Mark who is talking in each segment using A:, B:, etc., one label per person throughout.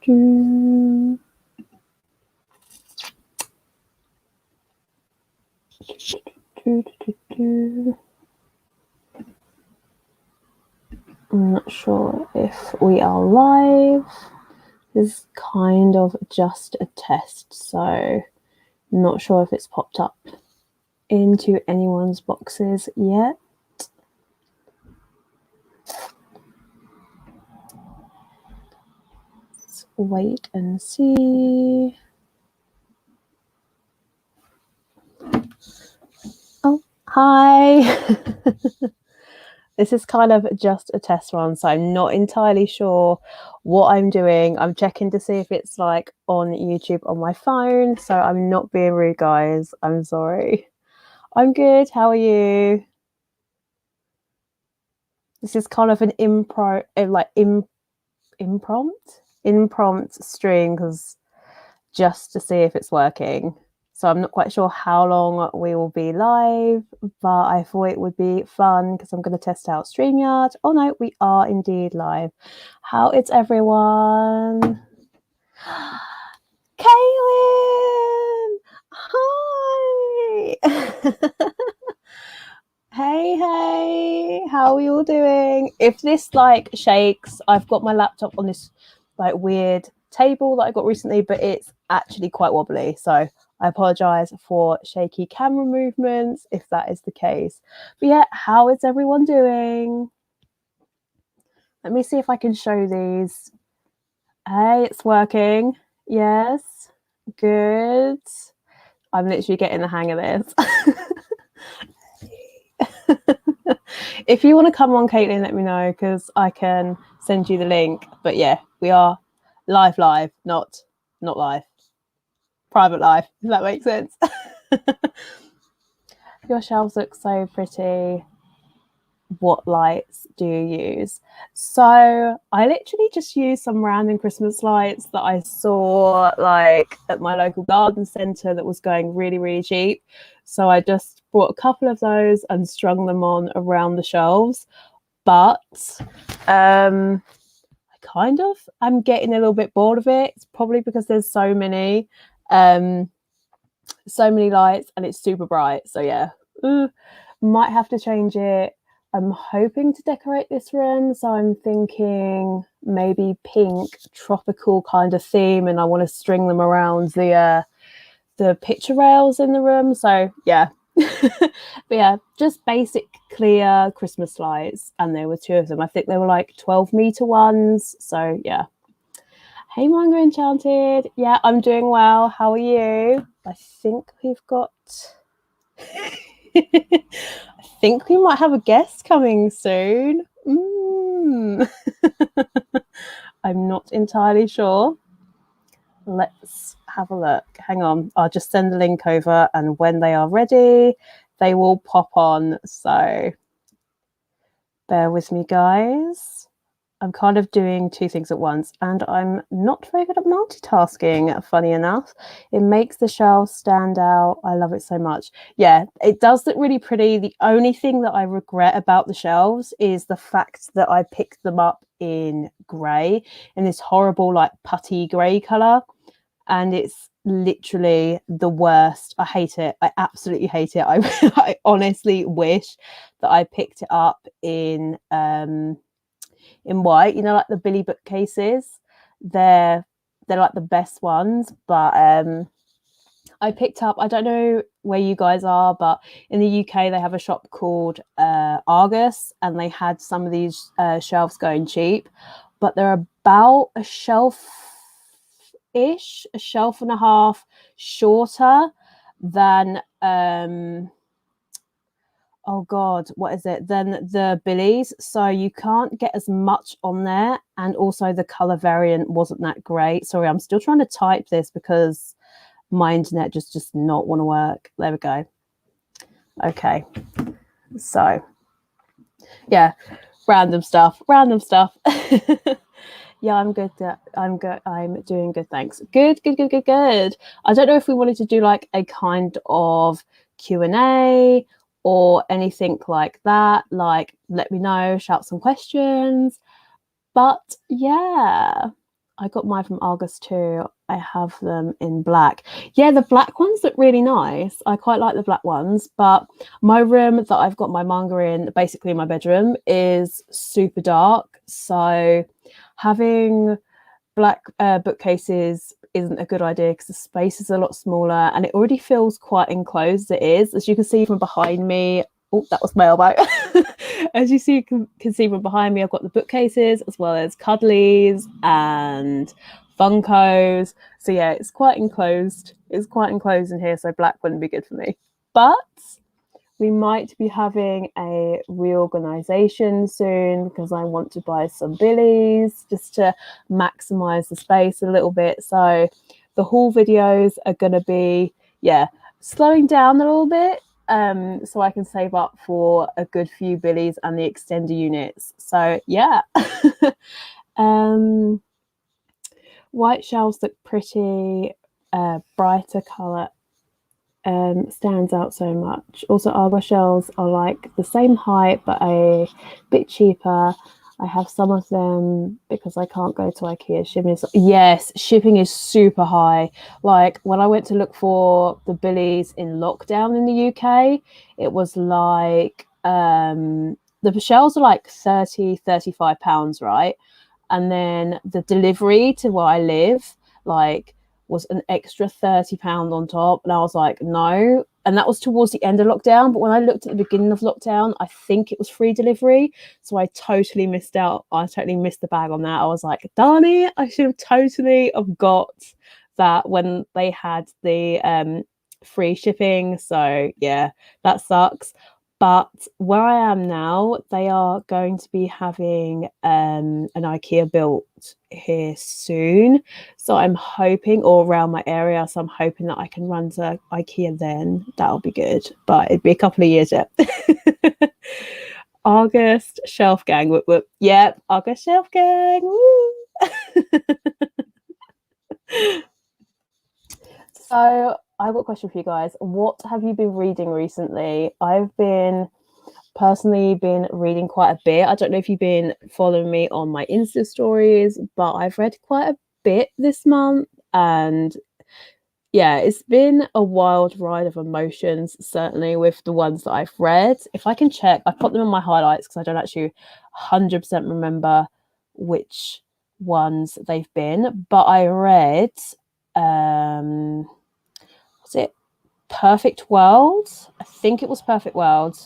A: I'm not sure if we are live. This is kind of just a test, so not sure if it's popped up into anyone's boxes yet. Let's wait and see. Oh, hi. This is kind of just a test run, so I'm not entirely sure what I'm doing. I'm checking to see if it's like on YouTube on my phone, so I'm not being rude, guys. I'm sorry. I'm good. How are you? This is kind of an imprompt stream, because just to see if it's working. So I'm not quite sure how long we will be live, but I thought it would be fun because I'm going to test out StreamYard. Oh no, we are indeed live. How is everyone? Kaylin! Hi! Hey, how are you all doing? If this like shakes, I've got my laptop on this like weird table that I got recently, but it's actually quite wobbly, so I apologize for shaky camera movements if that is the case. But yeah, how is everyone doing? Let me see if I can show these. Hey, it's working. Yes, good. I'm literally getting the hang of this. If you want to come on, Caitlin, let me know, because I can send you the link. But yeah, we are live, not live. Private live, if that makes sense. Your shelves look so pretty. What lights do you use? So I literally just used some random Christmas lights that I saw like at my local garden centre that was going really, really cheap. So I just bought a couple of those and strung them on around the shelves. But I kind of am getting a little bit bored of it. It's probably because there's so many lights and it's super bright. So yeah, might have to change it. I'm hoping to decorate this room, so I'm thinking maybe pink tropical kind of theme, and I want to string them around the picture rails in the room. So yeah. But yeah, just basic clear Christmas lights, and there were two of them. I think they were like 12-meter ones. So yeah. Hey Manga Enchanted. Yeah, I'm doing well. How are you? I think we've got I think we might have a guest coming soon. I'm not entirely sure. Let's have a look. Hang on. I'll just send the link over, and when they are ready, they will pop on. So bear with me, guys. I'm kind of doing two things at once, and I'm not very good at multitasking, funny enough. It makes the shelves stand out. I love it so much. Yeah, it does look really pretty. The only thing that I regret about the shelves is the fact that I picked them up in grey, in this horrible like putty grey colour, and it's literally the worst. I hate it. I absolutely hate it. I honestly wish that I picked it up in white, you know, like the Billy bookcases. They're like the best ones. But I picked up, I don't know where you guys are, but in the UK they have a shop called Argus, and they had some of these shelves going cheap, but they're about a shelf and a half shorter than oh god, what is it, then the Billies. So you can't get as much on there, and also the color variant wasn't that great. Sorry, I'm still trying to type this because my internet just does not want to work. There we go. Okay, so yeah, random stuff. Yeah, I'm good. I'm doing good, thanks. Good. I don't know if we wanted to do like a kind of Q&A or anything like that. Like, let me know, shout some questions. But yeah, I got mine from Argus too. I have them in black. Yeah, the black ones look really nice. I quite like the black ones, but my room that I've got my manga in, basically my bedroom, is super dark. So having black bookcases isn't a good idea because the space is a lot smaller and it already feels quite enclosed as it is. As you can see from behind me, oh, that was my elbow. As you see, can see from behind me, I've got the bookcases as well as cuddlies and Funkos. So yeah, it's quite enclosed. It's quite enclosed in here, so black wouldn't be good for me. But we might be having a reorganization soon because I want to buy some billies just to maximize the space a little bit. So the haul videos are going to be, yeah, slowing down a little bit so I can save up for a good few billies and the extender units. So yeah. White shells look pretty, brighter color stands out so much. Also, Argo shells are like the same height but a bit cheaper. I have some of them because I can't go to IKEA. Shipping is, yes, shipping is super high. Like when I went to look for the billies in lockdown in the UK, it was like the shells are like 35 pounds, right? And then the delivery to where I live, like, was an extra £30 on top, and I was like, no. And that was towards the end of lockdown, but when I looked at the beginning of lockdown, I think it was free delivery, so I totally missed out. I totally missed the bag on that. I was like, darn it, I should have totally have got that when they had the free shipping. So yeah, that sucks. But where I am now, they are going to be having an IKEA built here soon. So I'm hoping, or around my area, so I'm hoping that I can run to IKEA then. That'll be good. But it'd be a couple of years yet. August Shelf Gang. Whoop, whoop. Yep, August Shelf Gang. Woo! So I've got a question for you guys. What have you been reading recently? I've personally been reading quite a bit. I don't know if you've been following me on my Insta stories, but I've read quite a bit this month, and yeah, it's been a wild ride of emotions, certainly with the ones that I've read. If I can check, I've put them in my highlights because I don't actually 100% remember which ones they've been, but I read was it Perfect World? I think it was Perfect World.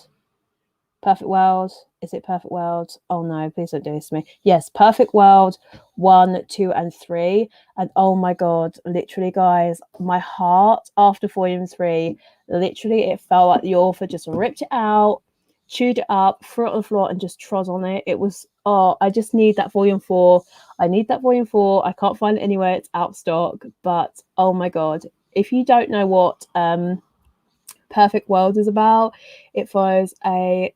A: Perfect World. Is it Perfect World? Oh no, please don't do this to me. Yes, Perfect World 1, 2, and 3. And oh my god, literally, guys, my heart after volume 3, literally, it felt like the author just ripped it out, chewed it up, threw it on the floor, and just trod on it. It was, oh, I just need that volume 4. I need that volume 4. I can't find it anywhere. It's out of stock. But oh my god, if you don't know what Perfect World is about, it follows not a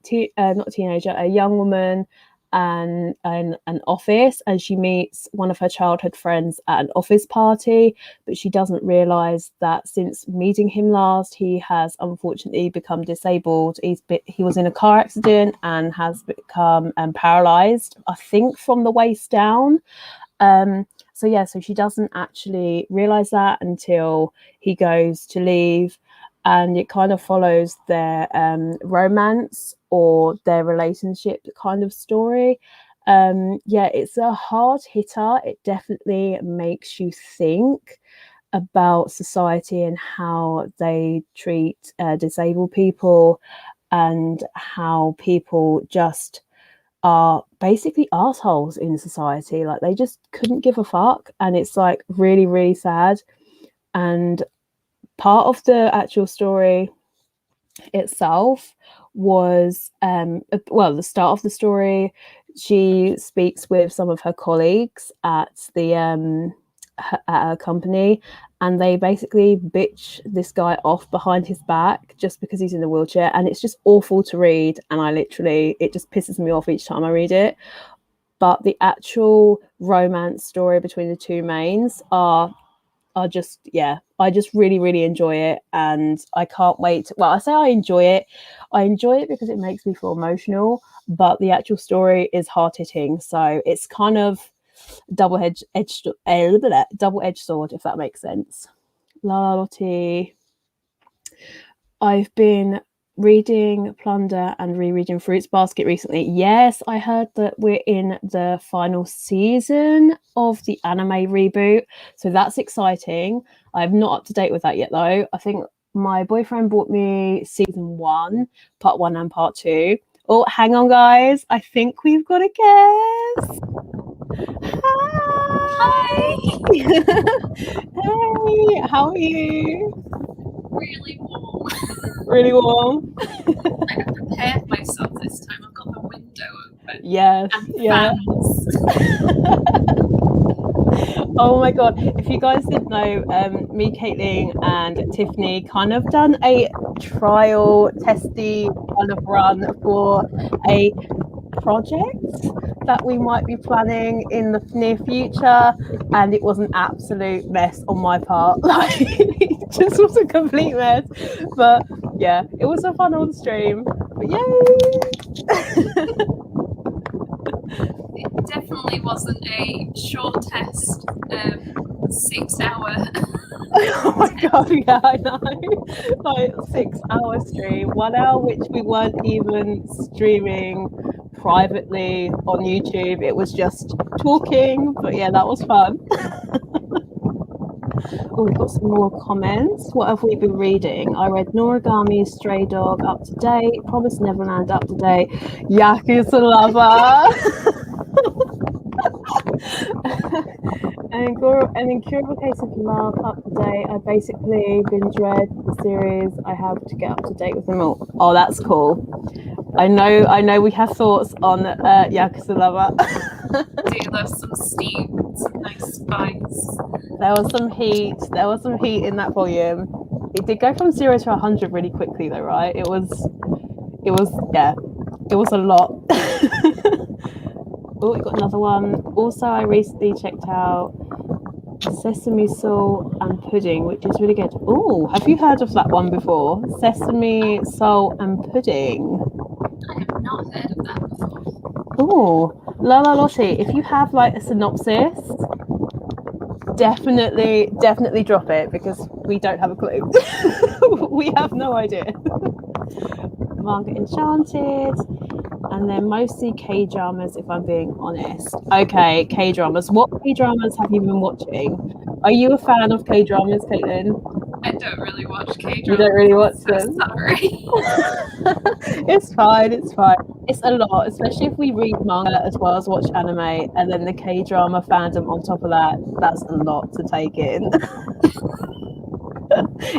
A: teenager, a young woman and an office, and she meets one of her childhood friends at an office party, but she doesn't realize that since meeting him last, he has unfortunately become disabled. He was in a car accident and has become paralyzed, I think, from the waist down. So yeah, so she doesn't actually realize that until he goes to leave, and it kind of follows their romance or their relationship kind of story. Yeah, it's a hard hitter. It definitely makes you think about society and how they treat disabled people, and how people just are basically assholes in society. Like, they just couldn't give a fuck, and it's like really, really sad. And part of the actual story itself was the start of the story, she speaks with some of her colleagues at the at her company, and they basically bitch this guy off behind his back just because he's in a wheelchair, and it's just awful to read, and it just pisses me off each time I read it. But the actual romance story between the two mains are just, yeah, I just really, really enjoy it, and I can't wait. Well, I say I enjoy it because it makes me feel emotional, but the actual story is hard hitting, so it's kind of double-edged sword, if that makes sense. Lottie. I've been reading Plunder and rereading Fruits Basket recently. Yes, I heard that we're in the final season of the anime reboot, so that's exciting. I'm not up to date with that yet, though. I think my boyfriend bought me season 1, part 1 and part 2. Oh, hang on, guys. I think we've got a guest. Hi. Hey, how are you?
B: Really warm.
A: Really warm.
B: I prepared myself this time. I've got the window open.
A: Yes.
B: And
A: yeah.
B: fans.
A: Oh my god! If you guys didn't know, me, Caitlin, and Tiffany kind of done a trial, testy kind of run for a project that we might be planning in the near future, and it was an absolute mess on my part. Like, it just was a complete mess. But yeah, it was a fun old stream. But yay!
B: It definitely wasn't a short test. 6 hour.
A: Oh my god, yeah, I know. Like 6 hour stream, 1 hour which we weren't even streaming privately on YouTube. It was just talking, but yeah, that was fun. Oh, we've got some more comments. What have we been reading? I read Noragami, Stray Dog, up to date, Promised Neverland, up to date, Yakuza Lover. And Incurable Case of Love, up to date. I basically binge read the series. I have to get up to date with them all. Oh, that's cool. I know we have thoughts on Yakuza Lover.
B: Do love some steam, some nice spice.
A: There was some heat in that volume. It did go from 0 to 100 really quickly though, right? It was a lot. Oh, we got another one. Also, I recently checked out Sesame Soul and Pudding, which is really good. Oh, have you heard of that one before? Sesame Soul and Pudding.
B: I have not heard of that before.
A: Oh, Lala Lottie, if you have like a synopsis, definitely drop it, because we don't have a clue. We have no idea. Manga Enchanted. And then mostly K-dramas, if I'm being honest. Okay, K-dramas. What K-dramas have you been watching? Are you a fan of K-dramas, Caitlin?
B: I don't really watch K-dramas.
A: You don't really watch them?
B: Sorry.
A: It's fine. It's a lot, especially if we read manga as well as watch anime, and then the K-drama fandom on top of that. That's a lot to take in.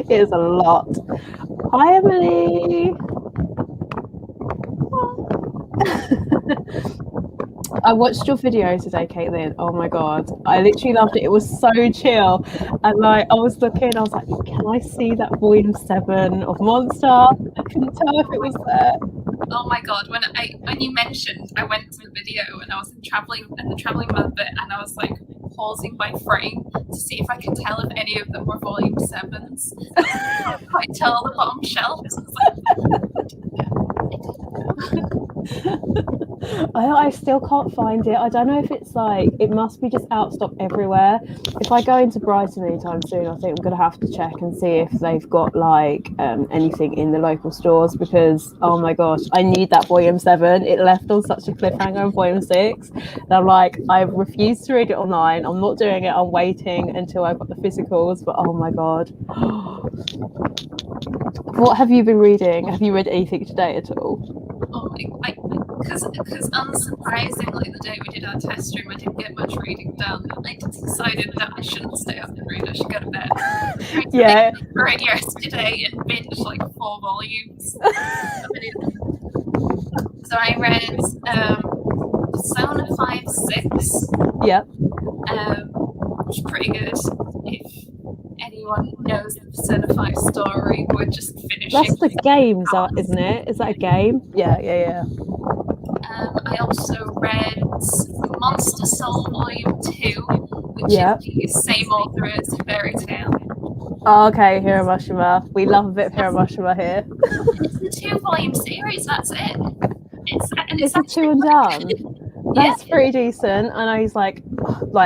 A: It is a lot. Hi, Emily. I watched your video today, Caitlin. Oh my god, I literally loved it. It was so chill, and like I was looking, I was like, can I see that volume 7 of Monster? I couldn't tell if it was there.
B: Oh my god, when you mentioned, I went to the video and I was in the traveling mode bit, and I was like pausing my frame to see if I could tell if any of them were volume 7s. I couldn't quite tell the bottom shelf.
A: I still can't find it. I don't know if it's like, it must be just out of stock everywhere. If I go into Brighton anytime soon, I think I'm gonna have to check and see if they've got like anything in the local stores, because oh my gosh, I need that volume 7. It left on such a cliffhanger of volume 6, and I'm like, I refuse to read it online. I'm not doing it. I'm waiting until I've got the physicals. But oh my god. What have you been reading? Have you read anything today at all?
B: Oh, because unsurprisingly, the day we did our test stream, I didn't get much reading done. I decided that I shouldn't stay up and read. I should go to bed.
A: Yeah.
B: I read yesterday and binged like 4 volumes. So I read Persona 5/6.
A: Yep.
B: Which is pretty good. If anyone knows the Persona 5 story, we're just finishing.
A: That's the game, isn't it? Is that a game? Yeah.
B: I also read Monster Soul Volume 2, which is the same author as Fairy Tail.
A: Oh, okay, Hiramashima. We love a bit of Hiramashima here.
B: It's the 2-volume series, that's it. It's
A: a 2 and done. That's pretty decent. I know he's like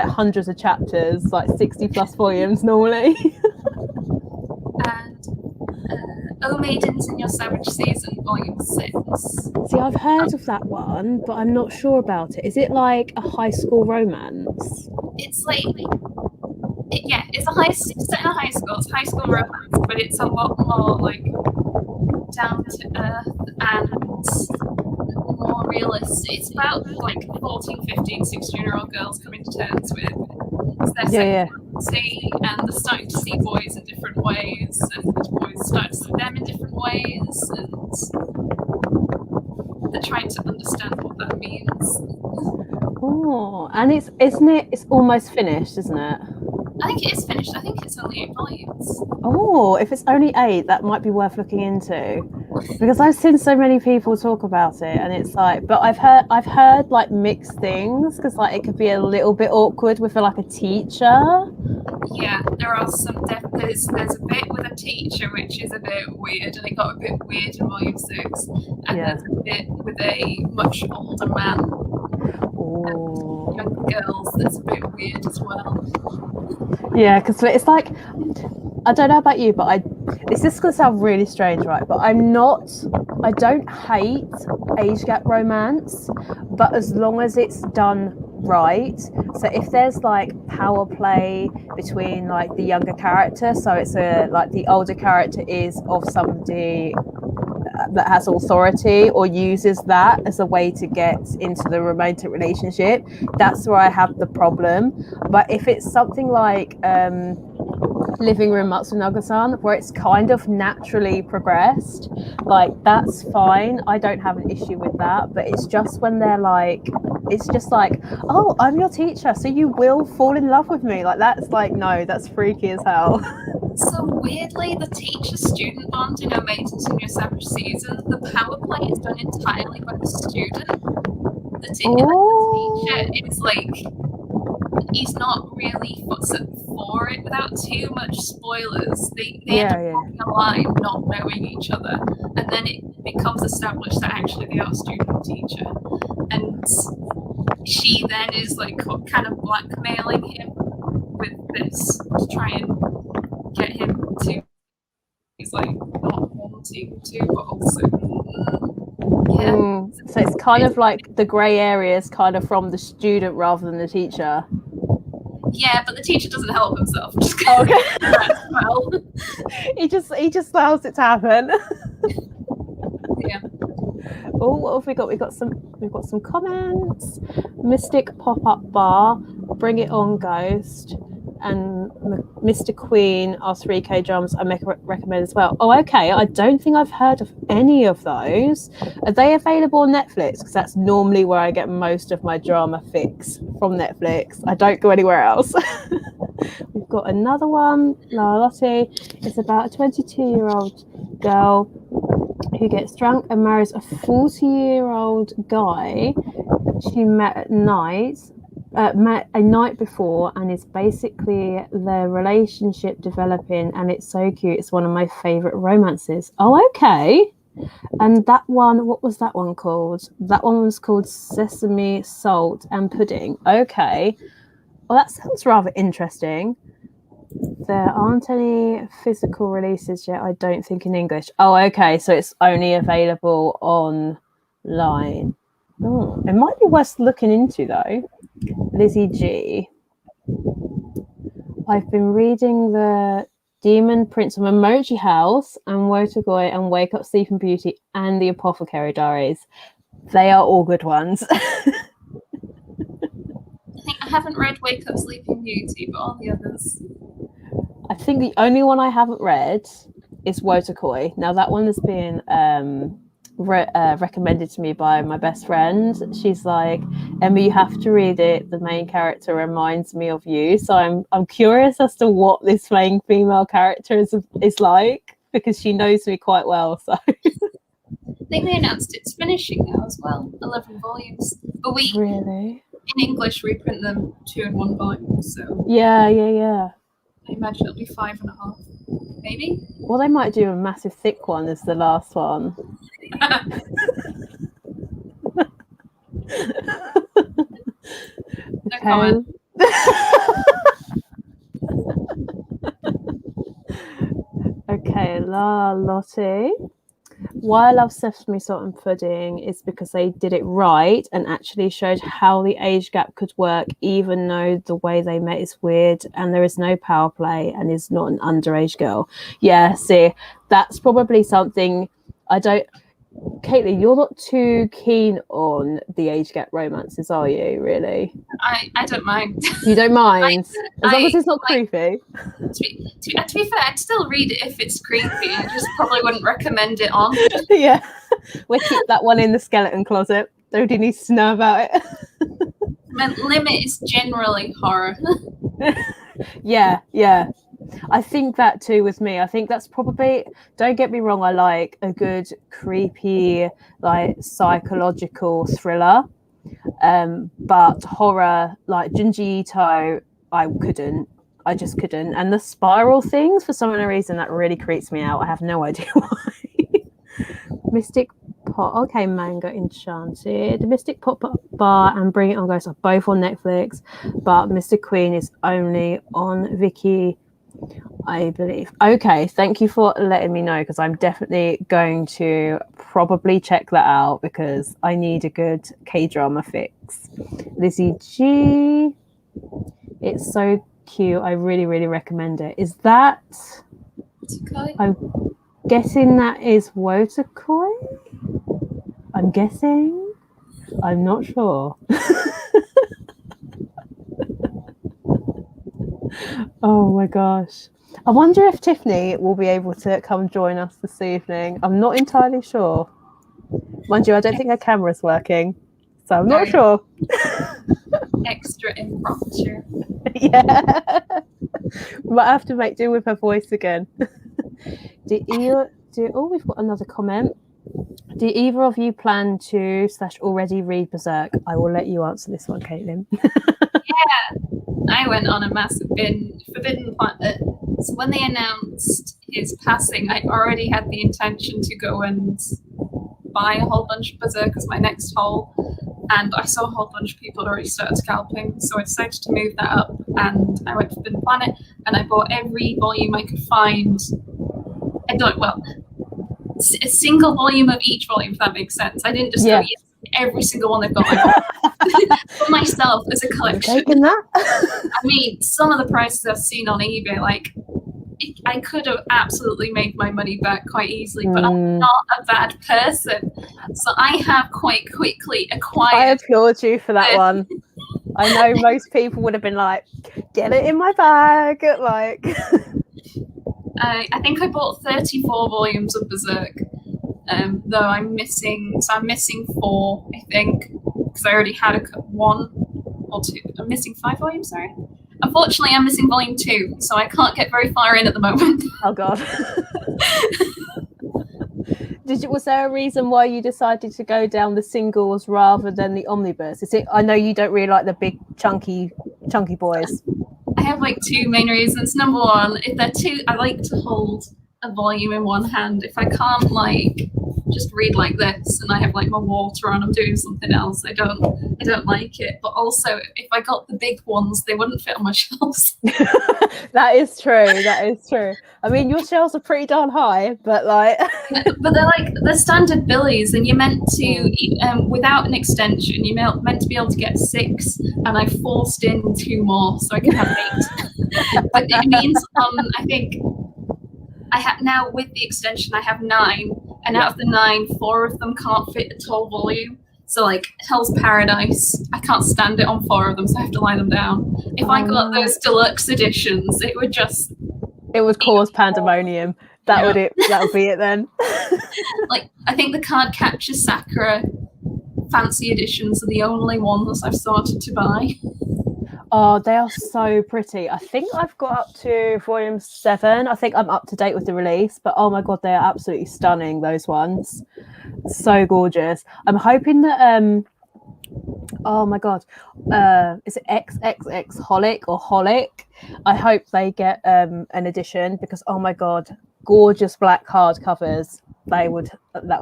A: hundreds of chapters, like 60 plus volumes normally.
B: And O Maidens in Your Savage Season, Volume 6.
A: See, I've heard of that one, but I'm not sure about it. Is it like a high school romance?
B: It's like, it's set in a high school. It's high school romance, but it's a lot more like down to earth and more realistic. It's about like 14, 15, 16-year-old girls coming to terms with their sexuality, and they're starting to see boys in different ways, and boys start to see them in different ways, and they're trying to understand what that means.
A: Oh, and it's almost finished, isn't it?
B: I think it is finished. I think it's only 8 volumes.
A: Oh, if it's only 8, that might be worth looking into, because I've seen so many people talk about it, and it's like, but I've heard like mixed things, because like it could be a little bit awkward with like a teacher.
B: Yeah, there are some. There's a bit with a teacher which is a bit weird, and it got a bit weird in volume 6. And there's a bit with a much older man.
A: Oh.
B: Young girls, that's a bit weird as well.
A: Yeah, because it's like, I don't know about you, but it's just going to sound really strange, right? But I don't hate age gap romance, but as long as it's done right. So if there's like power play between like the younger character, so it's like the older character is of somebody that has authority or uses that as a way to get into the romantic relationship, that's where I have the problem. But if it's something like Living Room Matsunaga-san, where it's kind of naturally progressed, like that's fine. I don't have an issue with that. But it's just when they're like, it's just like, oh, I'm your teacher, so you will fall in love with me. Like that's like, no, that's freaky as hell.
B: So weirdly, the teacher-student bond in O Maidens in Your Savage Season, the power play is done entirely by the student. The teacher is like, he's not really for it. Without too much spoilers, they end up walking a line, not knowing each other, and then it becomes established that actually they are student and teacher, and she then is like kind of blackmailing him with this to try and get him to, he's like not wanting to, but also
A: so it's kind of like the grey areas kind of from the student rather than the teacher.
B: Yeah, but the teacher doesn't help himself.
A: Okay.
B: Well,
A: he just allows it to happen.
B: Yeah.
A: Oh, what have we got? We've got some comments. Mystic Pop-Up Bar, Bring It On Ghost, and Mr. Queen are 3K drums I recommend as well. Oh, okay. I don't think I've heard of any of those. Are they available on Netflix? Because that's normally where I get most of my drama fix, from Netflix. I don't go anywhere else. We've got another one, La Lottie. It's about a 22-year-old girl who gets drunk and marries a 40-year-old guy she met a night before, and it's basically their relationship developing, and it's so cute. It's one of my favorite romances. Oh, okay. And that one, what was that one called? That one was called Sesame, Salt and Pudding. Okay. Well, that sounds rather interesting. There aren't any physical releases yet, I don't think, in English. Oh, okay. So it's only available online. Oh, it might be worth looking into, though. Lizzie G. I've been reading the Demon Prince of Emoji House and Wotagoi and Wake Up Sleeping Beauty and the Apothecary Diaries. They are all good ones.
B: I think I haven't read Wake Up Sleeping Beauty, but all the others.
A: I think the only one I haven't read is Wotakoi. Now that one has been recommended to me by my best friend. She's like, Emma, you have to read it. The main character reminds me of you. So I'm curious as to what this main female character is like, because she knows me quite well. So
B: I think they announced it's finishing now as well. 11 volumes. But we
A: really
B: in English reprint them 2 in 1 volume. So
A: yeah.
B: I imagine it'll be 5.5, maybe.
A: Well, they might do a massive thick one as the last one.
B: No comment.
A: Okay, La Lottie. Why I love Sesame Salt and Pudding is because they did it right and actually showed how the age gap could work, even though the way they met is weird and there is no power play and is not an underage girl. Yeah, see, that's probably something I don't. Caitlin, you're not too keen on the age gap romances, are you, really?
B: I don't mind.
A: You don't mind? As long as it's not creepy.
B: To be fair, I'd still read it if it's creepy. I just probably wouldn't recommend it on.
A: Yeah. We'll keep that one in the skeleton closet. Nobody needs to know about it.
B: Limit is generally horror.
A: Yeah. I think that too with me. I think that's probably, don't get me wrong, I like a good creepy, like psychological thriller. But horror, like Junji Ito, I just couldn't. And the spiral things, for some reason, that really creeps me out. I have no idea why. Mystic Pot, okay, Manga Enchanted. Mystic Pop Bar and Bring It On Ghost are both on Netflix, but Mr. Queen is only on Viki, I believe. Okay, thank you for letting me know, because I'm definitely going to probably check that out because I need a good K-drama fix. Lizzie G, it's so cute. I really, really recommend it. Is that... I'm guessing that is Wotakoi? I'm guessing. I'm not sure. Oh my gosh. I wonder if Tiffany will be able to come join us this evening. I'm not entirely sure. Mind you, I don't think her camera's working, so I'm not sure.
B: Extra impromptu.
A: Yeah. Might have to make do with her voice again. Oh, we've got another comment. Do either of you plan to / already read Berserk? I will let you answer this one, Caitlin.
B: Yeah, I went on a massive Forbidden Planet. So when they announced his passing, I already had the intention to go and buy a whole bunch of Berserk as my next haul. And I saw a whole bunch of people already start scalping, so I decided to move that up. And I went to Forbidden Planet, and I bought every volume I could find. A single volume of each volume, if that makes sense. I didn't just go, yes, every single one they've got. For myself as a collection.
A: Taking that?
B: I mean, some of the prices I've seen on eBay, like, I could have absolutely made my money back quite easily, but I'm not a bad person. So I have quite quickly acquired.
A: I applaud you for that one. I know most people would have been like, get it in my bag. Like,
B: I think I bought 34 volumes of Berserk, though I'm missing 4, I think, because I already had 1 or 2. I'm missing 5 volumes, sorry. Unfortunately, I'm missing volume 2, so I can't get very far in at the moment.
A: Oh, God. Was there a reason why you decided to go down the singles rather than the omnibus? I know you don't really like the big chunky boys.
B: I have like 2 main reasons. Number one, if they're too, I like to hold a volume in one hand. If I can't like just read like this and I have like my water on, I'm doing something else, I don't like it. But also, if I got the big ones, they wouldn't fit on my shelves.
A: That is true. I mean, your shelves are pretty darn high, but like
B: but they're standard billies, and you're meant to without an extension, you're meant to be able to get 6, and I forced in 2 more so I can have 8. But it means I think I have now, with the extension, I have 9, and out of the 9, 4 of them can't fit a tall volume. So like Hell's Paradise, I can't stand it on 4 of them, so I have to lie them down. If I got those deluxe editions, it would
A: cause pandemonium. That would be it then.
B: Like, I think the Card Capture Sakura fancy editions are the only ones I've started to buy.
A: Oh, they are so pretty. I think I've got up to volume 7. I think I'm up to date with the release, but oh my God, they are absolutely stunning, those ones. So gorgeous. I'm hoping that oh my God, is it XXX Holic or Holic? I hope they get an edition, because oh my God, gorgeous black hardcovers. that would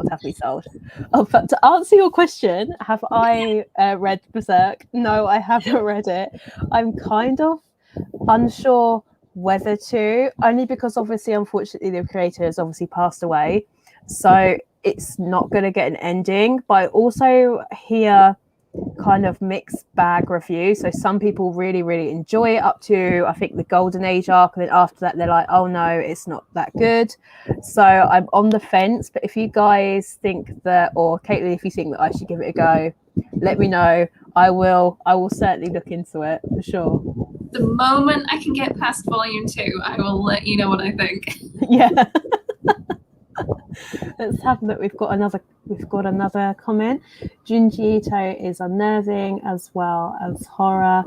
A: have to be sold. Oh, but to answer your question, have I read Berserk? No, I haven't read it. I'm kind of unsure whether to, only because obviously, unfortunately, the creator has obviously passed away, so it's not going to get an ending. But I also hear kind of mixed bag review. So some people really, really enjoy it up to, I think, the Golden Age arc, and then after that they're like, oh no, it's not that good. So I'm on the fence. But if you guys think that, or Caitlin, if you think that I should give it a go, let me know. I will certainly look into it for sure.
B: The moment I can get past volume 2, I will let you know what I think.
A: Yeah. Let's have a look. We've got another comment. Junji Ito is unnerving as well as horror.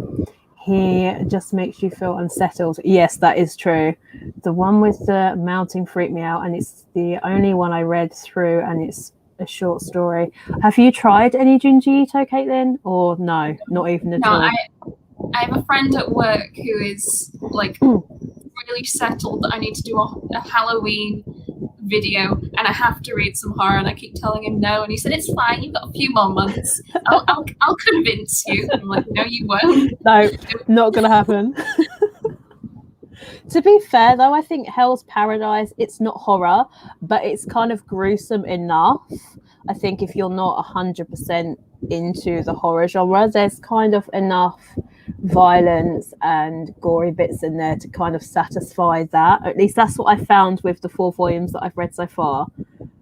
A: He just makes you feel unsettled. Yes, that is true. The one with the mounting freaked me out, and it's the only one I read through, and it's a short story. Have you tried any Junji Ito, Caitlin? Or no, not even at all?
B: I have a friend at work who is like really settled that I need to do a Halloween video and I have to read some horror, and I keep telling him no, and he said it's fine, you've got a few more months, I'll convince you. I'm like, no, you won't.
A: No, not gonna happen. To be fair though, I think Hell's Paradise, it's not horror, but it's kind of gruesome enough. I think if you're not 100% into the horror genre, there's kind of enough violence and gory bits in there to kind of satisfy that. At least that's what I found with the 4 volumes that I've read so far.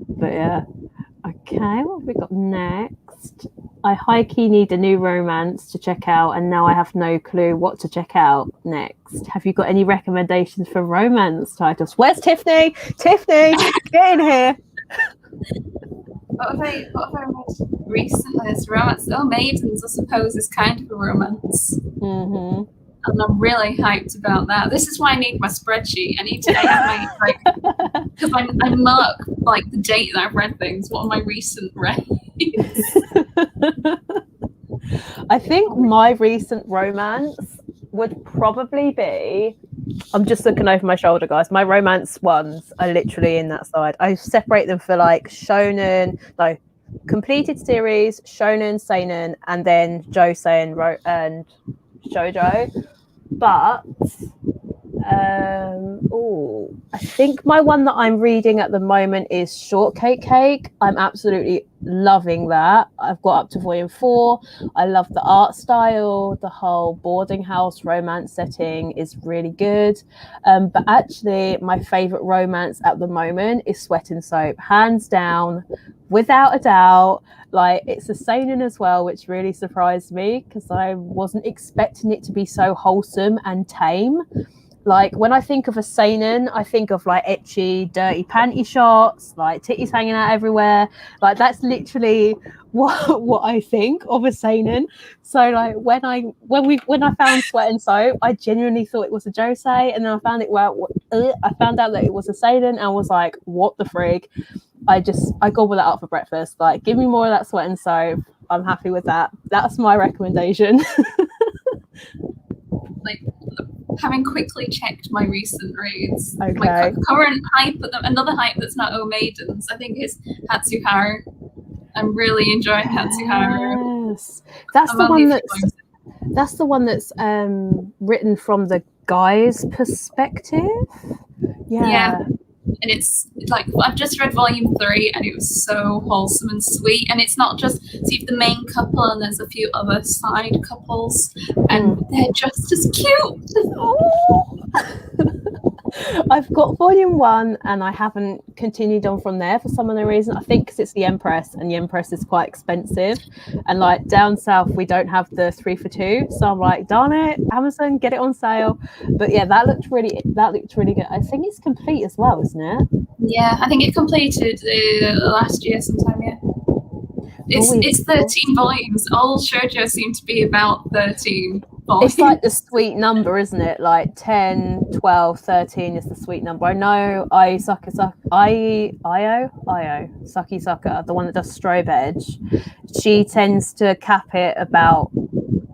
A: But yeah. Okay, what have we got next? I high-key need a new romance to check out, and now I have no clue what to check out next. Have you got any recommendations for romance titles? Where's Tiffany? Tiffany, get in here.
B: What have I read recently? It's romance. Oh, Maidens, I suppose, is kind of a romance.
A: Mm-hmm.
B: And I'm really hyped about that. This is why I need my spreadsheet. I need to have my, because I mark like the date that I've read things. What are my recent reads?
A: I think my recent romance would probably be, I'm just looking over my shoulder, guys. My romance ones are literally in that side. I separate them for like shonen, no, completed series, shonen, seinen, and then josei and shoujo. But I think my one that I'm reading at the moment is Shortcake Cake. I'm absolutely loving that. I've got up to volume 4. I love the art style. The whole boarding house romance setting is really good. But actually, my favorite romance at the moment is Sweat and Soap, hands down, without a doubt. Like, it's a seinen as well, which really surprised me because I wasn't expecting it to be so wholesome and tame. Like, when I think of a seinen, I think of like ecchi, dirty panty shots, like titties hanging out everywhere. Like, that's literally what I think of a seinen. So like when I found Sweat and Soap, I genuinely thought it was a josei, and then I found out that it was a seinen, and I was like, what the frig? I gobble that up for breakfast. Like, give me more of that Sweat and Soap. I'm happy with that. That's my recommendation.
B: Like, having quickly checked my recent reads,
A: okay.
B: My current hype, another hype that's not Oh Maidens, I think is Hatsuharu. I'm really enjoying Hatsuharu.
A: Yes, that's the one that's written from the guy's perspective. Yeah.
B: And it's like, I've just read volume 3 and it was so wholesome and sweet, and it's not just, so you have the main couple and there's a few other side couples and they're just as cute.
A: I've got volume 1 and I haven't continued on from there for some other reason. I think because it's the Empress, and the Empress is quite expensive, and like down south we don't have the 3 for 2, so I'm like, darn it, Amazon, get it on sale. But yeah, that looked really good. I think it's complete as well, isn't it?
B: Yeah, I think it completed last year sometime. Yeah, it's 13 volumes. All shoujo seem to be about 13 volumes.
A: It's like the sweet number, isn't it? Like 10, 12, 13 is the sweet number. I know Saki Saka, the one that does Strobe Edge, she tends to cap it about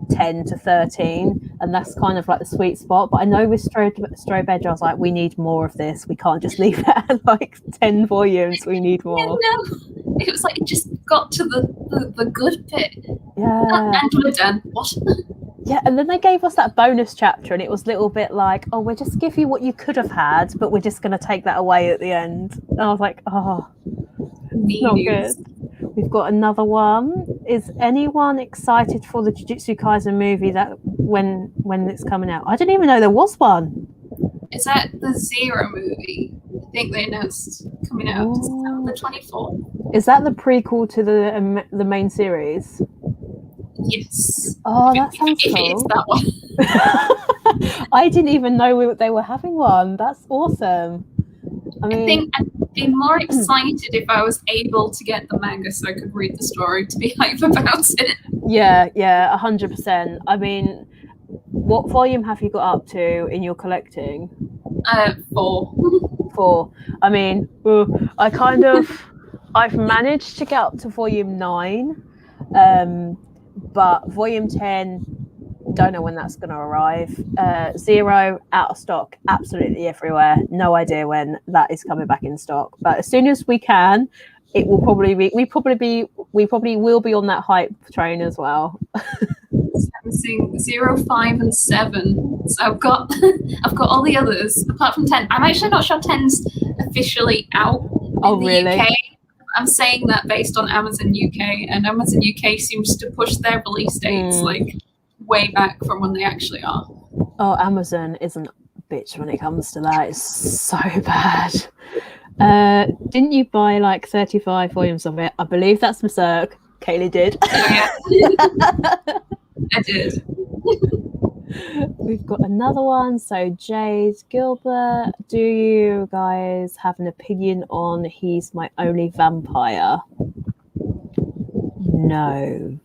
A: 10 to 13, and that's kind of like the sweet spot. But I know with Strobe Edge, I was like, we need more of this. We can't just leave it at like 10 volumes. We need more.
B: No, it was like it just got to the good bit.
A: Yeah.
B: And we're done. What?
A: Yeah, and then they gave us that bonus chapter, and it was a little bit like, oh, we'll just give you what you could have had, but we're just going to take that away at the end. And I was like, oh, not good. We've got another one. Is anyone excited for the Jujutsu Kaisen movie that when it's coming out? I didn't even know there was one.
B: Is that the Zero movie? I think they announced coming out December 24th.
A: Is that the prequel to the main series?
B: Yes.
A: Oh, that sounds cool.
B: It's that one.
A: I didn't even know they were having one. That's awesome. I
B: think I'd be more excited if I was able to get the manga so I could read the story to be hype about it.
A: Yeah, 100%. I mean, what volume have you got up to in your collecting?
B: 4.
A: 4. I mean, I've managed to get up to volume 9, but volume 10, don't know when that's going to arrive. 0 out of stock, absolutely everywhere. No idea when that is coming back in stock, but as soon as we can, it will probably be. We probably will be on that hype train as well.
B: I'm seeing 0, 5, and 7. So I've got all the others apart from 10. I'm actually not sure 10's officially out.
A: Oh, really?
B: UK. I'm saying that based on Amazon UK, and Amazon UK seems to push their release dates like way back from when they actually are.
A: Oh, Amazon isn't a bitch when it comes to that. It's so bad. Didn't you buy like 35 volumes of it? I believe that's Berserk. Kaylee did.
B: Oh, yeah. I did.
A: We've got another one. So Jade Gilbert, do you guys have an opinion on He's My Only Vampire? No.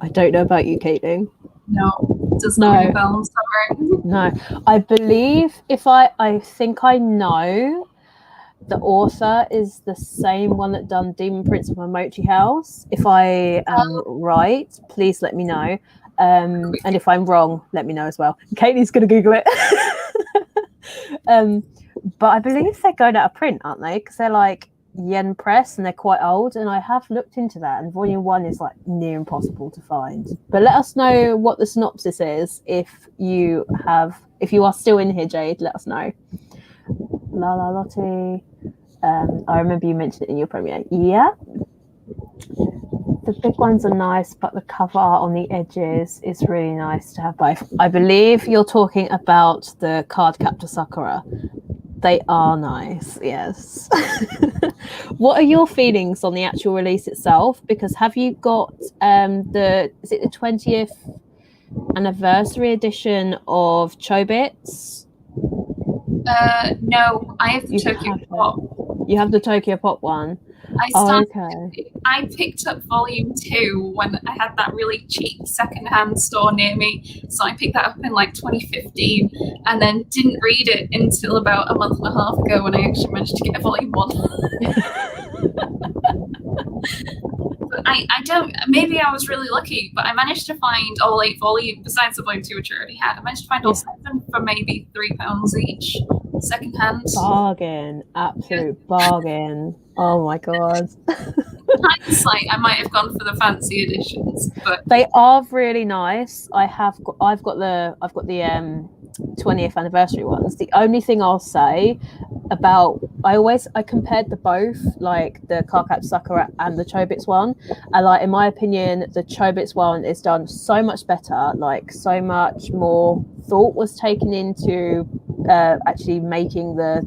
A: I don't know about you, Caitlin.
B: No, it doesn't ring a bell. I'm sorry.
A: No. I believe I think I know the author is the same one that done Demon Prince of Momochi House. If I am right, please let me know. And if I'm wrong, let me know as well. Katie's going to Google it. But I believe they're going out of print, aren't they? Because they're like yen press and they're quite old. And I have looked into that. And volume 1 is like near impossible to find. But let us know what the synopsis is. If you are still in here, Jade, let us know. Lala Lottie. I remember you mentioned it in your premiere. Yeah. The big ones are nice, but the cover art on the edges is really nice to have both. I believe you're talking about the card captor Sakura. They are nice, yes. What are your feelings on the actual release itself? Because have you got is it the 20th anniversary edition of Chobits?
B: No, I have the Tokyo Pop.
A: You have the Tokyo Pop one.
B: I picked up volume 2 when I had that really cheap secondhand store near me. So I picked that up in like 2015 and then didn't read it until about a month and a half ago when I actually managed to get volume 1. But I don't, maybe I was really lucky, but I managed to find all 8 volumes, besides the volume 2 which I already had. I managed to find all 7 for maybe £3 each, secondhand.
A: Bargain, absolute bargain. Oh my god.
B: Hindsight, I might have gone for the fancy editions, but
A: they are really nice. I've got the 20th anniversary ones. The only thing I'll say about I compared the both, like the Cardcaptor Sakura and the Chobits one, and like in my opinion the Chobits one is done so much better. Like so much more thought was taken into actually making the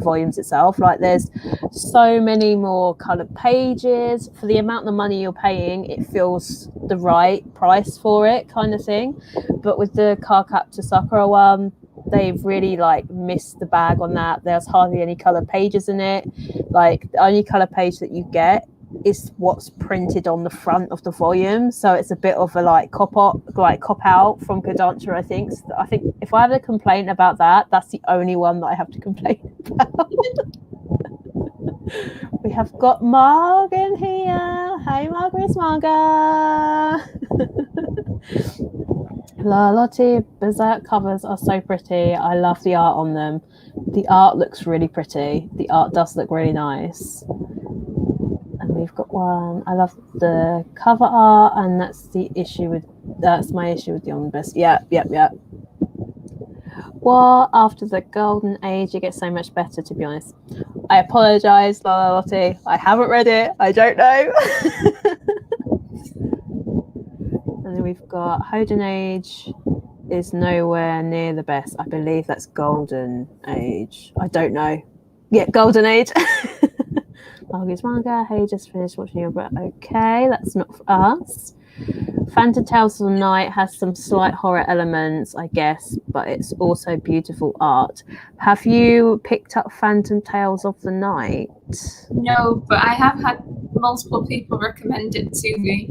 A: volumes itself. Like there's so many more colored pages for the amount of money you're paying. It feels the right price for it, kind of thing. But with the Cardcaptor Sakura one, they've really like missed the bag on that. There's hardly any colored pages in it. Like the only color page that you get is what's printed on the front of the volume, so it's a bit of a like cop out from Kodansha. I think if I have a complaint about that, that's the only one that I have to complain about. We have got Morgan here. Hey Margaret's Manga. Lottie, Berserk covers are so pretty. I love the art on them. The art looks really pretty. The art does look really nice. And we've got one. I love the cover art, and that's my issue with the omnibus. Yeah. Well, after the golden age, it gets so much better, to be honest. I apologise, Lottie. I haven't read it. I don't know. And then we've got Hoden Age is nowhere near the best. I believe that's Golden Age. I don't know. Yeah, Golden Age. Margie's manga. Hey, just finished watching your but okay, that's not for us. Phantom Tales of the Night has some slight horror elements, I guess, but it's also beautiful art. Have you picked up Phantom Tales of the Night?
B: No, but I have had multiple people recommend it to me.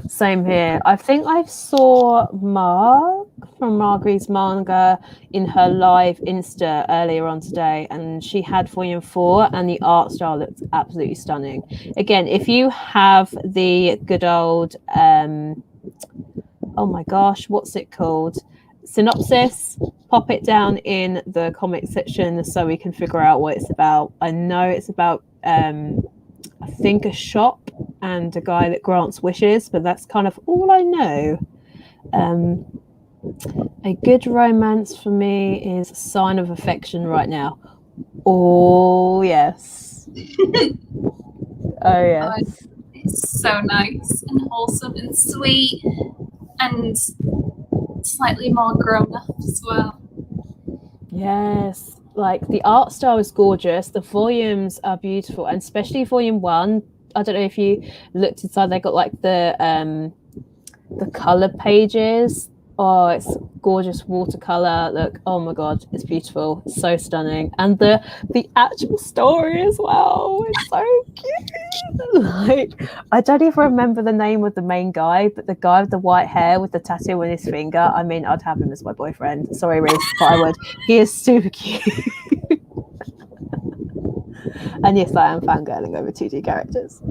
A: Same here. I think I saw Marg from Margie's manga in her live Insta earlier on today, and she had volume 4, and the art style looks absolutely stunning. Again, if you have the good old oh my gosh, what's it called? Synopsis, pop it down in the comment section so we can figure out what it's about. I know it's about I think a shop and a guy that grants wishes, but that's kind of all I know. A good romance for me is Sign of Affection right now. Oh yes. Oh yes.
B: It's so nice and wholesome and sweet and slightly more grown up as well.
A: Yes, like the art style is gorgeous. The volumes are beautiful, and especially volume 1. I don't know if you looked inside. They got like the color pages. Oh, it's gorgeous watercolor. Look, oh my god, it's beautiful. It's so stunning, and the actual story as well. It's so cute. Like, I don't even remember the name of the main guy, but the guy with the white hair with the tattoo on his finger. I mean, I'd have him as my boyfriend. Sorry, Reese, but I would. He is super cute. And yes, I am fangirling over 2D characters.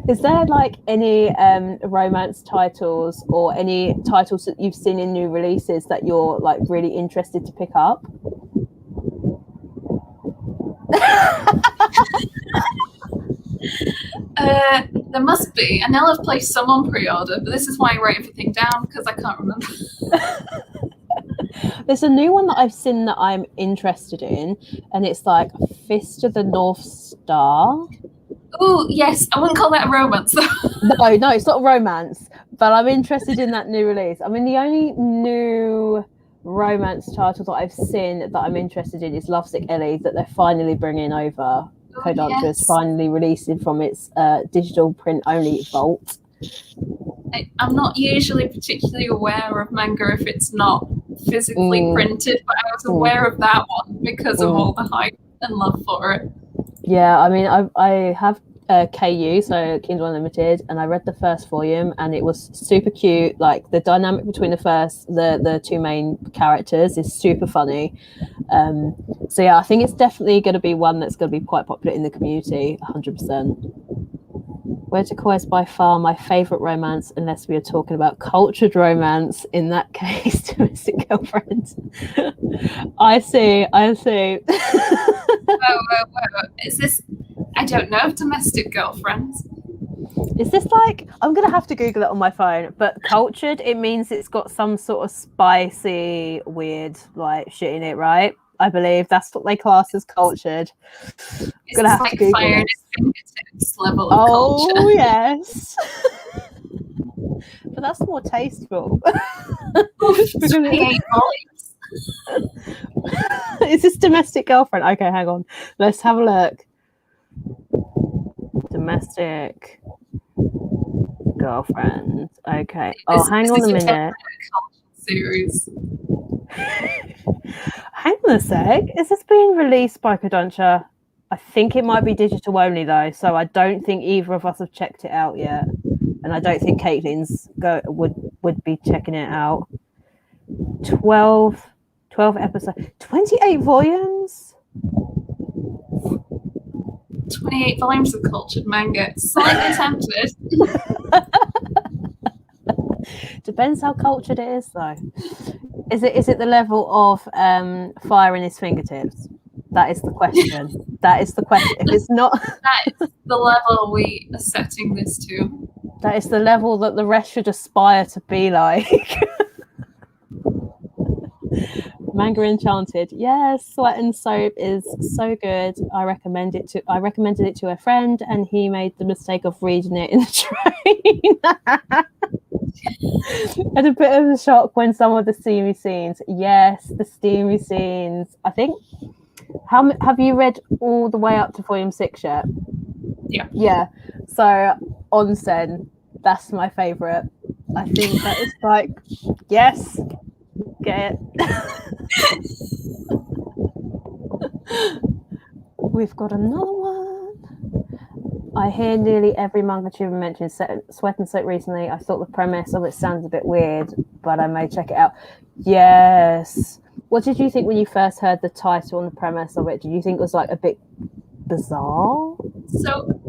A: Is there like any romance titles or any titles that you've seen in new releases that you're like really interested to pick up?
B: There must be. I know I've placed some on pre-order, but this is why I write everything down because I can't remember.
A: There's a new one that I've seen that I'm interested in, and it's like Fist of the North Star.
B: Oh, yes. I wouldn't call that a romance, though.
A: No, it's not a romance, but I'm interested in that new release. I mean, the only new romance title that I've seen that I'm interested in is Lovesick Ellie, that they're finally bringing over. Kodansha is finally releasing from its digital print-only vault.
B: I'm not usually particularly aware of manga if it's not physically printed, but I was aware of that one because of all the hype and love for it. Yeah,
A: I mean, I have KU, so Kindle Unlimited, and I read the first volume, and it was super cute. Like the dynamic between the two main characters is super funny. So yeah, I think it's definitely going to be one that's going to be quite popular in the community, 100%. Regrettable is by far my favourite romance, unless we are talking about cultured romance. In that case, Domestic Girlfriend. I see.
B: Whoa. Is this... I don't know of Domestic Girlfriends.
A: Is this like... I'm going to have to Google it on my phone, but cultured, it means it's got some sort of spicy, weird, like, shit in it, right? I believe that's what they class as cultured. I'm going to have to Google
B: fire
A: it.
B: Level of culture.
A: Oh, yes. But that's more tasteful. Is this Domestic Girlfriend? Okay, hang on. Let's have a look. Domestic Girlfriend. Okay. Oh, hang on a minute.
B: Series.
A: Hang on a sec. Is this being released by Kodansha? I think it might be digital only though, so I don't think either of us have checked it out yet, and I don't think Caitlin's would be checking it out. 12 episodes, 28 volumes.
B: 28 volumes of cultured manga. Slightly tempted.
A: Depends how cultured it is, though. Is it the level of fire in his fingertips? That is the question. That is the question. If it's not,
B: That is the level we are setting this to.
A: that is the level that the rest should aspire to be like. Manga Enchanted. Yes, Sweat and Soap is so good. I recommended it to a friend, and he made the mistake of reading it in the train. Had a bit of a shock when some of the steamy scenes. Yes, the steamy scenes. I think. Have you read all the way up to volume 6 yet?
B: Yeah.
A: Yeah. So Onsen, that's my favorite. I think that is like, yes, get it. We've got another one. I hear nearly every manga tuber mentioned Sweat and Soap recently. I thought the premise of it sounds a bit weird, but I may check it out. Yes. What did you think when you first heard the title and the premise of it? Did you think it was like a bit bizarre?
B: So,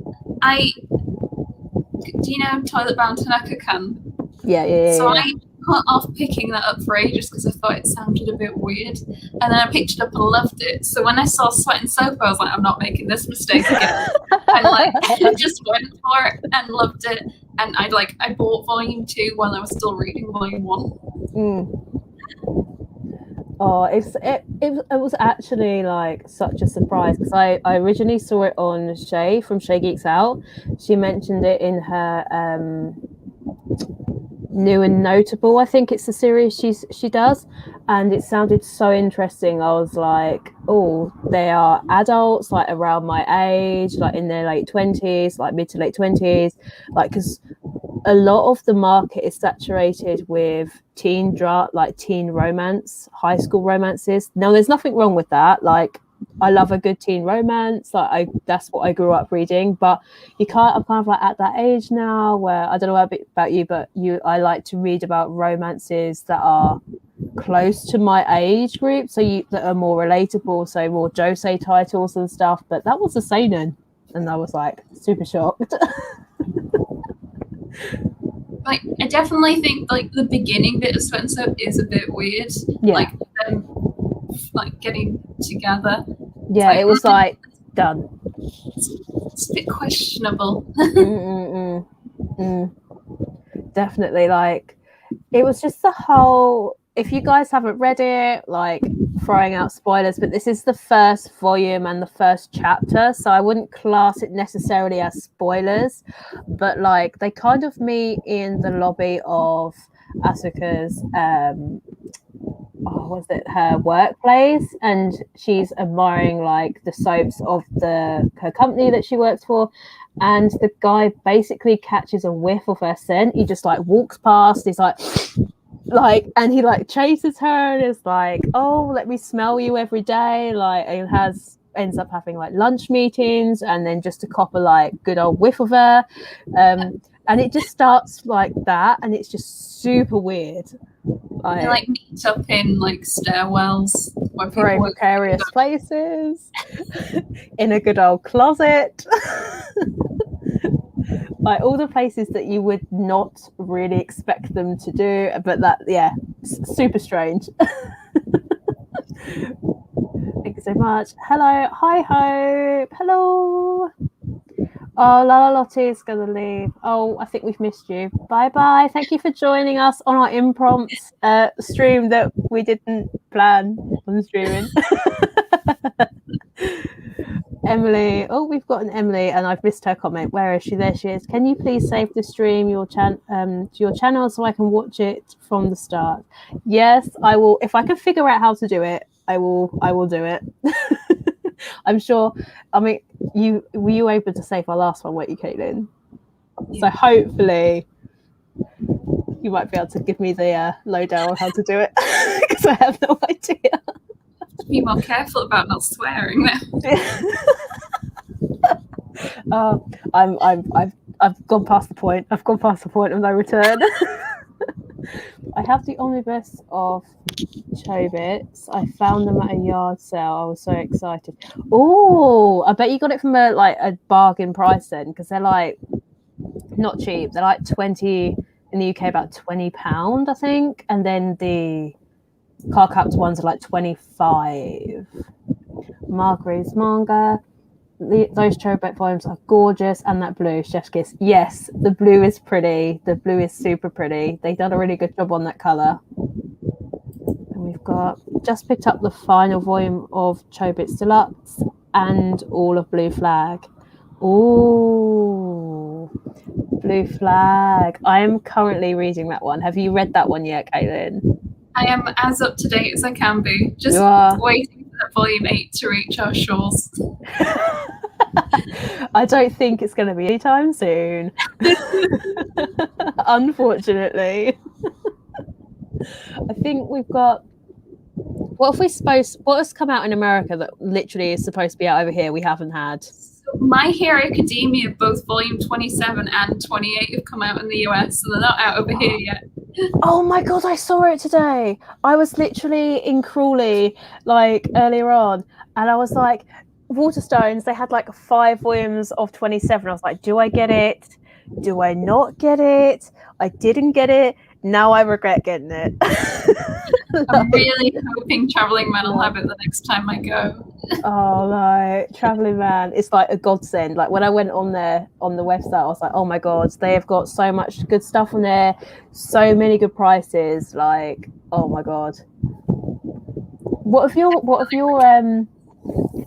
B: do you know Toilet Bound Tanaka-kan?
A: Yeah.
B: So I put off picking that up for ages because I thought it sounded a bit weird, and then I picked it up and loved it. So when I saw Sweat and Soap, I was like, I'm not making this mistake again. And like, I just went for it and loved it. And I bought volume 2 while I was still reading volume 1.
A: Oh, it was actually like such a surprise because I originally saw it on Shay from Shay Geeks Out. She mentioned it in her New and Notable, I think it's the series she does, and it sounded so interesting. I was like, oh, they are adults like around my age, like in their late 20s, like mid to late 20s, like because a lot of the market is saturated with teen romance, high school romances. Now there's nothing wrong with that, like I love a good teen romance, like that's what I grew up reading, but I'm kind of like at that age now where I don't know about you, but I like to read about romances that are close to my age group, that are more relatable, so more josei titles and stuff. But that was a seinen, and I was like super shocked.
B: Like, I definitely think like the beginning bit of Sweat and Soap is a bit weird.
A: Yeah.
B: Like them getting together.
A: Yeah, like, it was like done.
B: It's a bit questionable.
A: Definitely, like it was just the whole. If you guys haven't read it, like throwing out spoilers, but this is the first volume and the first chapter, so I wouldn't class it necessarily as spoilers, but like they kind of meet in the lobby of Asuka's her workplace, and she's admiring like the soaps of her company that she works for, and the guy basically catches a whiff of her scent. He just like walks past, he's like and he like chases her and is like, oh, let me smell you every day, like, and ends up having like lunch meetings and then just to cop a like good old whiff of her, and it just starts like that, and it's just super weird.
B: They like meet up in like stairwells where
A: very precarious places, in a good old closet. Like all the places that you would not really expect them to do, but super strange. Thank you so much. Hello, hi Hope. Hello. Oh, Lala Lottie's gonna leave. Oh, I think we've missed you. Bye. Thank you for joining us on our impromptu stream that we didn't plan on streaming. Emily, oh, we've got an Emily, and I've missed her comment. Where is she? There she is. Can you please save the stream to your channel so I can watch it from the start? Yes, I will. If I can figure out how to do it, I will do it. I'm sure. I mean, were you able to save our last one, weren't you, Caitlin? Yeah. So hopefully you might be able to give me the lowdown on how to do it, because I have no idea.
B: Be more careful about not swearing now.
A: I've gone past the point. I've gone past the point of no return. I have the omnibus of Chobits. I found them at a yard sale. I was so excited. Oh, I bet you got it from a bargain price then, because they're like not cheap. They're like 20 in the UK, about £20, I think, and then the car capped ones are like 25. Marguerite's manga. Those Chobit volumes are gorgeous, and that blue, Chef's Kiss. Yes, the blue is pretty. The blue is super pretty. They've done a really good job on that colour. And we've just picked up the final volume of Chobits Deluxe and all of Blue Flag. Ooh, Blue Flag. I am currently reading that one. Have you read that one yet, Caitlin?
B: I am as up to date as I can be. Just waiting for that volume 8 to reach our shores.
A: I don't think it's going to be anytime soon. Unfortunately. I think we've got... What has come out in America that literally is supposed to be out over here we haven't had?
B: My Hero Academia, both volume 27 and 28 have come out in the US, so they're not out over here yet.
A: Oh my god, I saw it today. I was literally in Crawley earlier on, and I was like, Waterstones, they had 5 volumes of 27. I was like, do I get it? Do I not get it? I didn't get it. Now I regret getting it.
B: I'm really hoping Traveling Man will have it the next time I go.
A: Oh, Traveling Man, it's like a godsend. When I went on there on the website, I was like, oh my god, they have got so much good stuff on there, so many good prices. Oh my god. What have your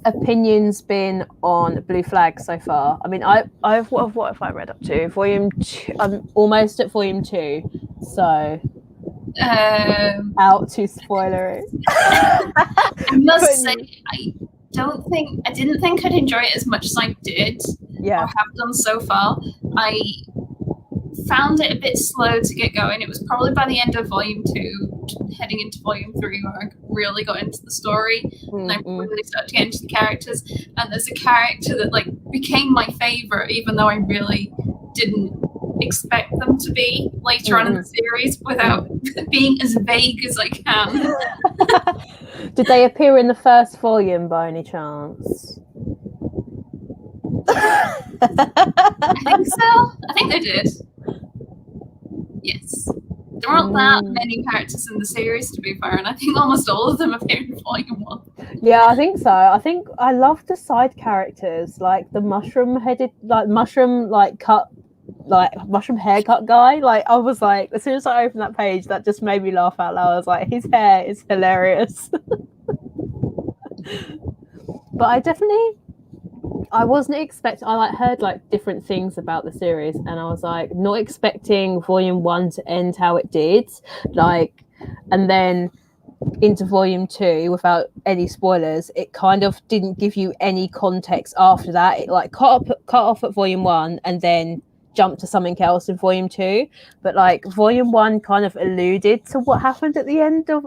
A: opinions been on Blue Flag so far? I mean, I've what have I read up to? Volume 2. I'm almost at volume 2, so out to spoiler it.
B: I must say, I didn't think I'd enjoy it as much as I did.
A: Yeah,
B: or have done so far. I found it a bit slow to get going. It was probably by the end of volume 2, heading into volume 3, where I really got into the story and I really started to get into the characters. And there's a character that became my favorite, even though I really didn't expect them to be later on in the series, without being as vague as I can.
A: Did they appear in the first volume by any chance?
B: I think so. I think they did. Yes. There aren't that many characters in the series, to be fair, and I think almost all of them appear in volume 1.
A: Yeah, I think so. I think I love the side characters, like the mushroom haircut guy. I was like, as soon as I opened that page, that just made me laugh out loud. I was like, his hair is hilarious. But I wasn't expecting. I heard different things about the series, and I was not expecting volume 1 to end how it did, and then into volume 2 without any spoilers. It kind of didn't give you any context after that. It cut off at volume 1 and then jumped to something else in volume 2. But volume 1 kind of alluded to what happened at the end of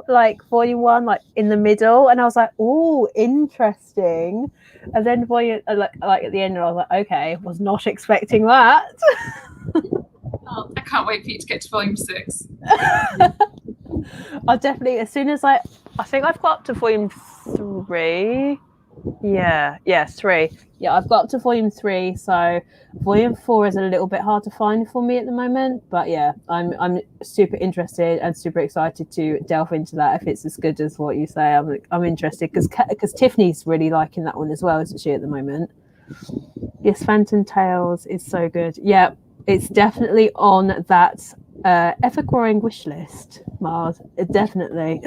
A: volume 1, in the middle, and I was like, oh, interesting. And then volume at the end, I was like, okay, was not expecting that.
B: Oh, I can't wait for you to get to volume 6.
A: I'll definitely, as soon as I think I've got up to volume 3. 3. Yeah, I've got up to volume 3, so volume 4 is a little bit hard to find for me at the moment. But yeah, I'm super interested and super excited to delve into that. If it's as good as what you say, I'm interested, because Tiffany's really liking that one as well, isn't she, at the moment? Yes, Phantom Tales is so good. Yeah, it's definitely on that ever-growing wish list, Mars. Definitely.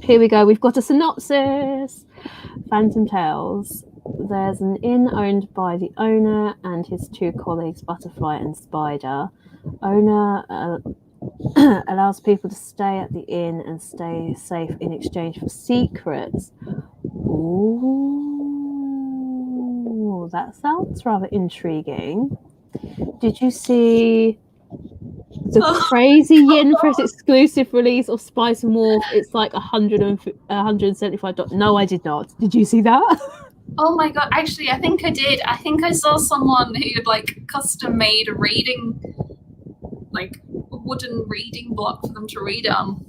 A: Here we go. We've got a synopsis. Phantom Tales. There's an inn owned by the owner and his 2 colleagues, Butterfly and Spider. Owner allows people to stay at the inn and stay safe in exchange for secrets. Ooh, that sounds rather intriguing. Did you see the crazy yen for its exclusive release of Spice and Wolf? It's $175. No, I did not. Did you see that?
B: Oh my god, actually, I think I did. I think I saw someone who had custom made a reading wooden reading block for them to read on.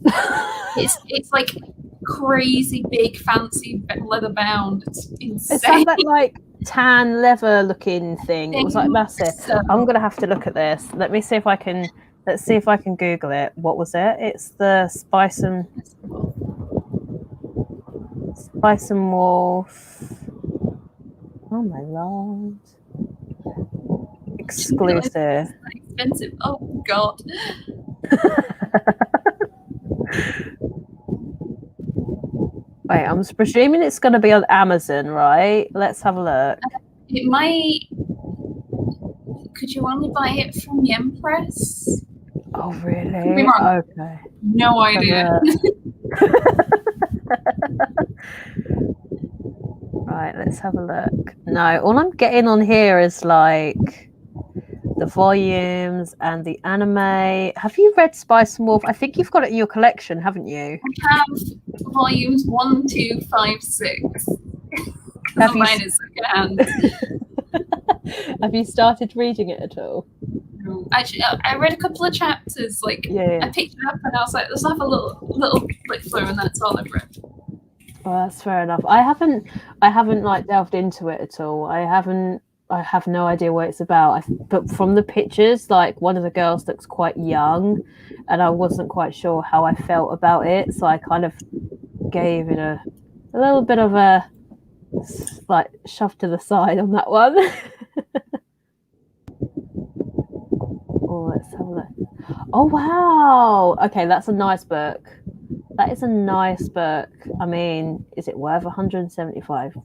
B: It's like crazy big fancy leather bound. It's insane.
A: Is that like tan leather looking thing? It was like massive.
B: So,
A: I'm gonna have to look at this. Let's see if I can Google it. What was it? It's the Spice and Wolf. Oh my lord. Exclusive.
B: Expensive. Oh god.
A: Wait, I'm presuming it's going to be on Amazon, right? Let's have a look.
B: It might. Could you only buy it from Yen Press?
A: Oh, really? Okay.
B: No idea.
A: Right, let's have a look. No, all I'm getting on here is like the volumes and the anime. Have you read Spice and Wolf? I think you've got it in your collection, haven't you?
B: I have volumes 1, 2, 5, 6. Because mine is secondhand.
A: Have you started reading it at all?
B: Actually, I read a couple of chapters. I picked it up and I was like, let's have a little flick through, and that's all I've read.
A: Well, that's fair enough. I haven't like delved into it at all. I have no idea what it's about. But from the pictures, like one of the girls looks quite young, and I wasn't quite sure how I felt about it. So I kind of gave it a little bit of a like shove to the side on that one. Oh, let's have a look. Oh wow! Okay, that's a nice book. That is a nice book. I mean, is it worth $175?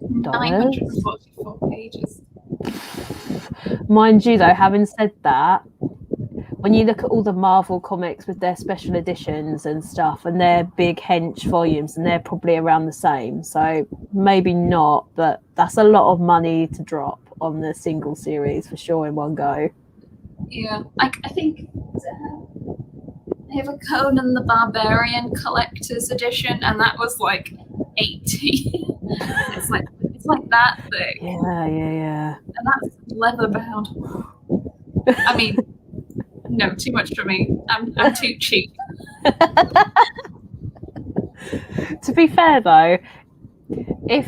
B: 944 pages.
A: Mind you, though, having said that, when you look at all the Marvel comics with their special editions and stuff, and their big hench volumes, and they're probably around the same. So maybe not, but that's a lot of money to drop on the single series for sure in one go.
B: Yeah, I think they have a Conan the Barbarian collector's edition, and that was like 80. It's like that thick.
A: Yeah.
B: And that's leather bound. I mean, no, too much for me. I'm too cheap.
A: To be fair though, I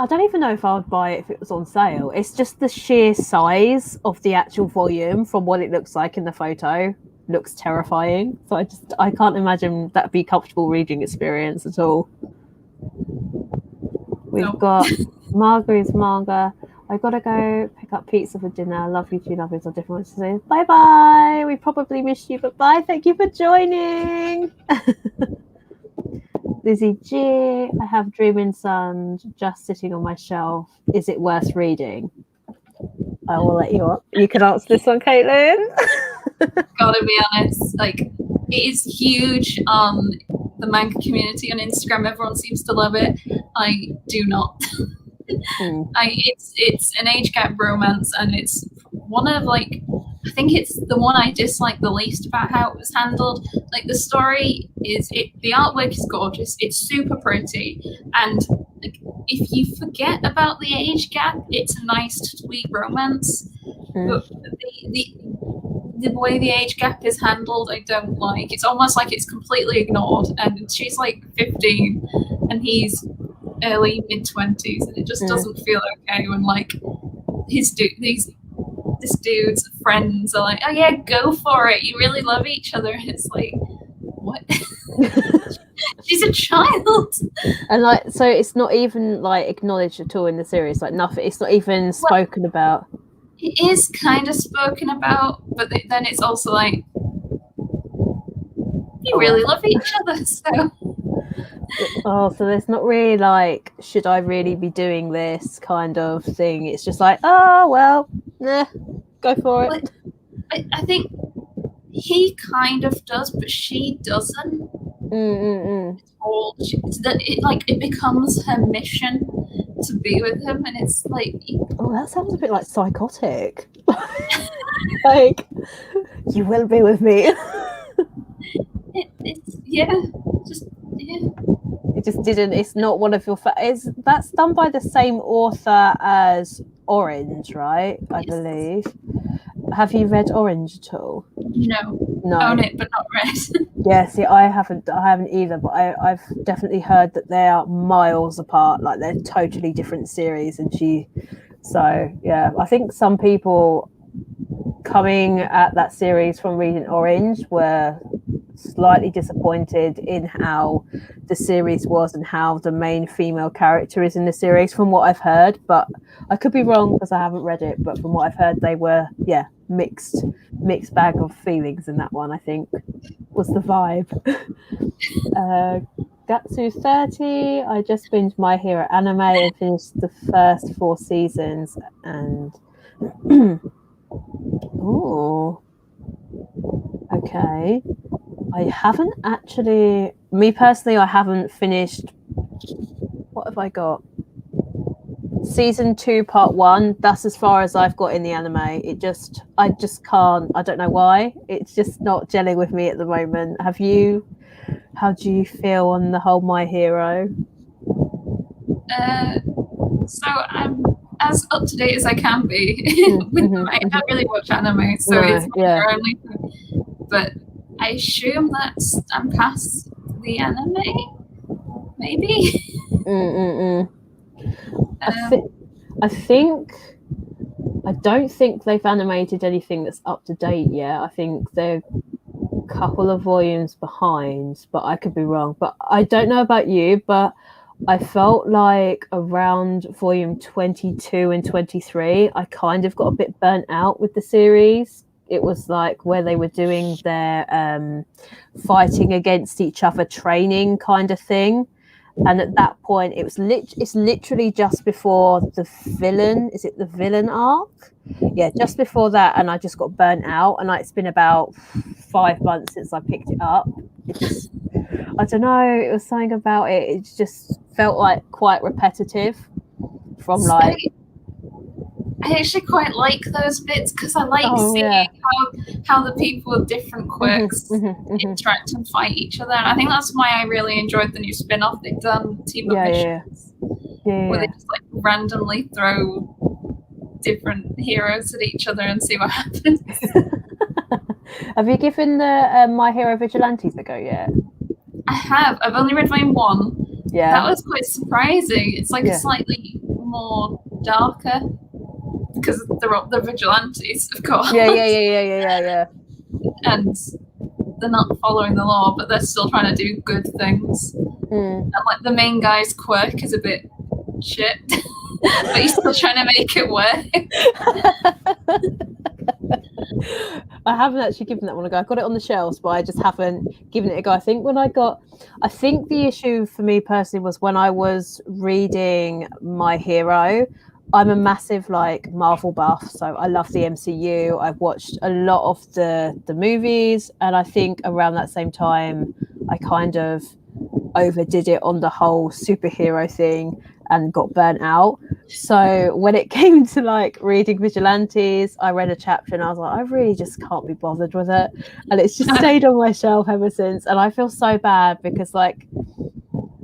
A: don't even know if I would buy it if it was on sale. It's just the sheer size of the actual volume from what it looks like in the photo looks terrifying. So I can't imagine that'd be a comfortable reading experience at all. We've got Margaret's manga. I gotta go pick up pizza for dinner. Love you two lovers. I definitely want to say bye bye. We probably missed you, but bye. Thank you for joining. Lizzie G, I have Dreaming Sun just sitting on my shelf. Is it worth reading? I will let you up. You can answer this one, Caitlin.
B: Gotta be honest, like it is huge on the manga community on Instagram. Everyone seems to love it. I do not. It's an age gap romance, and it's one of I think it's the one I dislike the least about how it was handled. Like the story the artwork is gorgeous, it's super pretty, and if you forget about the age gap, it's a nice sweet romance. But the way the age gap is handled, I don't like. It's almost like it's completely ignored, and she's like 15 and he's early mid-20s, and it just doesn't feel okay when this dude's friends are like, oh yeah, go for it, you really love each other. It's like, what? She's a child. And
A: so it's not even acknowledged at all in the series, nothing. It's not even spoken about.
B: It is kind of spoken about, but then it's also like, you really love each other, so.
A: So there's not really should I really be doing this kind of thing. It's just go for it.
B: I think he kind of does, but she doesn't. It becomes her mission to be with him, and it's like,
A: oh, that sounds a bit like psychotic. You will be with me. It just didn't. It's not one of your. That's done by the same author as Orange, right? I believe. have you read Orange at all?
B: No.
A: No.
B: Own it, but not read.
A: Yeah, see, I haven't either, but I've definitely heard that they are miles apart, like they're totally different series. And so yeah, I think some people coming at that series from reading Orange were slightly disappointed in how the series was and how the main female character is in the series, from what I've heard. But I could be wrong because I haven't read it, but from what I've heard, they were mixed bag of feelings in that one, I think was the vibe. Gatsu 30, I just binged My Hero Anime and finished the first 4 seasons, and ooh, okay. I haven't actually, me personally, I haven't finished. What have I got? Season 2, part 1. That's as far as I've got in the anime. I just can't. I don't know why. It's just not gelling with me at the moment. Have you? How do you feel on the whole My Hero?
B: So I'm as up to date as I can be. I don't really watch anime, so it's my only thing. But I assume that's I'm past the anime, maybe.
A: I don't think they've animated anything that's up to date yet. I think they're a couple of volumes behind, but I could be wrong. But I don't know about you, but I felt like around volume 22 and 23, I kind of got a bit burnt out with the series. It was like where they were doing their fighting against each other training kind of thing. And at that point, it's literally just before the villain. Is it the villain arc? Yeah, just before that. And I just got burnt out. And it's been about 5 months since I picked it up. I don't know. It was something about it. It just felt like quite repetitive from like.
B: I actually quite like those bits because I like seeing how the people with different quirks interact and fight each other. And I think that's why I really enjoyed the new spin-off they've done, Team Up Missions, where they just like randomly throw different heroes at each other and see what happens.
A: Have you given the My Hero Vigilantes a go yet?
B: I have. I've only read volume 1.
A: Yeah.
B: That was quite surprising. It's like a slightly more darker. Because they're vigilantes, of course.
A: Yeah.
B: And they're not following the law, but they're still trying to do good things. And like the main guy's quirk is a bit shit, but he's still trying to make it work.
A: I haven't actually given that one a go. I got it on the shelves, but I just haven't given it a go. I think the issue for me personally was when I was reading My Hero. I'm a massive like Marvel buff, so I love the MCU. I've watched a lot of the movies, and I think around that same time I kind of overdid it on the whole superhero thing and got burnt out. So when it came to like reading Vigilantes, I read a chapter and I was like, I really just can't be bothered with it, and it's just stayed on my shelf ever since. And I feel so bad because like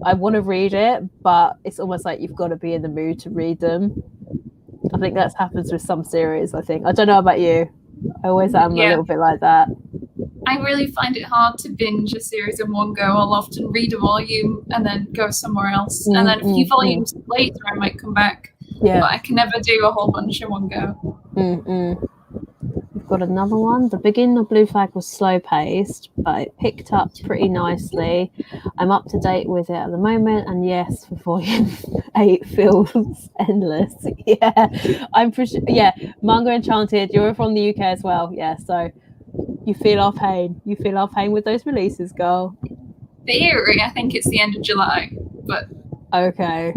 A: I want to read it, but it's almost like you've got to be in the mood to read them. I think that happens with some series. I don't know about you. I always am a little bit like that.
B: I really find it hard to binge a series in one go. I'll often read a volume and then go somewhere else. And then a few volumes later, I might come back. Yeah. But I can never do a whole bunch in one go.
A: We've got another one. The beginning of Blue Flag was slow paced, but it picked up pretty nicely. I'm up to date with it at the moment, and yes, for volume 8 feels endless. I'm pretty Manga Enchanted. You're from the UK as well, so you feel our pain. You feel our pain with those releases, girl.
B: Theory, I think it's the end of July, but
A: okay.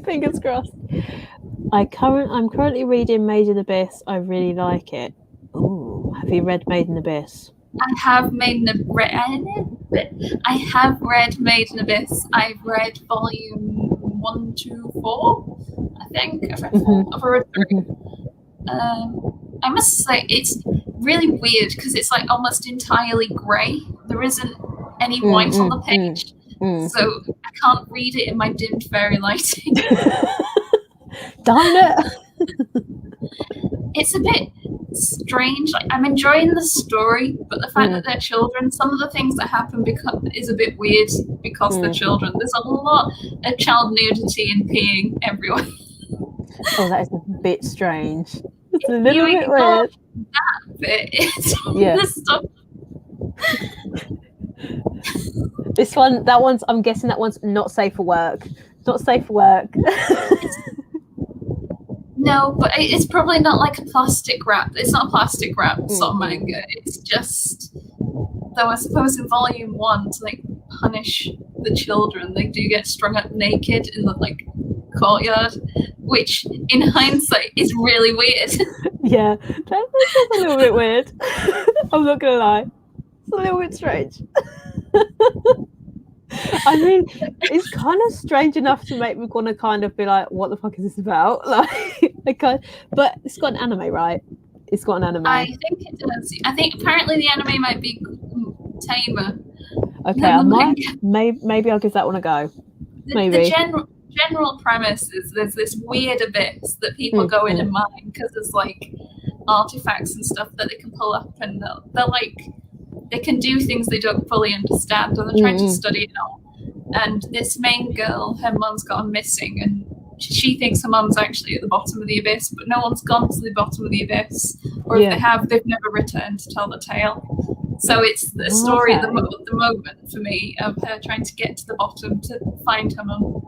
A: Fingers crossed. I'm currently reading Made in Abyss. I really like it. Ooh, have you read Made in Abyss?
B: I have read Made in Abyss. I've read volume 1, 2, 4. I think I've read 4. I've read 3. I must say it's really weird because it's like almost entirely grey. There isn't any white on the page, so I can't read it in my dimmed fairy lighting.
A: Darn it.
B: It's a bit strange. Like, I'm enjoying the story, but the fact that they're children, some of the things that happen is a bit weird because they're children. There's a lot of child nudity and peeing everywhere.
A: Oh, that is a bit strange. It's a little bit weird.
B: That bit.
A: Yeah.
B: The stuff.
A: I'm guessing that one's not safe for work. Not safe for work.
B: No, but it's probably not like a plastic wrap. It's not a plastic wrap sort of manga. It's just, though I suppose in volume 1 to like punish the children, they do get strung up naked in the like courtyard, which in hindsight is really weird.
A: Yeah, that's a little bit weird. I'm not gonna lie, it's a little bit strange. I mean, it's kind of strange enough to make me want to kind of be like, what the fuck is this about? But it's got an anime, right? It's got an anime.
B: I think it does. I think apparently the anime might be tamer.
A: Okay, maybe I'll give that one a go. Maybe.
B: The general premise is there's this weird abyss that people go in and mine because there's like artifacts and stuff that they can pull up, and they're like, they can do things they don't fully understand, and they're trying to study it all. And this main girl, her mum's gone missing, and she thinks her mum's actually at the bottom of the abyss, but no one's gone to the bottom of the abyss, or if they have, they've never returned to tell the tale. So it's the story at the moment for me of her trying to get to the bottom to find her mum.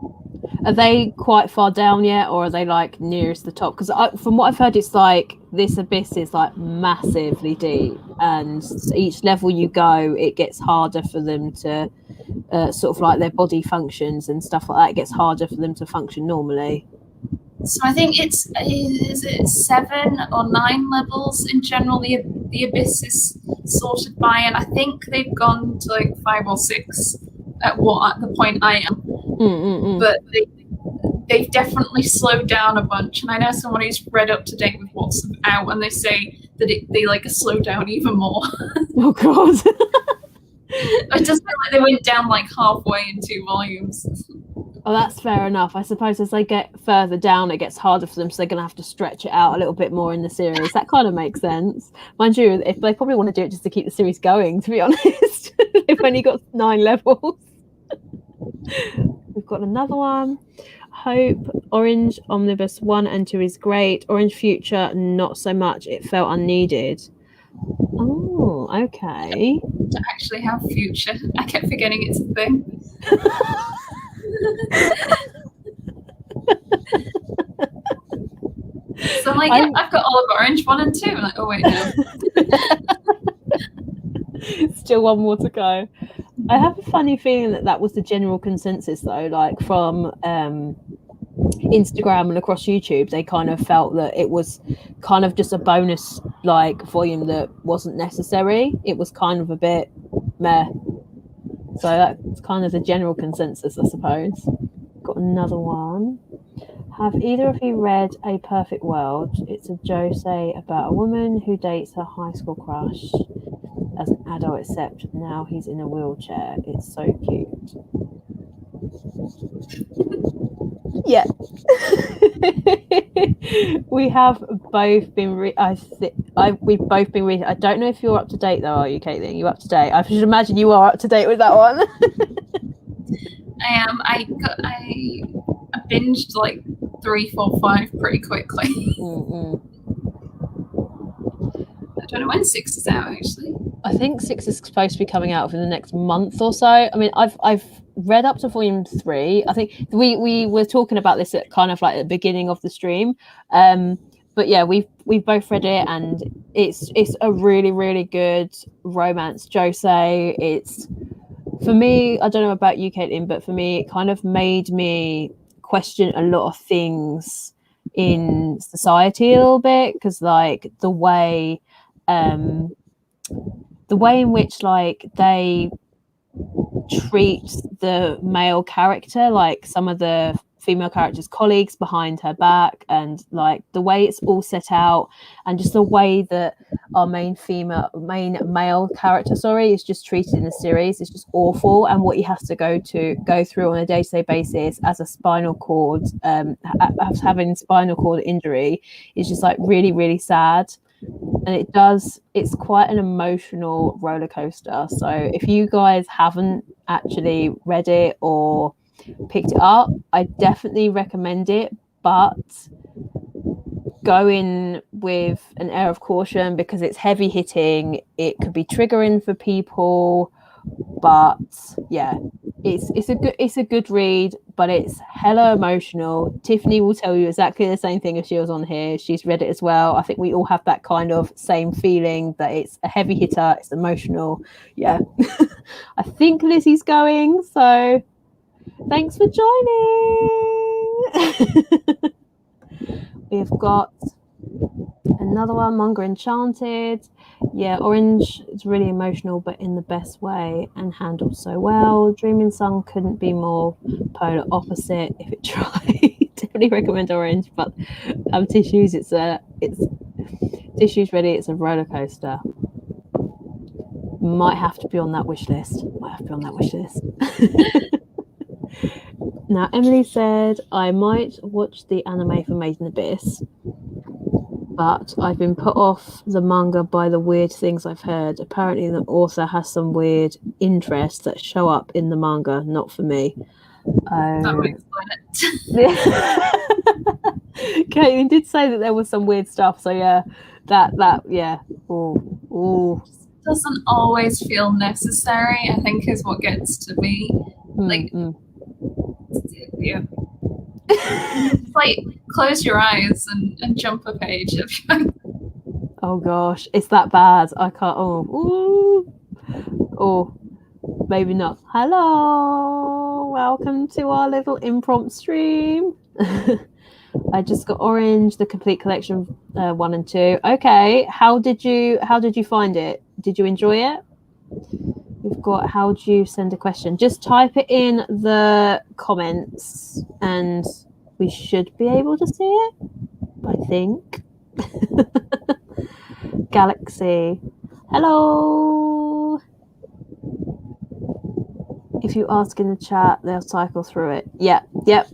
A: Are they quite far down yet, or are they like nearest the top? Because from what I've heard, it's like this abyss is like massively deep, and each level you go, it gets harder for them to sort of like their body functions and stuff like that. It gets harder for them to function normally.
B: So I think is it 7 or 9 levels in general the abyss is sorted by, and I think they've gone to like 5 or 6 at the point I am. But they've definitely slowed down a bunch, and I know someone who's read up to date with what's out, and they say that they like slow down even more.
A: Oh god.
B: It just feel like they went down like halfway in 2 volumes.
A: Oh, that's fair enough. I suppose as they get further down, it gets harder for them, so they're going to have to stretch it out a little bit more in the series. That kind of makes sense. Mind you, if they probably want to do it just to keep the series going, to be honest. They've only got 9 levels. We've got another one. Hope, Orange Omnibus 1 and 2 is great. Orange Future, not so much. It felt unneeded. Oh, okay.
B: To actually have Future. I kept forgetting it's a thing. So I'm like, yeah, I've got all of Orange 1 and 2. I'm like, oh wait, no.
A: Still one more to go. I have a funny feeling that was the general consensus, though, like from Instagram and across YouTube. They kind of felt that it was kind of just a bonus like volume that wasn't necessary. It was kind of a bit meh. So that's kind of the general consensus, I suppose. Got another one. Have either of you read A Perfect World? It's a josei about a woman who dates her high school crush as an adult, except now he's in a wheelchair. It's so cute. Yeah. We have both been we've both been reading. I don't know if you're up to date though, are you, Caitlin? You up to date? I should imagine you are up to date with that one.
B: I am. I binged like 3, 4, 5 pretty quickly. I don't know when 6 is out actually.
A: I think 6 is supposed to be coming out within the next month or so. I mean, I've read up to volume 3. I think we were talking about this at kind of like at the beginning of the stream. But yeah, we've both read it, and it's a really, really good romance josei. It's, for me, I don't know about you, Caitlin, but for me, it kind of made me question a lot of things in society a little bit, because like the way in which like they treat the male character, like some of the female characters' colleagues behind her back, and like the way it's all set out, and just the way that our main male character, is just treated in the series. It's just awful, and what he has to go through on a day-to-day basis as a spinal cord, having spinal cord injury, is just like really, really sad. And it's quite an emotional roller coaster. So if you guys haven't actually read it or picked it up, I definitely recommend it, but go in with an air of caution because it's heavy hitting. It could be triggering for people, but yeah, it's a good read, but it's hella emotional. Tiffany will tell you exactly the same thing if she was on here. She's read it as well. I think we all have that kind of same feeling that it's a heavy hitter, it's emotional. Yeah. I think Lizzie's going, so thanks for joining. We've got another one, Manga Enchanted. Yeah, Orange is really emotional, but in the best way and handled so well. Dreaming Sun couldn't be more polar opposite if it tried. Definitely recommend Orange, but Tissues, it's Tissues Ready, it's a roller coaster. Might have to be on that wish list. Now, Emily said, I might watch the anime for Made in Abyss, but I've been put off the manga by the weird things I've heard. Apparently, the author has some weird interests that show up in the manga. Not for me.
B: That would explain
A: it. Caitlin did say that there was some weird stuff. So yeah, yeah. Ooh.
B: Doesn't always feel necessary, I think, is what gets to me. Yeah. It's like close your eyes and jump a page.
A: Oh gosh, it's that bad. I can't. Maybe not. Hello, welcome to our little impromptu stream. I just got Orange, the complete collection, 1 and 2. Okay, how did you find it? Did you enjoy it? We've got, how do you send a question? Just type it in the comments and we should be able to see it, I think. Galaxy, hello. If you ask in the chat, they'll cycle through it. Yep.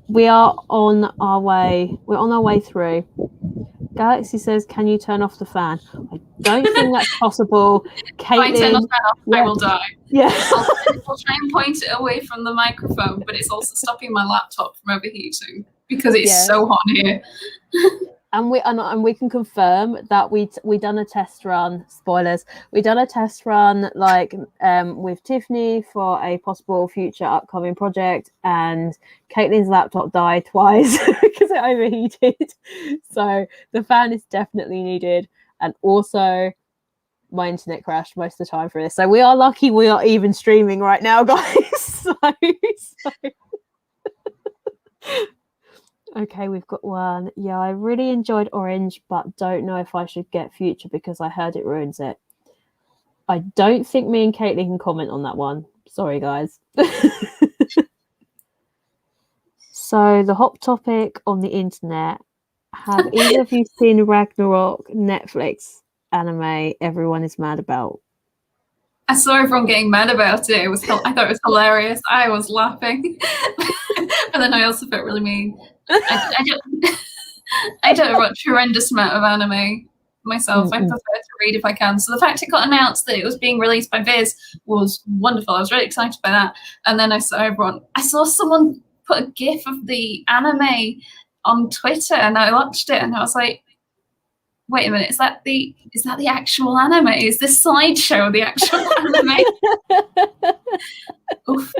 A: We are on our way. We're on our way through. Galaxy says, can you turn off the fan? I don't think that's possible. Caitlin,
B: if I turn the fan off, I will die.
A: Yeah.
B: I'll try and point it away from the microphone, but it's also stopping my laptop from overheating because it's so hot here.
A: And we can confirm that we done a test run. Spoilers. We done a test run with Tiffany for a possible future upcoming project, and Caitlin's laptop died twice because it overheated. So the fan is definitely needed, and also my internet crashed most of the time for this. So we are lucky we are even streaming right now, guys. Okay, we've got one. Yeah, I really enjoyed Orange, but don't know if I should get Future because I heard it ruins it. I don't think me and Caitlin can comment on that one. Sorry, guys. So the hot topic on the internet, have either of you seen Ragnarok Netflix anime everyone is mad about?
B: I saw everyone getting mad about it. I thought it was hilarious. I was laughing. But then I also felt really mean. I don't watch a horrendous amount of anime myself. I prefer to read if I can. So the fact it got announced that it was being released by Viz was wonderful. I was really excited by that. And then I saw someone put a GIF of the anime on Twitter, and I watched it, and I was like, wait a minute, is that the actual anime? Is this slideshow the actual anime? Oof.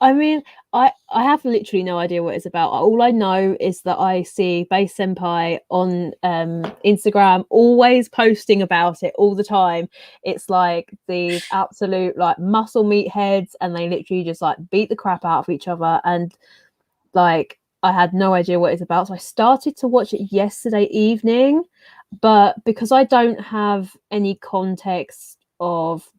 A: I mean, I have literally no idea what it's about. All I know is that I see Base Senpai on Instagram always posting about it all the time. It's like these absolute like muscle meat heads, and they literally just like beat the crap out of each other. And like, I had no idea what it's about. So I started to watch it yesterday evening, but because I don't have any context of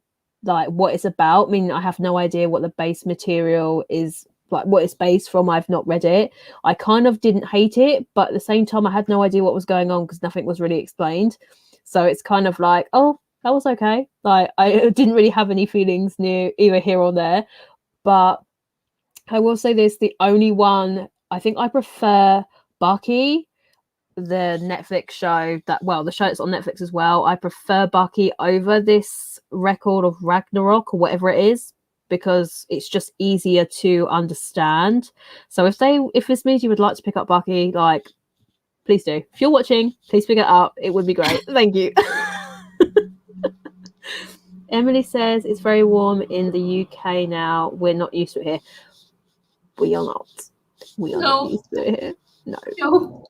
A: like what it's about, I mean, I have no idea what the base material is, like what it's based from. I've not read it. I kind of didn't hate it, but at the same time I had no idea what was going on because nothing was really explained. So it's kind of like, oh, that was okay. Like I didn't really have any feelings near either here or there. But I will say this, the only one I think I prefer Bucky, the Netflix show the show that's on Netflix as well. I prefer Bucky over this record of Ragnarok or whatever it is, because it's just easier to understand. So if this means you would like to pick up Bucky, like, please do. If you're watching, please pick it up. It would be great. Thank you. Emily says it's very warm in the UK now. We're not used to it here. We are not. We are not used to it here. No.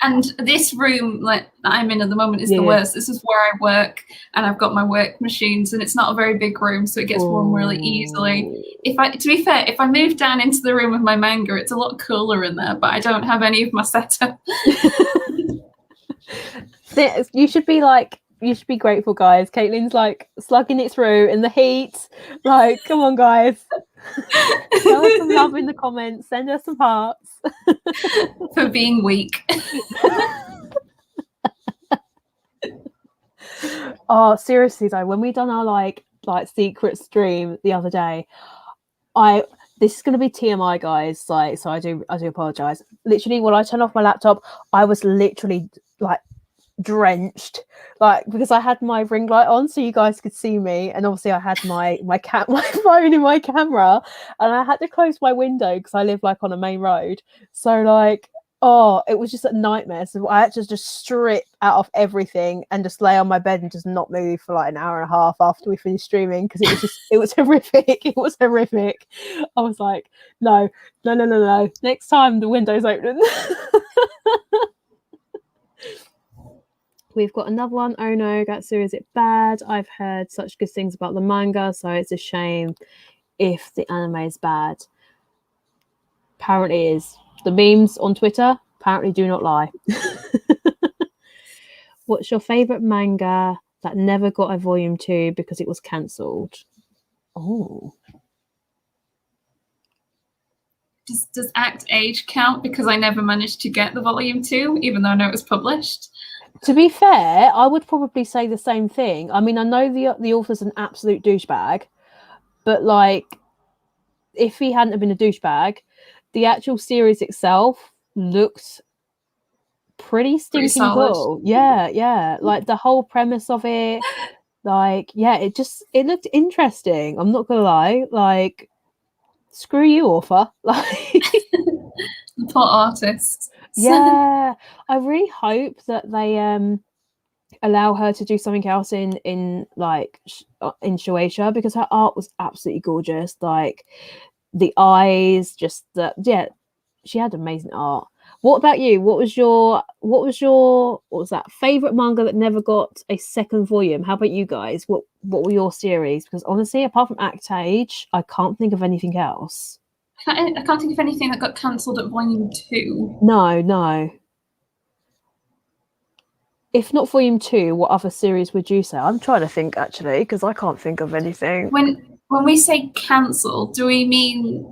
B: And this room like that I'm in at the moment is the worst. This is where I work, and I've got my work machines, and it's not a very big room, so it gets warm really easily. To be fair, if I move down into the room with my manga, it's a lot cooler in there, but I don't have any of my setup.
A: You should be grateful, guys. Caitlin's like slugging it through in the heat. Like, come on, guys. Show us some love in the comments. Send us some hearts.
B: For being weak.
A: Oh, seriously though, when we done our like secret stream the other day, this is going to be TMI, guys. Like, so I do apologize. Literally, when I turned off my laptop, I was literally like drenched, like, because I had my ring light on so you guys could see me, and obviously I had my phone in my camera, and I had to close my window because I live like on a main road. So like, oh, it was just a nightmare. So I had to just strip out of everything and just lay on my bed and just not move for like an hour and a half after we finished streaming, because it was horrific. It was horrific. I was like, no. Next time the window's open. We've got another one. Oh no, Gatsu, is it bad? I've heard such good things about the manga, so it's a shame if the anime is bad. Apparently it is. The memes on Twitter apparently do not lie. What's your favourite manga that never got a volume 2 because it was cancelled? Oh.
B: Does Act Age count? Because I never managed to get the volume 2, even though I know it was published.
A: To be fair, I would probably say the same thing. I mean, I know the author's an absolute douchebag, but like, if he hadn't have been a douchebag, the actual series itself looks pretty stinking cool. Yeah. Like the whole premise of it, like, yeah, it looked interesting. I'm not gonna lie. Like, screw you, author. Like,
B: the poor artist.
A: Yeah, I really hope that they allow her to do something else in Shueisha, because her art was absolutely gorgeous. Like the eyes, she had amazing art. What about you? What was your favorite manga that never got a second volume? How about you guys? What were your series? Because honestly, apart from Act Age, I can't think of anything else.
B: I can't think of anything that got cancelled at volume 2.
A: No. If not volume 2, what other series would you say? I'm trying to think, actually, because I can't think of anything.
B: When we say cancelled, do we mean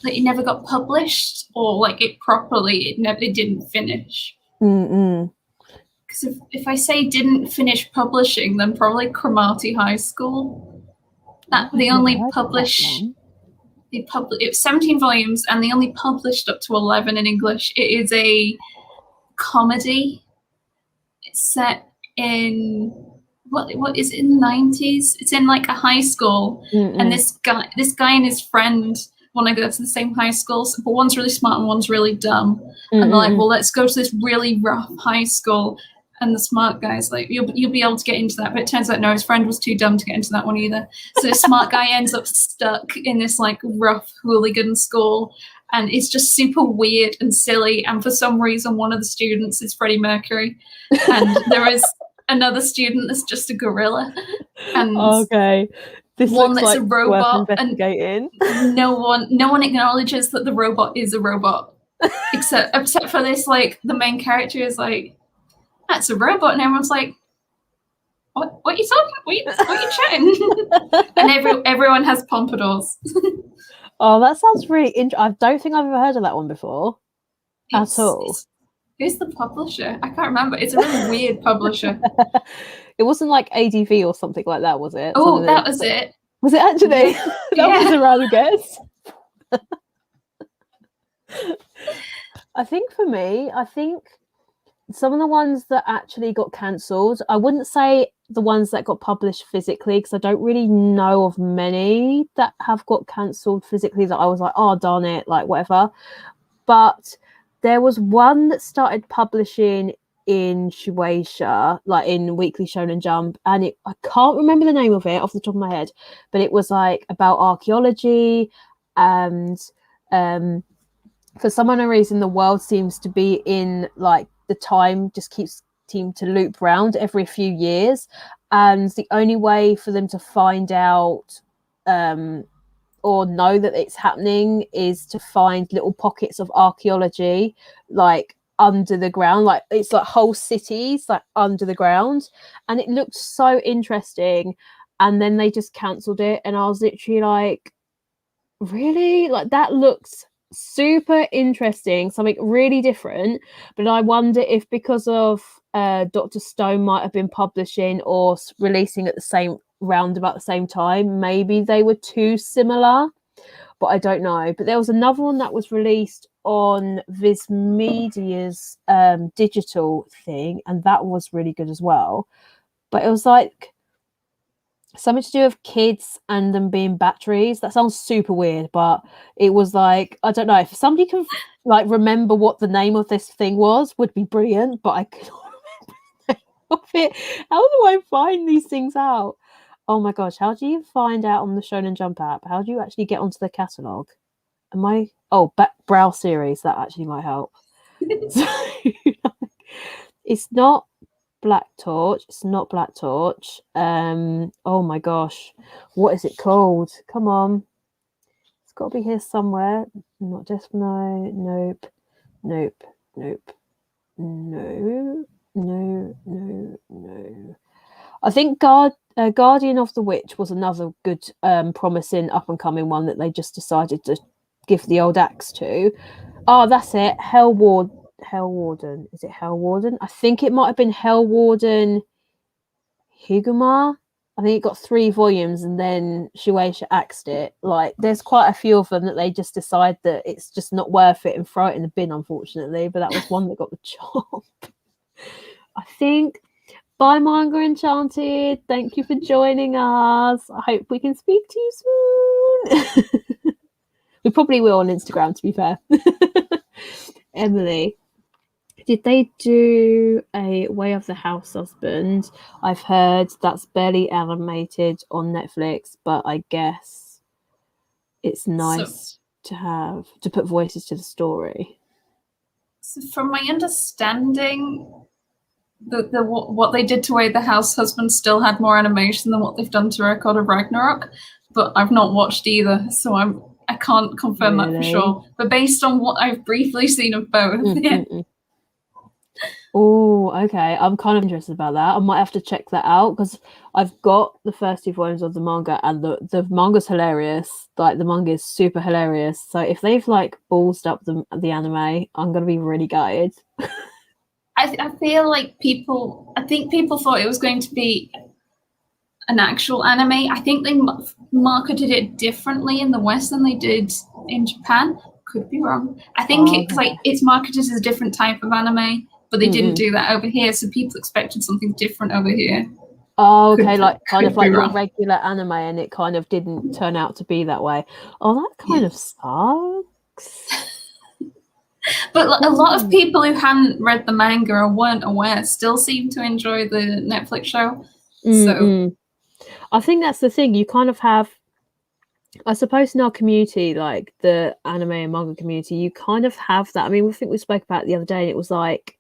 B: that it never got published, or like it didn't finish? Because if I say didn't finish publishing, then probably Cromarty High School. They only published. It was 17 volumes, and they only published up to 11 in English. It is a comedy. It's set in what is it, in the 90s? It's in like a high school, and this guy and his friend want to go to the same high school, but one's really smart and one's really dumb. And they're like, well, let's go to this really rough high school. And the smart guy's like, you'll be able to get into that. But it turns out, no, his friend was too dumb to get into that one either. So the smart guy ends up stuck in this like rough hooligan school. And it's just super weird and silly. And for some reason, one of the students is Freddie Mercury. And there is another student that's just a gorilla. And
A: okay. This
B: one
A: looks
B: that's
A: like
B: a robot.
A: Investigating.
B: And no one acknowledges that the robot is a robot. Except for this, like, the main character is like, that's a robot, and everyone's like, what are you talking? What are you chatting? And everyone has pompadours.
A: Oh, that sounds really interesting. I don't think I've ever heard of that one before at all.
B: Who's the publisher? I can't remember. It's a really weird publisher.
A: It wasn't like ADV or something like that, was it?
B: Oh, that was it.
A: Was it actually?
B: Yeah.
A: That was a random guess. I think for me, some of the ones that actually got cancelled, I wouldn't say the ones that got published physically, because I don't really know of many that have got cancelled physically that I was like, oh, darn it, like whatever. But there was one that started publishing in Shueisha, like in Weekly Shonen Jump, and I can't remember the name of it off the top of my head, but it was like about archaeology, and for some unknown reason the world seems to be in like the time just keeps seem to loop round every few years, and the only way for them to find out or know that it's happening is to find little pockets of archaeology like under the ground, like it's like whole cities like under the ground, and it looked so interesting. And then they just cancelled it, and I was literally like, really? Like that looks super interesting, something really different. But I wonder if because of Dr. Stone might have been publishing or releasing at the same round about the same time, maybe they were too similar, but I don't know. But there was another one that was released on Viz Media's digital thing, and that was really good as well. But it was like something to do with kids and them being batteries. That sounds super weird, but it was like, I don't know, if somebody can like remember what the name of this thing was, would be brilliant, but I cannot remember the name of it. How do I find these things out? Oh my gosh, how do you find out on the Shonen Jump app? How do you actually get onto the catalogue? Brow series, that actually might help. So, it's not Black Torch. It's not Black Torch. Oh my gosh, what is it called? Come on, it's got to be here somewhere. Not just nope. No. I think Guardian of the Witch was another good, promising up and coming one that they just decided to give the old axe to. Oh, that's it. Hellwarden. Is it Hellwarden? I think it might have been Hellwarden Higuma. I think it got 3 volumes and then Shueisha axed it. Like, there's quite a few of them that they just decide that it's just not worth it and throw it in the bin, unfortunately. But that was one that got the job. I think. Bye, Manga Enchanted. Thank you for joining us. I hope we can speak to you soon. We probably will on Instagram, to be fair. Emily, did they do a Way of the House Husband? I've heard that's barely animated on Netflix, but I guess it's nice to put voices to the story.
B: So from my understanding, what they did to Way the House Husband still had more animation than what they've done to Record of Ragnarok, but I've not watched either, so I can't confirm that for sure. But based on what I've briefly seen of both,
A: Oh, okay. I'm kind of interested about that. I might have to check that out because I've got the first 2 volumes of the manga, and the manga's hilarious. Like, the manga is super hilarious. So if they've like ballsed up the anime, I'm gonna be really gutted.
B: I feel like people thought it was going to be an actual anime. I think they marketed it differently in the West than they did in Japan. Could be wrong. I think it's marketed as a different type of anime, but they didn't do that over here, so people expected something different over here.
A: Oh, okay, like your regular anime, and it kind of didn't turn out to be that way. Oh, that kind of sucks.
B: But a lot of people who hadn't read the manga or weren't aware still seem to enjoy the Netflix show. So
A: I think that's the thing. You kind of have, I suppose, in our community, like the anime and manga community, you kind of have that. I mean, I think we spoke about it the other day, and it was like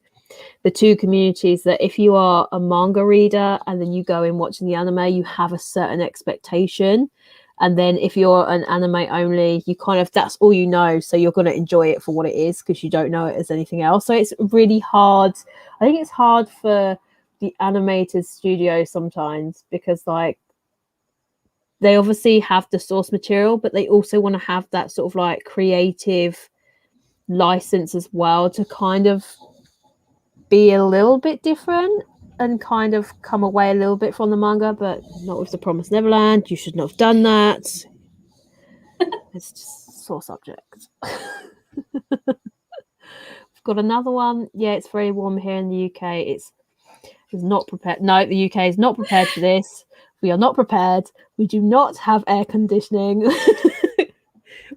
A: the 2 communities that if you are a manga reader and then you go in watching the anime, you have a certain expectation. And then if you're an anime only, you kind of, that's all you know. So you're going to enjoy it for what it is because you don't know it as anything else. So it's really hard. I think it's hard for the animated studio sometimes because like they obviously have the source material, but they also want to have that sort of like creative license as well to kind of be a little bit different and kind of come away a little bit from the manga, but not with The Promised Neverland. You should not have done that. It's just sore subject. We've got another one. Yeah, it's very warm here in the UK. It's not prepared. No, the UK is not prepared for this. We are not prepared. We do not have air conditioning.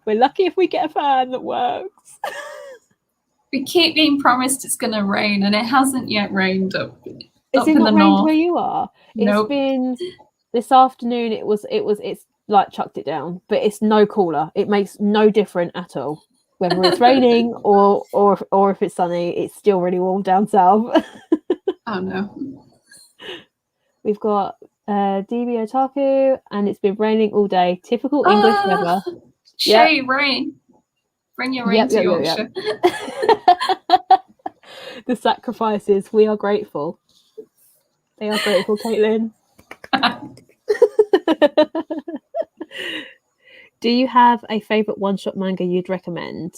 A: We're lucky if we get a fan that works.
B: We keep being promised it's going to rain, and it hasn't yet rained up
A: Is
B: up
A: it
B: in
A: not
B: the
A: rained
B: north.
A: where you are?
B: Nope.
A: It's been this afternoon. It's like chucked it down, but it's no cooler. It makes no difference at all. Whether it's raining or if it's sunny, it's still really warm down south.
B: Oh no.
A: We've got DB Otaku, and it's been raining all day. Typical English weather.
B: Shay, rain. Bring your rain to Yorkshire.
A: The sacrifices. We are grateful. They are grateful, Caitlin. Do you have a favourite one-shot manga you'd recommend?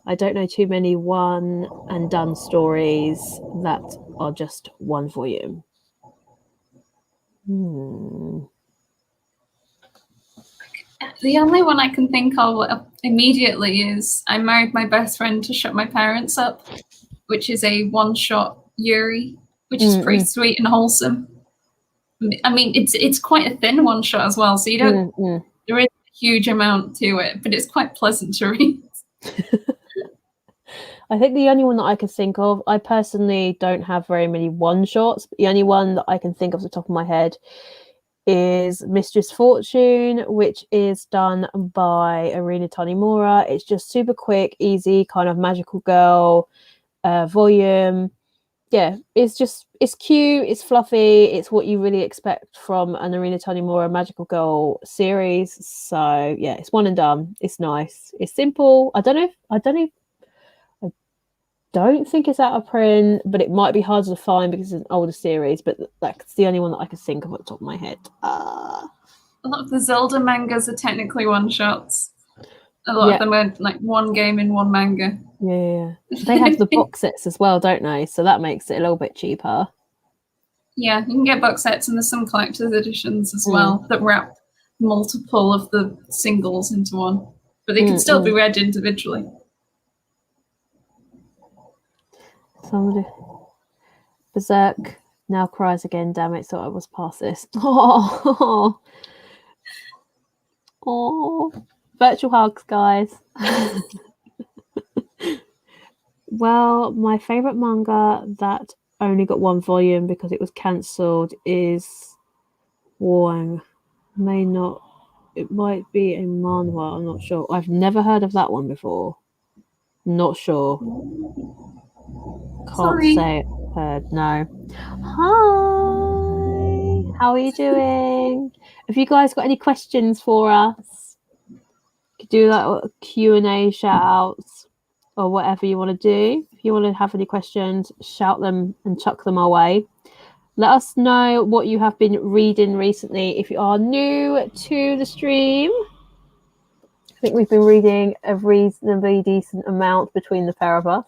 A: I don't know too many one and done stories that are just one volume.
B: The only one I can think of immediately is I Married My Best Friend to Shut My Parents Up, which is a one-shot Yuri, which is pretty sweet and wholesome. I mean, it's quite a thin one-shot as well, so you don't. There is a huge amount to it, but it's quite pleasant to read.
A: I think the only one that I can think of, I personally don't have very many one-shots, but the only one that I can think of off the top of my head is Mistress Fortune, which is done by Arina Tanimura. It's just super quick, easy, kind of magical girl volume. Yeah, it's cute, it's fluffy, it's what you really expect from an Arina Tanimura magical girl series. So yeah, it's one and done. It's nice. It's simple. I don't think it's out of print, but it might be harder to find because it's an older series, but that's the only one that I can think of at the top of my head.
B: A lot of the Zelda mangas are technically one-shots. A lot of them are like one game in one manga.
A: Yeah. They have the box sets as well, don't they? So that makes it a little bit cheaper.
B: Yeah, you can get box sets, and there's some collector's editions as well that wrap multiple of the singles into one. But they can still be read individually.
A: Somebody. Berserk now cries again. Damn it! Thought I was past this. Oh, virtual hugs, guys. Well, my favorite manga that only got one volume because it was cancelled is Wang. It might be a manhwa. I'm not sure. I've never heard of that one before. Not sure. Can't say it. Heard. No. Hi. How are you doing? Have you guys got any questions for us? You could do like Q&A shout outs or whatever you want to do. If you want to have any questions, shout them and chuck them our way. Let us know what you have been reading recently. If you are new to the stream, I think we've been reading a reasonably decent amount between the pair of us.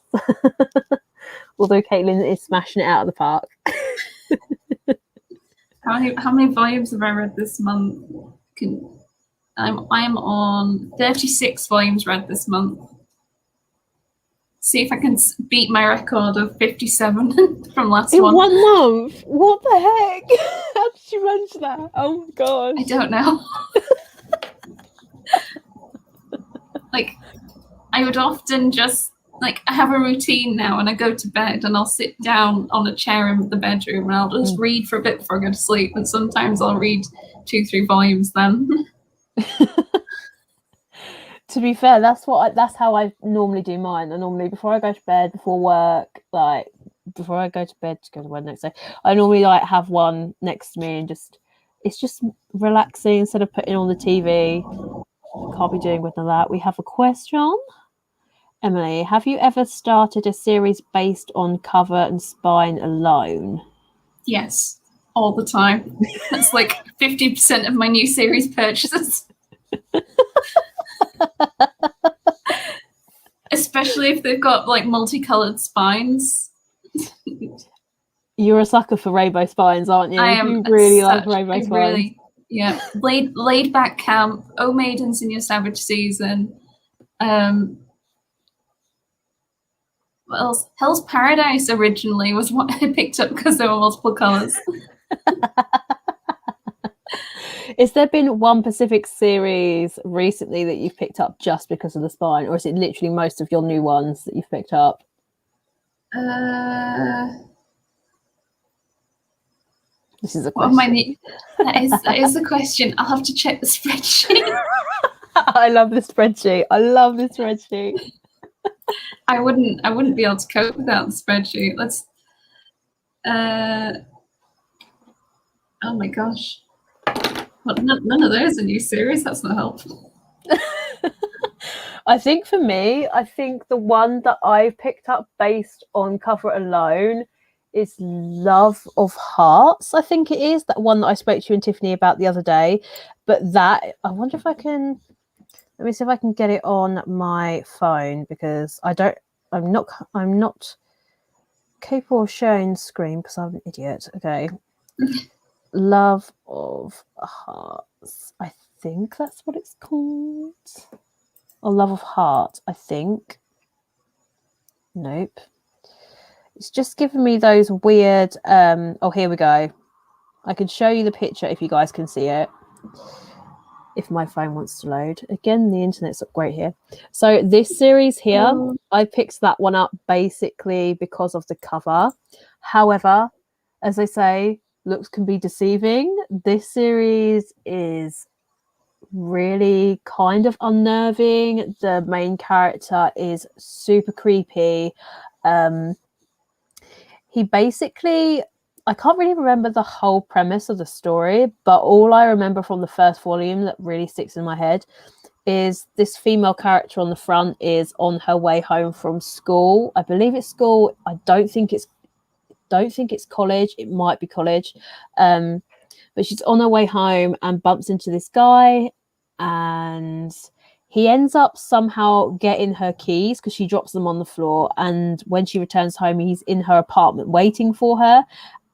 A: Although Caitlin is smashing it out of the park.
B: How many volumes have I read this month? I'm on 36 volumes read this month. See if I can beat my record of 57 from last
A: in
B: one.
A: In 1 month? What the heck? How did you manage that? Oh my gosh.
B: I don't know. Like, I would often just, like, I have a routine now, and I go to bed and I'll sit down on a chair in the bedroom and I'll just read for a bit before I go to sleep. And sometimes I'll read 2-3 volumes then.
A: To be fair, that's how I normally do mine. I normally, before I go to bed, before work, like before I go to bed to go to work next day, I normally like have one next to me and it's just relaxing instead of putting on the TV. Can't be doing with that. We have a question. Emily, have you ever started a series based on cover and spine alone?
B: Yes, all the time. That's like 50% of my new series purchases. Especially if they've got like multicolored spines.
A: You're a sucker for rainbow spines, aren't you?
B: I am.
A: You really like rainbow spines.
B: Really, yeah. Laid back camp. Oh, maidens in your savage season. What else? Hell's Paradise originally was what I picked up because there were multiple colours.
A: Has there been one specific series recently that you've picked up just because of the spine, or is it literally most of your new ones that you've picked up? This is a question.
B: That is the question. I'll have to check the spreadsheet.
A: I love the spreadsheet. I love the spreadsheet.
B: I wouldn't be able to cope without the spreadsheet. Let's. Oh my gosh. Well, none of those are new series. That's not helpful.
A: I think for me, the one that I've picked up based on cover alone is Love of Hearts. I think it is that one that I spoke to you and Tiffany about the other day. But that, I wonder if I can. Let me see if I can get it on my phone, because I'm not capable of sharing screen because I'm an idiot. Okay. Love of Hearts. I think that's what it's called. Or Love of Heart, I think. Nope. It's just giving me those weird oh, here we go. I can show you the picture if you guys can see it. If my phone wants to load. Again, the internet's not great here. So this series here, I picked that one up basically because of the cover. However, as I say, looks can be deceiving. This series is really kind of unnerving. The main character is super creepy. He basically, I can't really remember the whole premise of the story, but all I remember from the first volume that really sticks in my head is this female character on the front is on her way home from school. I believe it's school. I don't think it's college. It might be college. But she's on her way home and bumps into this guy, and he ends up somehow getting her keys because she drops them on the floor. And when she returns home, he's in her apartment waiting for her,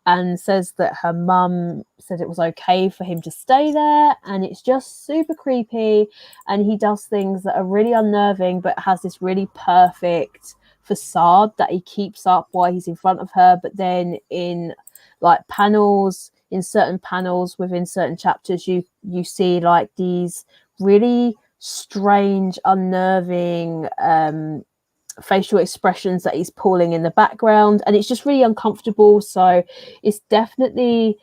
A: and says that her mum said it was okay for him to stay there. And it's just super creepy. And he does things that are really unnerving, but has this really perfect facade that he keeps up while he's in front of her. But then in like certain panels within certain chapters, you see like these really strange, unnerving facial expressions that he's pulling in the background, and it's just really uncomfortable. So it's definitely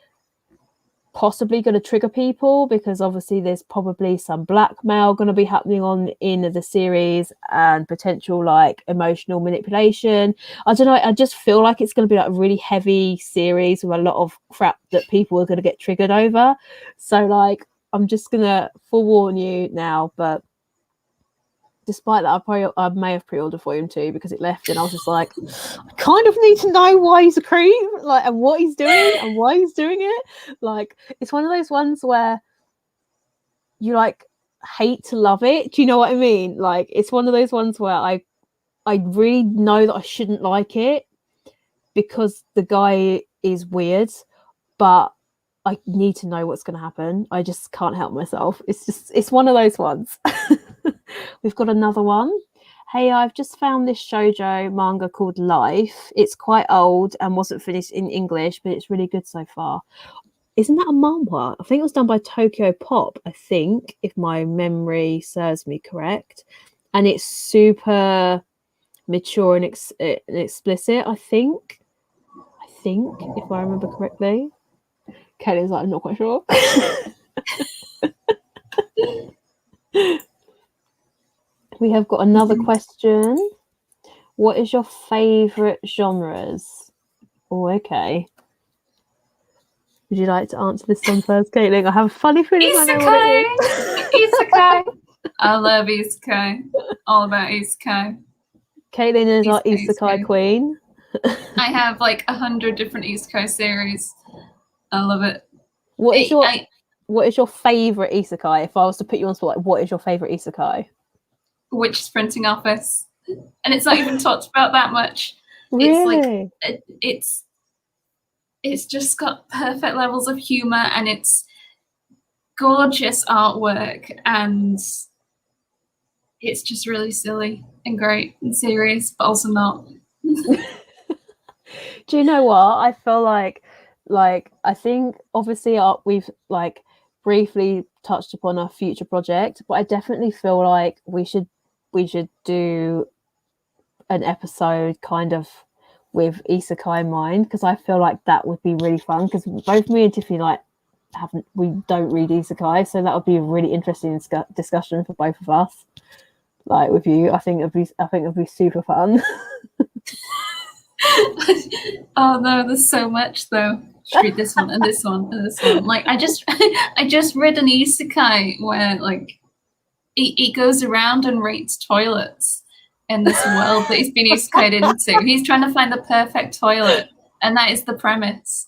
A: possibly going to trigger people, because obviously there's probably some blackmail going to be happening on in the series, and potential like emotional manipulation. I don't know, I just feel like it's going to be like a really heavy series with a lot of crap that people are going to get triggered over. So like, I'm just going to forewarn you now. But despite that, I may have pre-ordered Volume 2 because it left, and I was just like, I kind of need to know why he's a creep, like, and what he's doing and why he's doing it. Like, it's one of those ones where you like hate to love it. Do you know what I mean? Like, it's one of those ones where I really know that I shouldn't like it because the guy is weird, but I need to know what's going to happen. I just can't help myself. It's one of those ones. We've got another one. Hey, I've just found this shoujo manga called Life. It's quite old and wasn't finished in English, but it's really good so far. Isn't that a manhwa? I think it was done by Tokyo Pop, I think, if my memory serves me correct. And it's super mature and explicit, I think, if I remember correctly. Kelly's like, I'm not quite sure. We have got another question. What is your favourite genres? Oh, okay. Would you like to answer this one first, Caitlin? I have a funny feeling I know what it is.
B: Isekai. I love Isekai. All about Isekai.
A: Caitlin is our Isekai queen.
B: I have like 100 different Isekai series. I love it.
A: What is your favourite Isekai? If I was to put you on spot, like, what is your favourite Isekai?
B: Witch's Printing Office. And it's not even talked about that much.
A: Really?
B: It's just got perfect levels of humor, and it's gorgeous artwork, and it's just really silly and great and serious, but also not.
A: Do you know what? I feel like I think obviously we've like briefly touched upon our future project, but I definitely feel like we should do an episode kind of with Isekai in mind, because I feel like that would be really fun, because both me and Tiffany we don't read Isekai, so that would be a really interesting discussion for both of us. Like with you, I think it'd be super fun.
B: Oh no, there's so much though. Just read this one and this one and this one. Like I just read an isekai where like he goes around and rates toilets in this world that he's been isekai'd into. He's trying to find the perfect toilet, and that is the premise.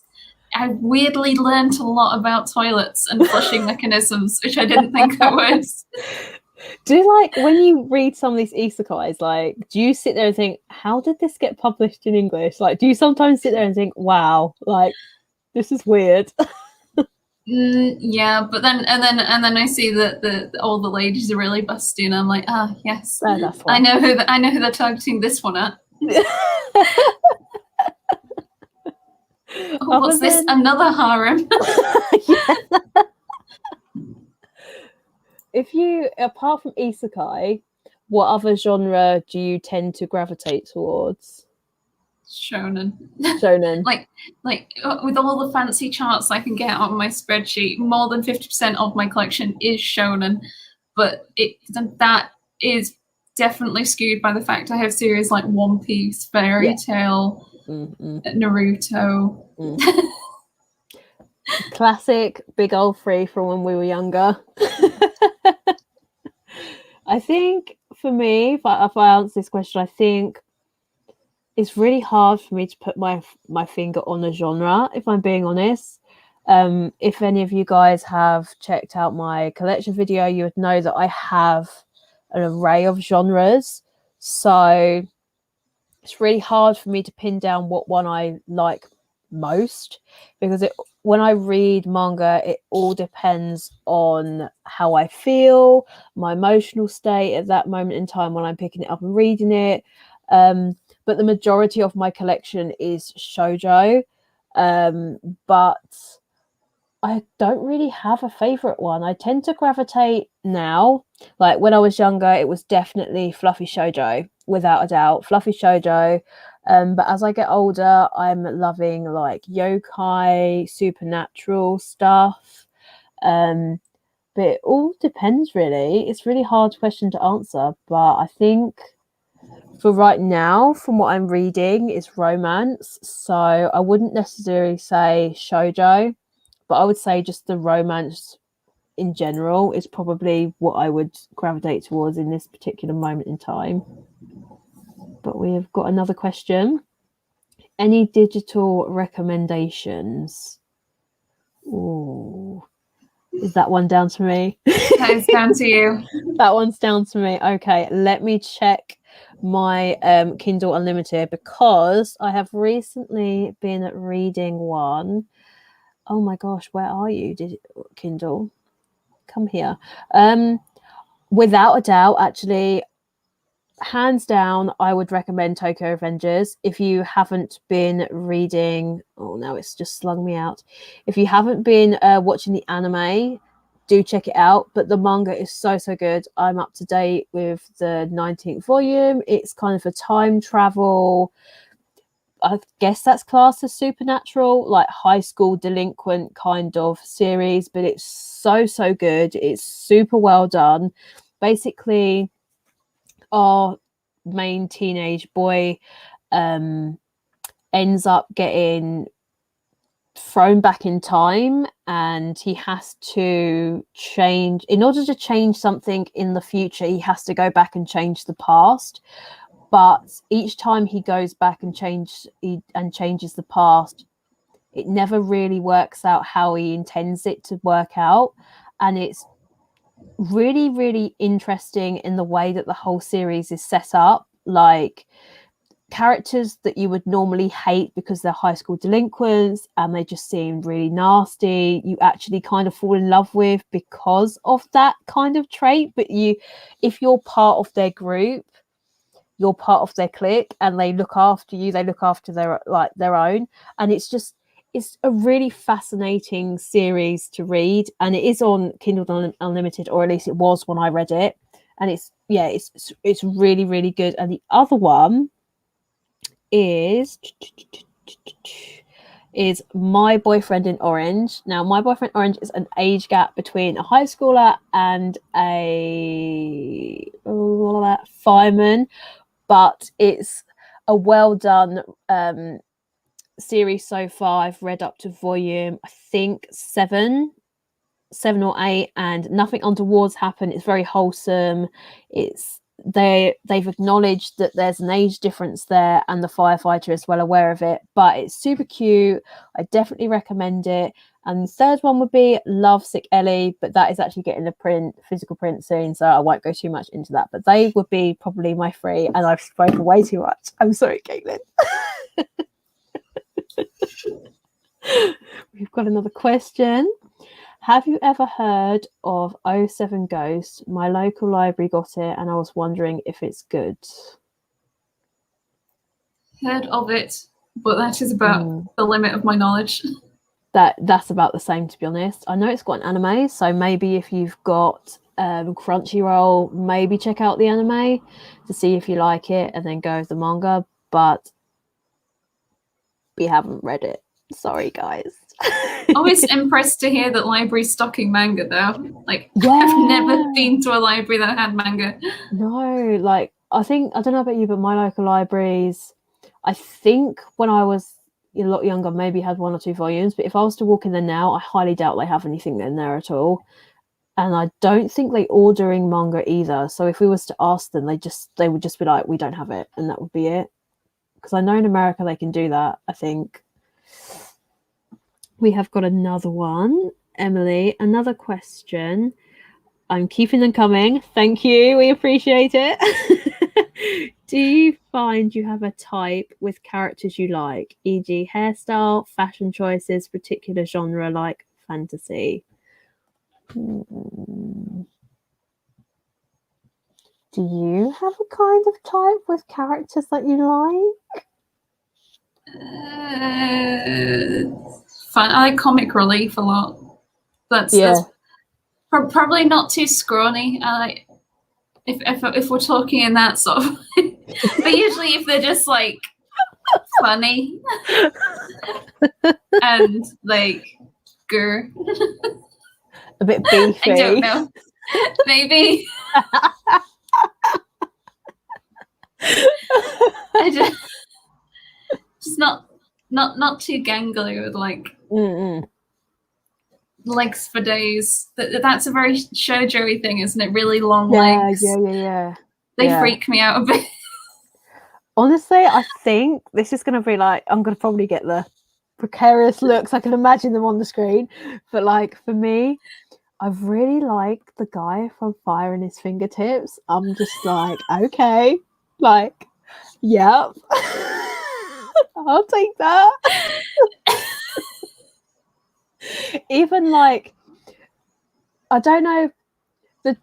B: I weirdly learned a lot about toilets and flushing mechanisms, which I didn't think I would.
A: Do like when you read some of these isekais, like do you sit there and think, how did this get published in English? Like do you sometimes sit there and think, wow, like this is weird?
B: Yeah, but then I see that all the ladies are really busty, and I'm like, yes,
A: that's why.
B: I know who they're targeting this one at. Oh, what's this? Another harem?
A: If you, apart from isekai, what other genre do you tend to gravitate towards?
B: Shonen. like with all the fancy charts I can get on my spreadsheet, more than 50% of my collection is shonen, but that is definitely skewed by the fact I have series like One Piece, Fairy Tail, Naruto.
A: Classic big old three from when we were younger. I think for me, if I answer this question, I think it's really hard for me to put my finger on a genre, if I'm being honest. If any of you guys have checked out my collection video, you would know that I have an array of genres. So it's really hard for me to pin down what one I like most, because when I read manga, it all depends on how I feel, my emotional state at that moment in time when I'm picking it up and reading it. But the majority of my collection is shoujo, but I don't really have a favorite one. I tend to gravitate now, like when I was younger, it was definitely fluffy shoujo, without a doubt, fluffy shoujo. But as I get older, I'm loving like yokai, supernatural stuff. But it all depends, really. It's a really hard question to answer, but I think for right now, from what I'm reading, is romance. So I wouldn't necessarily say shoujo, but I would say just the romance in general is probably what I would gravitate towards in this particular moment in time. But we have got another question. Any digital recommendations? Ooh. Is that one down to me?
B: That is down to you.
A: That one's down to me. Okay, let me check my Kindle Unlimited, because I have recently been reading one. Oh my gosh, where are you, Kindle? Come here. Without a doubt, actually, hands down, I would recommend Tokyo Revengers. If you haven't been reading, oh no, it's just slung me out. If you haven't been watching the anime, do check it out. But the manga is so good. I'm up to date with the 19th volume. It's kind of a time travel, I guess that's classed as supernatural, like high school delinquent kind of series, but it's so good. It's super well done. Basically, our main teenage boy ends up getting thrown back in time, and he has to change. In order to change something in the future, he has to go back and change the past. But each time he goes back and changes the past, it never really works out how he intends it to work out. And it's really interesting in the way that the whole series is set up. Like, characters that you would normally hate because they're high school delinquents and they just seem really nasty, you actually kind of fall in love with because of that kind of trait. But if you're part of their group, you're part of their clique, and they look after you, they look after their own, and it's a really fascinating series to read, and it is on Kindle Unlimited, or at least it was when I read it, and it's really, really good. And the other one is My Boyfriend in Orange. Now, My Boyfriend in Orange is an age gap between a high schooler and a fireman, but it's a well done series so far. I've read up to volume, I think, 7 or 8, and nothing untoward's happened. It's very wholesome. They've acknowledged that there's an age difference there, and the firefighter is well aware of it, but it's super cute. I definitely recommend it. And the third one would be Lovesick Ellie, but that is actually getting a physical print soon, so I won't go too much into that. But they would be probably my 3, and I've spoken way too much. I'm sorry, Caitlin. We've got another question. Have you ever heard of 07 Ghost? My local library got it, and I was wondering if it's good.
B: Heard of it, but that is about the limit of my knowledge.
A: That's about the same, to be honest. I know it's got an anime, so maybe if you've got Crunchyroll, maybe check out the anime to see if you like it, and then go with the manga. But we haven't read it. Sorry, guys.
B: Always impressed to hear that libraries stocking manga, though. Like, I've never been to a library that had manga.
A: No, like, I don't know about you, but my local libraries, I think when I was a lot younger, maybe had 1 or 2 volumes, but if I was to walk in there now, I highly doubt they have anything in there at all. And I don't think they ordering manga either. So if we was to ask them, they would just be like, we don't have it, and that would be it. Because I know in America they can do that, I think. We have got another one. Emily, another question. I'm keeping them coming. Thank you. We appreciate it. Do you find you have a type with characters you like, e.g. hairstyle, fashion choices, particular genre like fantasy? Do you have a kind of type with characters that you like?
B: Fun. I like comic relief a lot. That's probably not too scrawny. I like if we're talking in that sort of but usually if they're just like funny and like grr.
A: A bit beefy.
B: I don't know. Maybe. I just not too gangly with like legs for days. That's a very shoujo-y thing, isn't it? Really long legs.
A: Yeah.
B: They freak me out a bit.
A: Honestly, I think this is going to be like, I'm going to probably get the precarious looks. I can imagine them on the screen. But like for me, I really like the guy from Fire in His Fingertips. I'm just like, okay, like, yep. I'll take that. Even like, I don't know,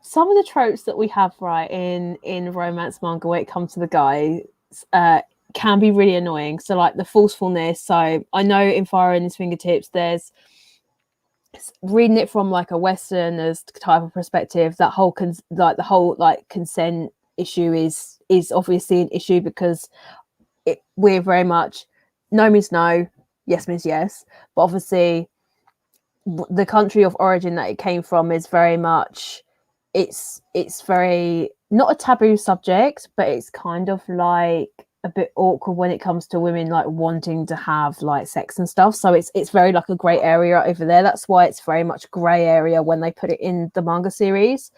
A: some of the tropes that we have right in romance manga when it comes to the guys can be really annoying. So like the forcefulness. So I know in Fire in His Fingertips, there's reading it from like a Westerners type of perspective. That whole consent issue is obviously an issue because we're very much no means no, yes means yes. But obviously, the country of origin that it came from is very much it's very not a taboo subject, but it's kind of like a bit awkward when it comes to women like wanting to have like sex and stuff. So it's very like a grey area over there. That's why it's very much grey area when they put it in the manga series.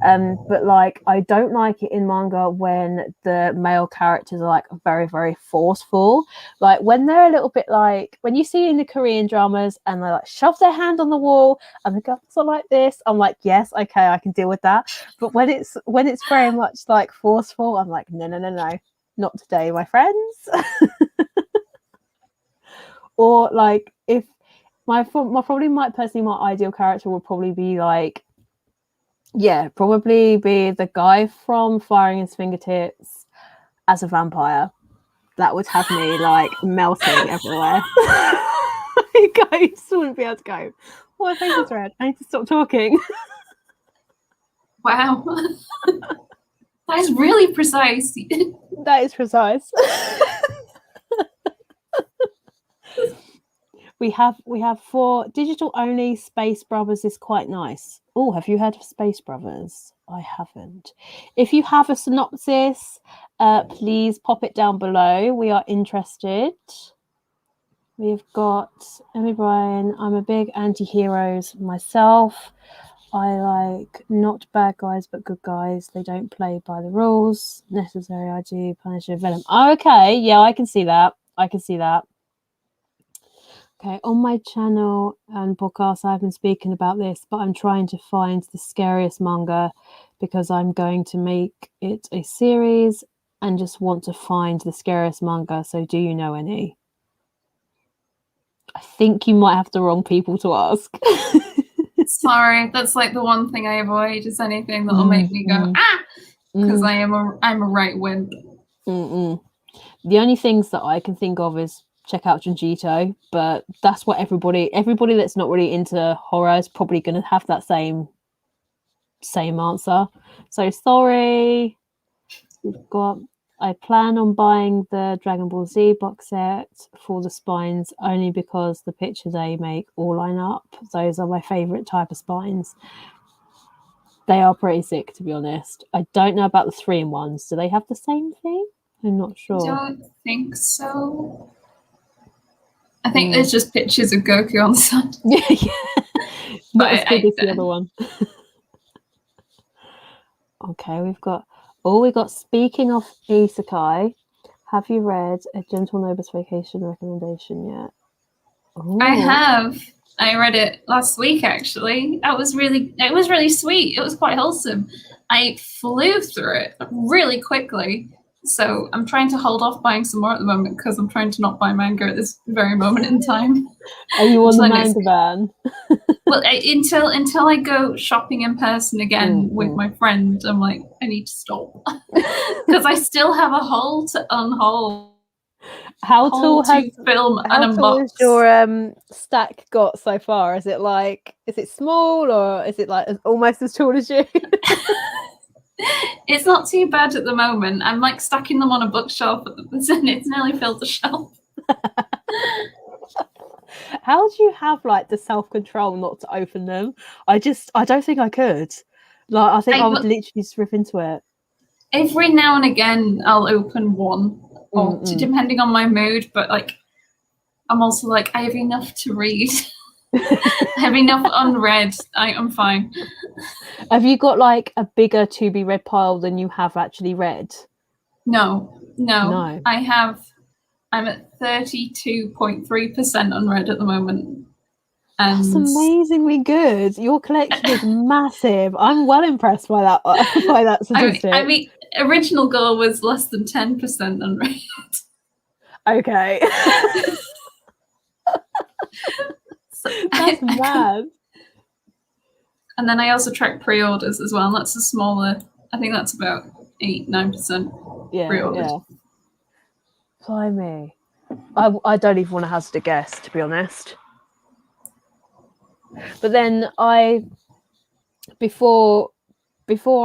A: But like I don't like it in manga when the male characters are like very, very forceful. Like when they're a little bit like when you see in the Korean dramas and they like shove their hand on the wall and the girls are like this, I'm like, yes, okay, I can deal with that. But when it's very much like forceful, I'm like, no. not today, my friends. Or like, if my ideal character would probably be like, probably be the guy from Firing His Fingertips as a vampire. That would have me like melting everywhere. I just wouldn't be able to go. Oh, my face is red. I need to stop talking.
B: Wow. That is really precise.
A: That is precise. We have for digital only, Space Brothers is quite nice. Oh, have you heard of Space Brothers? I haven't. If you have a synopsis, please pop it down below. We are interested. We've got Emmy Bryan. I'm a big anti-heroes myself. I like not bad guys but good guys. They don't play by the rules. Necessary I do. Punisher, Venom. Okay, yeah, I can see that. Okay, on my channel and podcast, I've been speaking about this, but I'm trying to find the scariest manga because I'm going to make it a series and just want to find the scariest manga. So do you know any? I think you might have the wrong people to ask.
B: Sorry, that's like the one thing I avoid, is anything that'll make me go, because I'm a right wimp.
A: The only things that I can think of is check out Junjito, but that's what everybody that's not really into horror is probably going to have that same answer. So sorry. We've got, I plan on buying the Dragon Ball Z box set for the spines only because the pictures they make all line up. Those are my favorite type of spines. They are pretty sick, to be honest. I don't know about the 3-in-1s. Do they have the same thing? I'm not sure.
B: I don't think so. I think there's just pictures of Goku on the side.
A: Yeah. Not as good as the other one. Okay, we've got speaking of Isekai, have you read A Gentle Noble's Vacation recommendation yet? Ooh.
B: I have. I read it last week, actually. It was really sweet. It was quite wholesome. I flew through it really quickly. So I'm trying to hold off buying some more at the moment because I'm trying to not buy manga at this very moment in time.
A: Are you on the manga ban?
B: Well, until I go shopping in person again with my friend, I'm like, I need to stop because I still have a haul to unhaul.
A: How tall has your stack got so far? Is it small or is it like almost as tall as you?
B: It's not too bad at the moment. I'm like stacking them on a bookshelf and it's nearly filled the shelf.
A: How do you have like the self-control not to open them? I don't think I could. Like I think I would literally just rip into it.
B: Every now and again I'll open one or two, depending on my mood, but like I'm also like I have enough to read. I have enough unread. I'm fine.
A: Have you got like a bigger to be read pile than you have actually read?
B: No. I'm at 32.3% unread at the moment. And
A: that's amazingly good. Your collection is massive. I'm well impressed by that statistic.
B: I mean, original goal was less than 10% unread.
A: Okay. That's mad.
B: And then I also track pre-orders as well, and that's a smaller. I think that's about 8-9% pre-orders.
A: Yeah. Blimey. I don't even want to hazard a guess, to be honest. But then before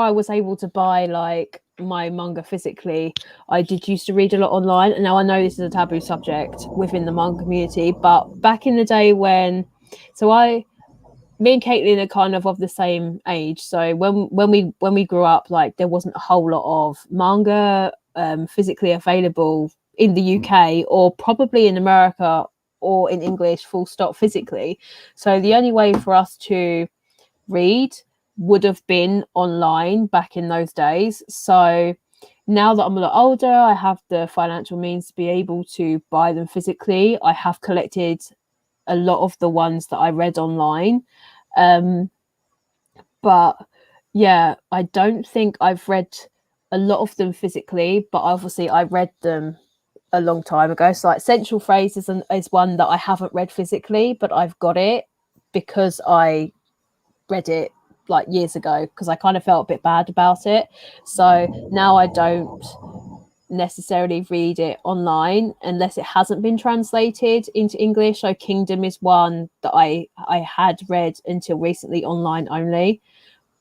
A: I was able to buy like my manga physically, I did used to read a lot online, and now I know this is a taboo subject within the manga community, but back in the day me and Caitlin are kind of the same age, so when we grew up, like there wasn't a whole lot of manga physically available in the UK or probably in America or in English full stop physically. So the only way for us to read would have been online back in those days. So now that I'm a lot older, I have the financial means to be able to buy them physically. I have collected a lot of the ones that I read online. But yeah, I don't think I've read a lot of them physically, but obviously I read them a long time ago. So like Central Phrases is one that I haven't read physically, but I've got it because I read it like years ago because I kind of felt a bit bad about it. So now I don't necessarily read it online unless it hasn't been translated into English. So Kingdom is one that I had read until recently online only.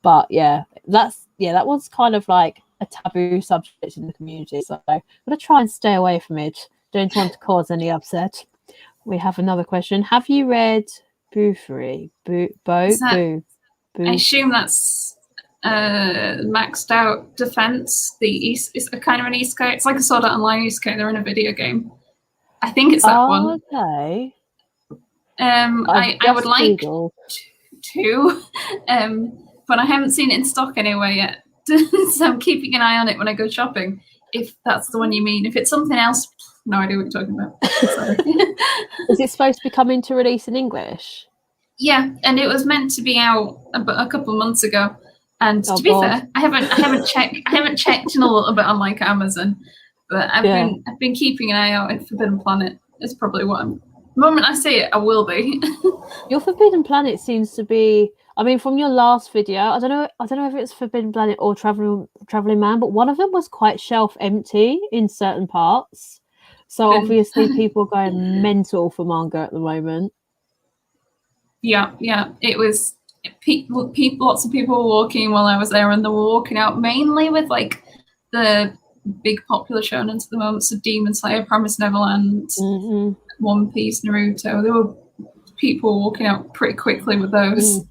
A: But yeah, that one's kind of like a taboo subject in the community. So I'm gonna try and stay away from it. Don't want to cause any upset. We have another question. Have you read Boofery?
B: I assume that's maxed out defense. It's a kind of an Isekai. It's like a Sword Art Online Isekai. They're in a video game. I think it's that one.
A: Okay.
B: I would like to, but I haven't seen it in stock anywhere yet. So I'm keeping an eye on it when I go shopping. If that's the one you mean. If it's something else, no idea what you're talking about. Sorry.
A: Is it supposed to be coming to release in English?
B: Yeah, and it was meant to be out a couple of months ago. And to be fair, I haven't checked in a little bit on like Amazon, but I've been keeping an eye out in Forbidden Planet. It's probably what I'm. The moment I see it, I will be.
A: Your Forbidden Planet seems to be. I mean, from your last video, I don't know if it's Forbidden Planet or Traveling Man, but one of them was quite shelf empty in certain parts. So obviously, people are going mental for manga at the moment.
B: Yeah, it was. Lots of people were walking while I was there, and they were walking out mainly with like the big popular shonens at the moment, so Demon Slayer, Promised Neverland, One Piece, Naruto. There were people walking out pretty quickly with those.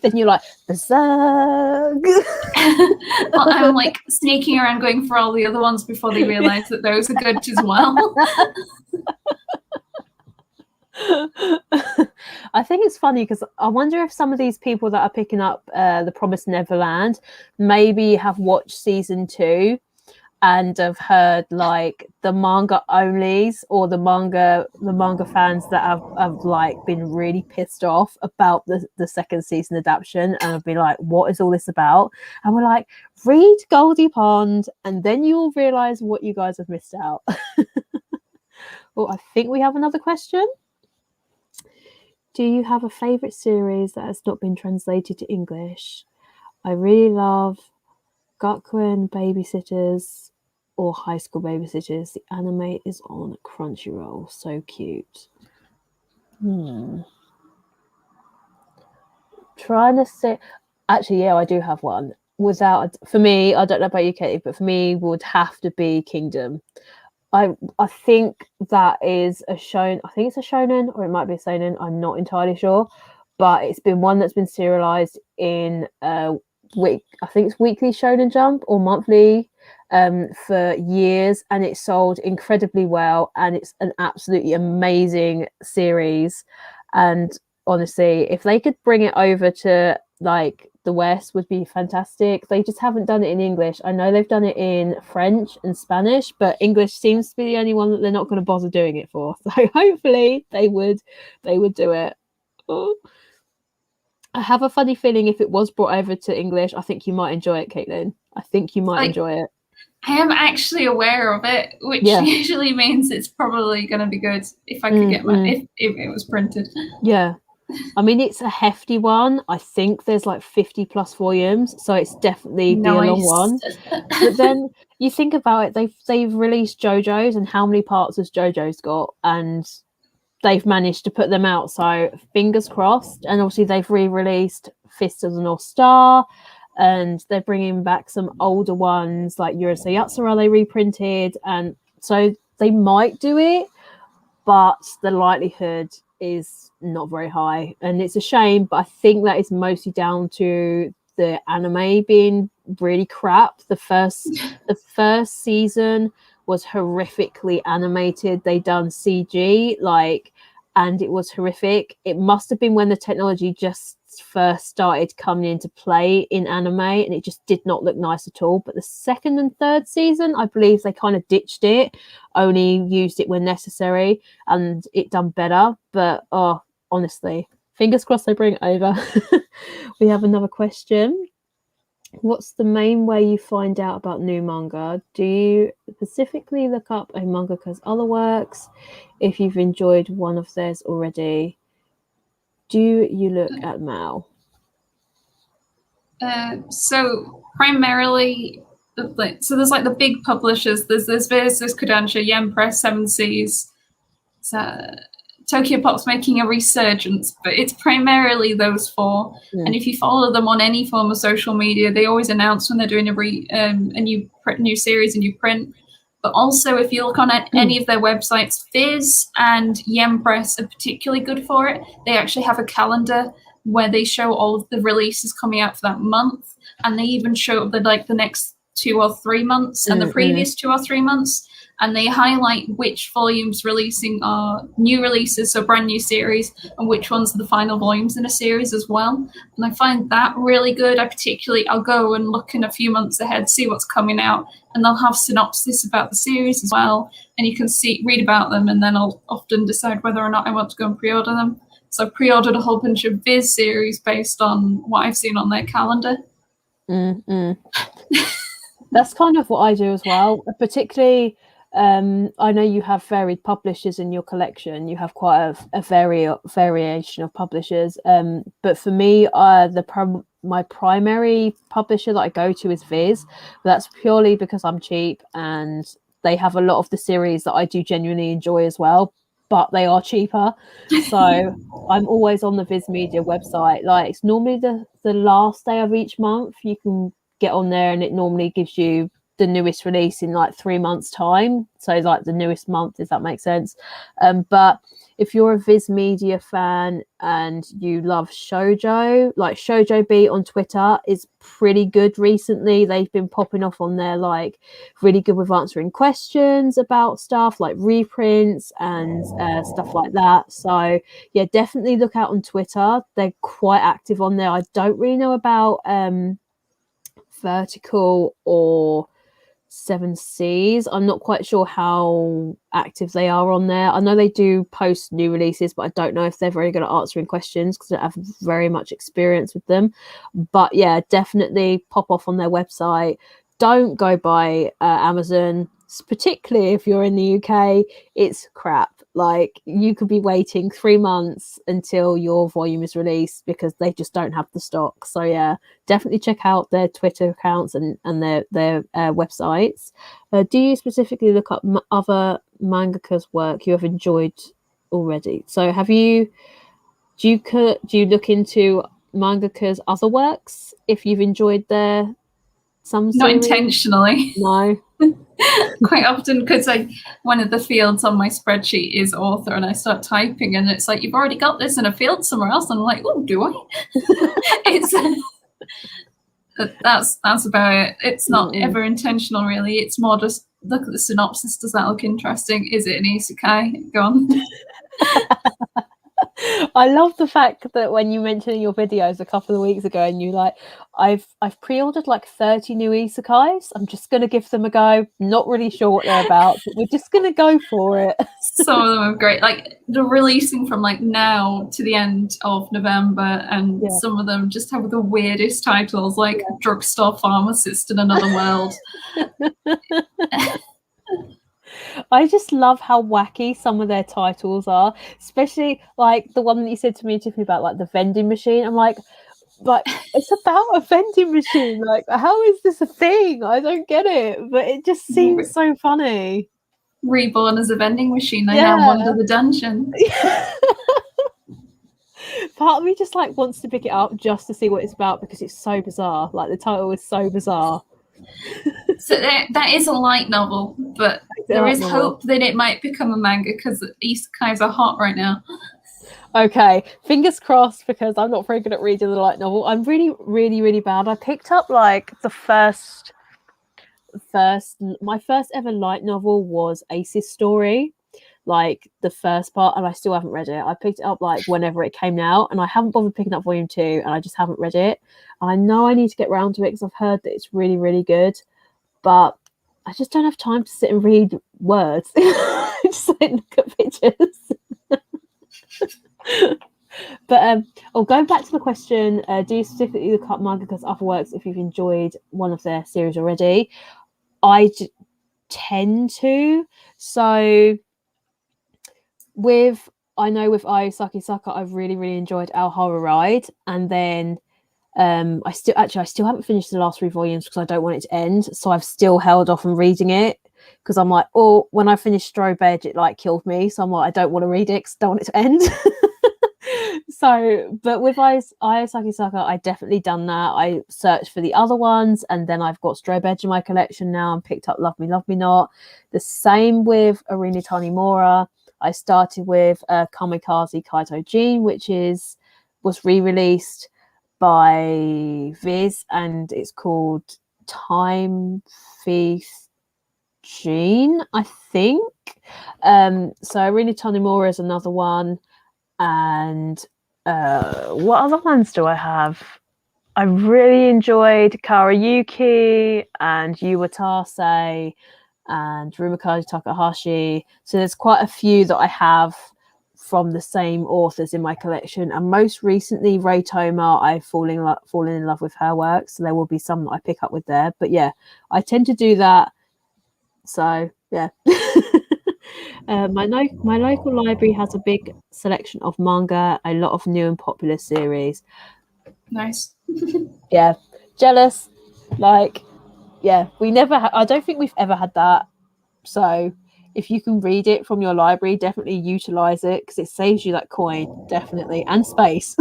A: Then you're like, Berserk.
B: I'm like sneaking around going for all the other ones before they realise that those are good as well.
A: I think it's funny because I wonder if some of these people that are picking up The Promised Neverland maybe have watched season 2 and have heard like the manga onlys or the manga fans that have like been really pissed off about the second season adaptation and have been like, what is all this about? And we're like, read Goldie Pond and then you'll realize what you guys have missed out. Well, I think we have another question. Do you have a favorite series that has not been translated to English? I really love Gakuen Babysitters or High School Babysitters. The anime is on Crunchyroll. So cute. Trying to say, actually, yeah, I do have one. For me, I don't know about you, Katie, but for me, would have to be Kingdom. I think that is I think it's a shonen or it might be a seinen. I'm not entirely sure, but it's been one that's been serialized in week. I think it's Weekly Shonen Jump or monthly for years, and it sold incredibly well. And it's an absolutely amazing series. And honestly, if they could bring it over to like the West, would be fantastic. They just haven't done it in English. I know they've done it in French and Spanish, but English seems to be the only one that they're not going to bother doing it for. So hopefully they would do it. Oh. I have a funny feeling if it was brought over to English, I think you might enjoy it, Caitlin. I think you might enjoy it.
B: I am actually aware of it, which usually means it's probably going to be good if I could get if it was printed. Yeah.
A: I mean, it's a hefty one. I think there's like 50 plus volumes, so it's definitely be a long one. But then you think about it, they've released JoJo's, and how many parts has JoJo's got? And they've managed to put them out, so fingers crossed. And obviously they've re-released Fist of the North Star, and they're bringing back some older ones like Urusei Yatsura they reprinted, and so they might do it, but the likelihood is not very high, and it's a shame. But I think that is mostly down to the anime being really crap. The first season was horrifically animated. They done CG and it was horrific. It must have been when the technology just first started coming into play in anime, and it just did not look nice at all. But the second and third season, I believe they kind of ditched it, only used it when necessary, and it done better. But honestly, fingers crossed they bring it over. We have another question. What's the main way you find out about new manga? Do you specifically look up a mangaka's other works? If you've enjoyed one of theirs already, do you look at Mao?
B: So primarily, so there's like the big publishers. There's Viz, there's Kodansha, Yen Press, Seven Seas. Tokyo Pop's making a resurgence, but it's primarily those four. And if you follow them on any form of social media, they always announce when they're doing a new series, a new print. But also, if you look on any of their websites, Viz and Yen Press are particularly good for it. They actually have a calendar where they show all of the releases coming out for that month, and they even show the next 2 or 3 months and the previous 2 or 3 months, and they highlight which volumes releasing are new releases, so brand new series, and which ones are the final volumes in a series as well. And I find that really good. I'll go and look in a few months ahead, see what's coming out, and they'll have synopsis about the series as well, and you can read about them, and then I'll often decide whether or not I want to go and pre-order them. So I pre-ordered a whole bunch of Viz series based on what I've seen on their calendar.
A: That's kind of what I do as well. Particularly, I know you have varied publishers in your collection. You have quite a variation of publishers. But for me, my primary publisher that I go to is Viz. But that's purely because I'm cheap and they have a lot of the series that I do genuinely enjoy as well. But they are cheaper, so I'm always on the Viz Media website. Like, it's normally the last day of each month. You can get on there, and it normally gives you the newest release in like 3 months' time. So like the newest month, if that makes sense. But if you're a Viz Media fan and you love shoujo, like Shoujo Beat on Twitter is pretty good recently. They've been popping off on there, like really good with answering questions about stuff like reprints and stuff like that. So yeah, definitely look out on Twitter. They're quite active on there. I don't really know about Vertical or Seven Seas. I'm not quite sure how active they are on there. I know they do post new releases, but I don't know if they're very good at answering questions because I don't have very much experience with them. But yeah, definitely pop off on their website. Don't go by Amazon, particularly if you're in the UK. It's crap. Like, you could be waiting 3 months until your volume is released because they just don't have the stock. So yeah, definitely check out their Twitter accounts and their websites. Do you specifically look up other mangakas' work you have enjoyed already? So do you look into mangakas' other works if you've enjoyed their some
B: Not
A: series?
B: Intentionally.
A: No.
B: Quite often, because one of the fields on my spreadsheet is author, and I start typing, and it's like, you've already got this in a field somewhere else, and I'm like, oh, do I? It's that's about it. It's not ever intentional, really. It's more just look at the synopsis. Does that look interesting? Is it an isekai? Go on.
A: I love the fact that when you mentioned in your videos a couple of weeks ago, and you like, I've pre-ordered like 30 new isekais. I'm just gonna give them a go. Not really sure what they're about, but we're just gonna go for it.
B: Some of them are great. Like, they're releasing from like now to the end of November, and some of them just have the weirdest titles, like Drugstore Pharmacist in Another World.
A: I just love how wacky some of their titles are, especially like the one that you said to me, Tiffany, about like the vending machine. I'm like, it's about a vending machine. Like, how is this a thing? I don't get it, but it just seems so funny.
B: Reborn as a vending machine. I now wander the dungeon.
A: Part of me just like wants to pick it up just to see what it's about because it's so bizarre. Like, the title is so bizarre.
B: So that is a light novel, but there is hope that it might become a manga because isekais are hot right now.
A: Okay, fingers crossed, because I'm not very good at reading the light novel. I'm really, really, really bad. I picked up like my first ever light novel was Ace's Story, like the first part, and I still haven't read it. I picked it up like whenever it came out, and I haven't bothered picking up volume 2, and I just haven't read it. I know I need to get around to it because I've heard that it's really, really good, but I just don't have time to sit and read words. Just like look at pictures. But going back to the question, do you specifically look up mangakas' other works if you've enjoyed one of their series already? I tend to. So I know with Ayosaki Saka, I've really, really enjoyed Our Horror Ride, and then I still haven't finished the last 3 volumes because I don't want it to end, so I've still held off on reading it because I'm like, oh, when I finished Strobe Edge, it like killed me, so I'm like, I don't want to read it because I don't want it to end. So, but with Ayosaki Saka, I definitely done that. I searched for the other ones, and then I've got Strobe Edge in my collection now and picked up Love Me, Love Me Not. The same with Arina Tanimura. I started with Kamikaze Kaito Jin, which was re-released by Viz, and it's called Time Thief Jean, I think. So Arina Tanimura is another one, and what other ones do I have? I really enjoyed Karayuki and Yuwatase and Rumikaze Takahashi. So there's quite a few that I have from the same authors in my collection, and most recently Ray Toma, I've fallen in love with her work, so there will be some that I pick up with there. But yeah, I tend to do that. So yeah. My local library has a big selection of manga, a lot of new and popular series.
B: Nice.
A: Yeah, jealous. Like, yeah, we never. I don't think we've ever had that. So, if you can read it from your library, definitely utilize it because it saves you that coin, definitely, and space.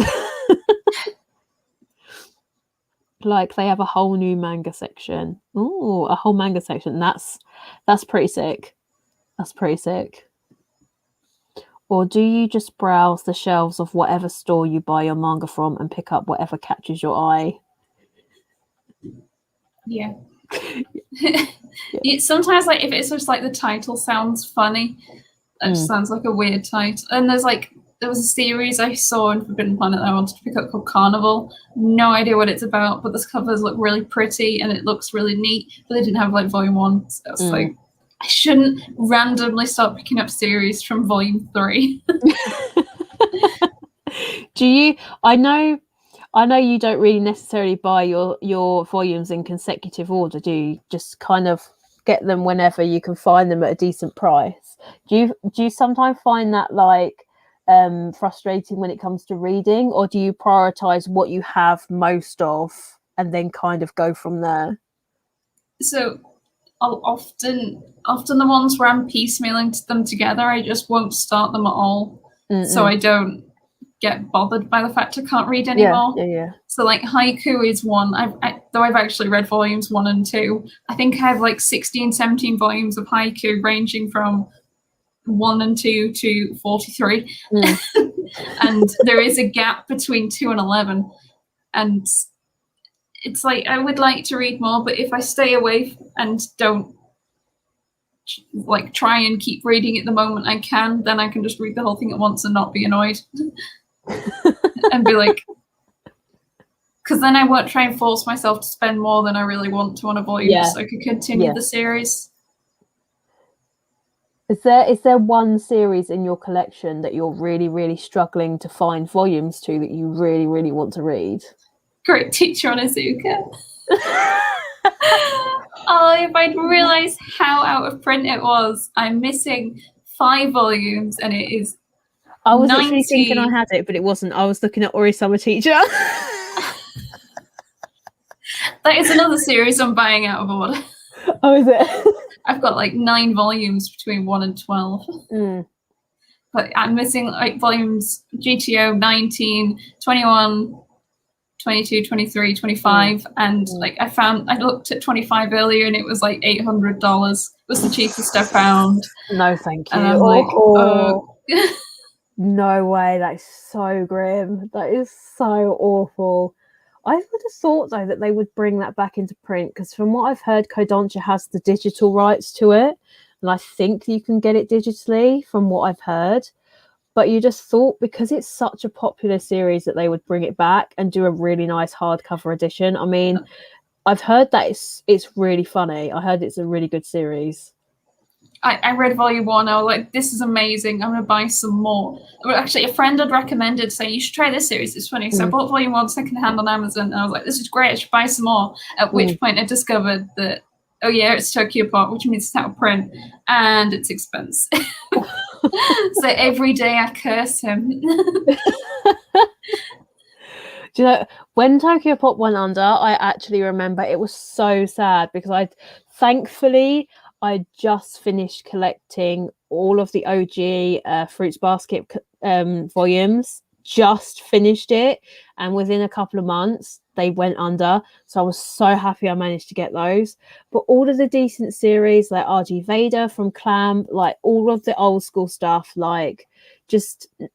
A: Like, they have a whole new manga section. Ooh, a whole manga section. That's pretty sick. That's pretty sick. Or do you just browse the shelves of whatever store you buy your manga from and pick up whatever catches your eye?
B: Yeah. Sometimes, like, if it's just like the title sounds funny, that just sounds like a weird title. And there was a series I saw in Forbidden Planet that I wanted to pick up called Carnival. No idea what it's about, but the covers look really pretty and it looks really neat. But they didn't have like volume 1, so it's like, I shouldn't randomly start picking up series from volume 3.
A: Do you? I know you don't really necessarily buy your volumes in consecutive order. Do you just kind of get them whenever you can find them at a decent price? Do you sometimes find that like frustrating when it comes to reading, or do you prioritize what you have most of and then kind of go from there?
B: So I'll often the ones where I'm piecemealing them together, I just won't start them at all. So I don't get bothered by the fact I can't read anymore.
A: Yeah.
B: So like Haiku is one. Though I've actually read volumes 1 and 2, I think I have like 16, 17 volumes of Haiku ranging from 1 and 2 to 43. And there is a gap between 2 and 11. And it's like, I would like to read more, but if I stay away and don't like try and keep reading it the moment I can, then I can just read the whole thing at once and not be annoyed. And be like, because then I won't try and force myself to spend more than I really want to on a volume, so I could continue the series.
A: Is there one series in your collection that you're really, really struggling to find volumes to that you really, really want to read?
B: Great Teacher Onizuka. Oh, if I'd realised how out of print it was. I'm missing 5 volumes and it is
A: I was actually thinking I had it, but it wasn't. I was looking at Ori Summer Teacher.
B: That is another series I'm buying out of order.
A: Oh, is it?
B: I've got like 9 volumes between 1 and 12. But I'm missing like volumes GTO 19, 21, 22, 23, 25, and like I looked at 25 earlier and it was like $800. It was the cheapest I found.
A: No, thank you.
B: And I'm like,
A: no way, that is so grim. That is so awful. I would have thought though that they would bring that back into print, because from what I've heard, Kodansha has the digital rights to it, and I think you can get it digitally from what I've heard. But you just thought, because it's such a popular series, that they would bring it back and do a really nice hardcover edition. I mean, I've heard that it's really funny. I heard it's a really good series.
B: I read volume 1. I was like, this is amazing. I'm going to buy some more. Well, actually, a friend had recommended saying, you should try this series. It's funny. So I bought volume 1 secondhand on Amazon. And I was like, this is great. I should buy some more. At which point I discovered that, oh yeah, it's Tokyo Pop, which means it's out of print. And it's expensive. So every day I curse him.
A: Do you know, when Tokyo Pop went under, I actually remember it was so sad because thankfully I just finished collecting all of the OG Fruits Basket volumes, just finished it, and within a couple of months they went under, so I was so happy I managed to get those. But all of the decent series like RG Vader from Clamp, like all of the old school stuff, like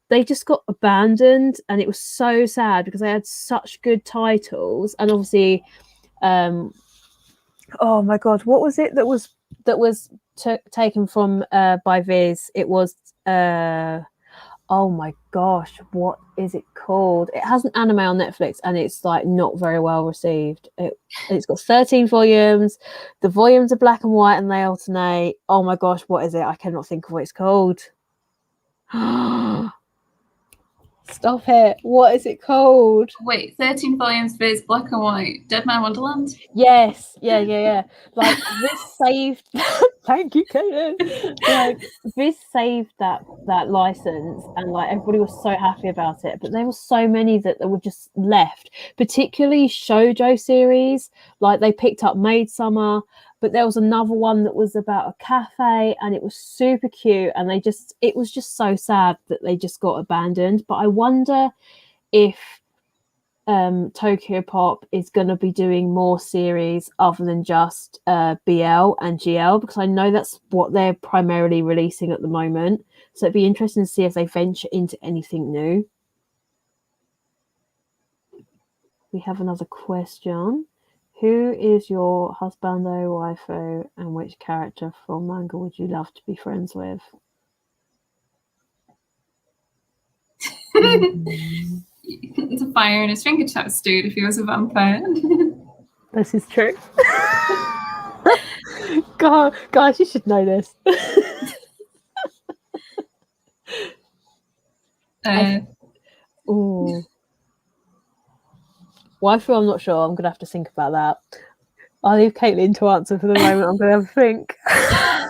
A: they just got abandoned, and it was so sad because they had such good titles. And obviously oh my god, what was it that was taken from by Viz? It was oh my gosh, what is it called? It has an anime on Netflix and it's like not very well received. It's got 13 volumes. The volumes are black and white and they alternate. Oh my gosh, what is it? I cannot think of what it's called. Stop it. What is it called?
B: Wait, 13 volumes, Viz, black and white. Dead Man Wonderland?
A: Yes. Yeah. Like, this saved... Thank you, Caitlin. Like, this saved that license, and, like, everybody was so happy about it. But there were so many that were just left, particularly shoujo series. Like, they picked up Maid Summer, but there was another one that was about a cafe, and it was super cute, and it was just so sad that they just got abandoned. But I wonder if Tokyo Pop is going to be doing more series other than just BL and GL, because I know that's what they're primarily releasing at the moment. So it'd be interesting to see if they venture into anything new. We have another question. Who is your husbando, waifu, and which character from manga would you love to be friends with?
B: The fire in his fingertips, dude, if he was a vampire.
A: This is true. God, guys, you should know this. Ooh. Waifu, I'm not sure. I'm gonna have to think about that. I'll leave Caitlin to answer for the moment. I'm gonna have a think.
B: I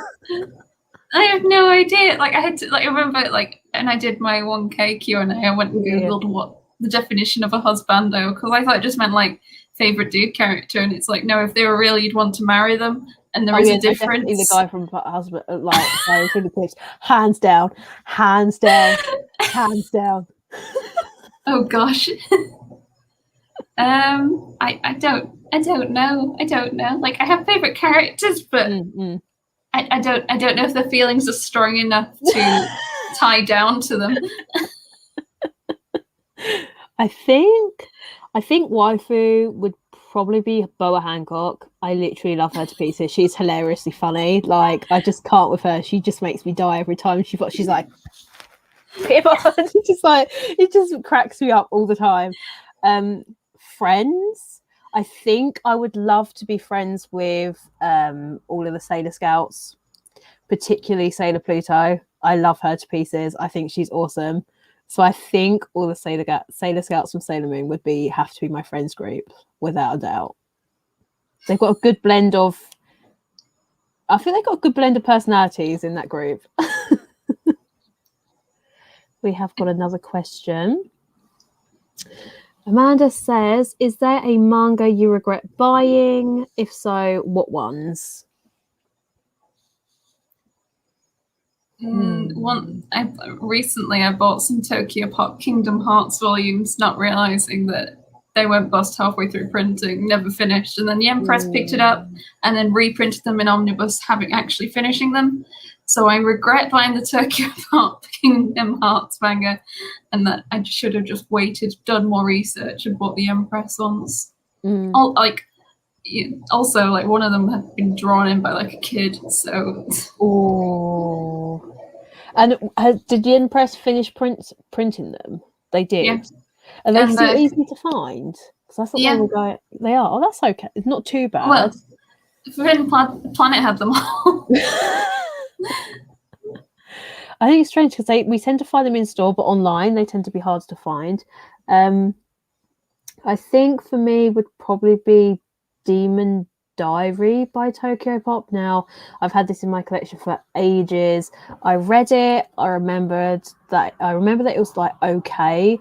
B: have no idea. Like, I had to, like, I remember, like, and I did my 1K Q&A. I went and googled what the definition of a husbando, because I thought it just meant like favorite dude character, and it's like, no, if they were real, you'd want to marry them, and there is a difference.
A: Definitely the guy from husband, like hands down.
B: Oh gosh. I don't know. Like, I have favorite characters, but I don't know if the feelings are strong enough to tie down to them.
A: I think waifu would probably be Boa Hancock. I literally love her to pieces. She's hilariously funny. Like, I just can't with her. She just makes me die every time she's like, it's just like, it just cracks me up all the time. Friends, I think I would love to be friends with all of the Sailor Scouts, particularly Sailor Pluto. I love her to pieces. I think she's awesome. So I think all the Sailor Scouts from Sailor Moon would have to be my friends group, without a doubt. They've got a good blend of... I think they've got a good blend of personalities in that group. We have got another question. Amanda says, is there a manga you regret buying? If so, what ones?
B: Recently I bought some Tokyo Pop Kingdom Hearts volumes, not realizing that they went bust halfway through printing, never finished, and then the Empress picked it up and then reprinted them in omnibus, having actually finishing them. So I regret buying the Tokyo Pop Kingdom Hearts manga, and that I should have just waited, done more research, and bought the Empress ones. Also, like, one of them had been drawn in by like a kid, so.
A: Oh. And did the Empress finish printing them? They did. Yeah. Are they still easy to find? Because I thought they were going. They are. Oh, that's okay. It's not too bad.
B: Well, Forbidden Planet had them all.
A: I think it's strange because we tend to find them in store, but online they tend to be hard to find. I think for me would probably be Demon Diary by Tokyo Pop. Now, I've had this in my collection for ages. I read it. I remember that it was like okay,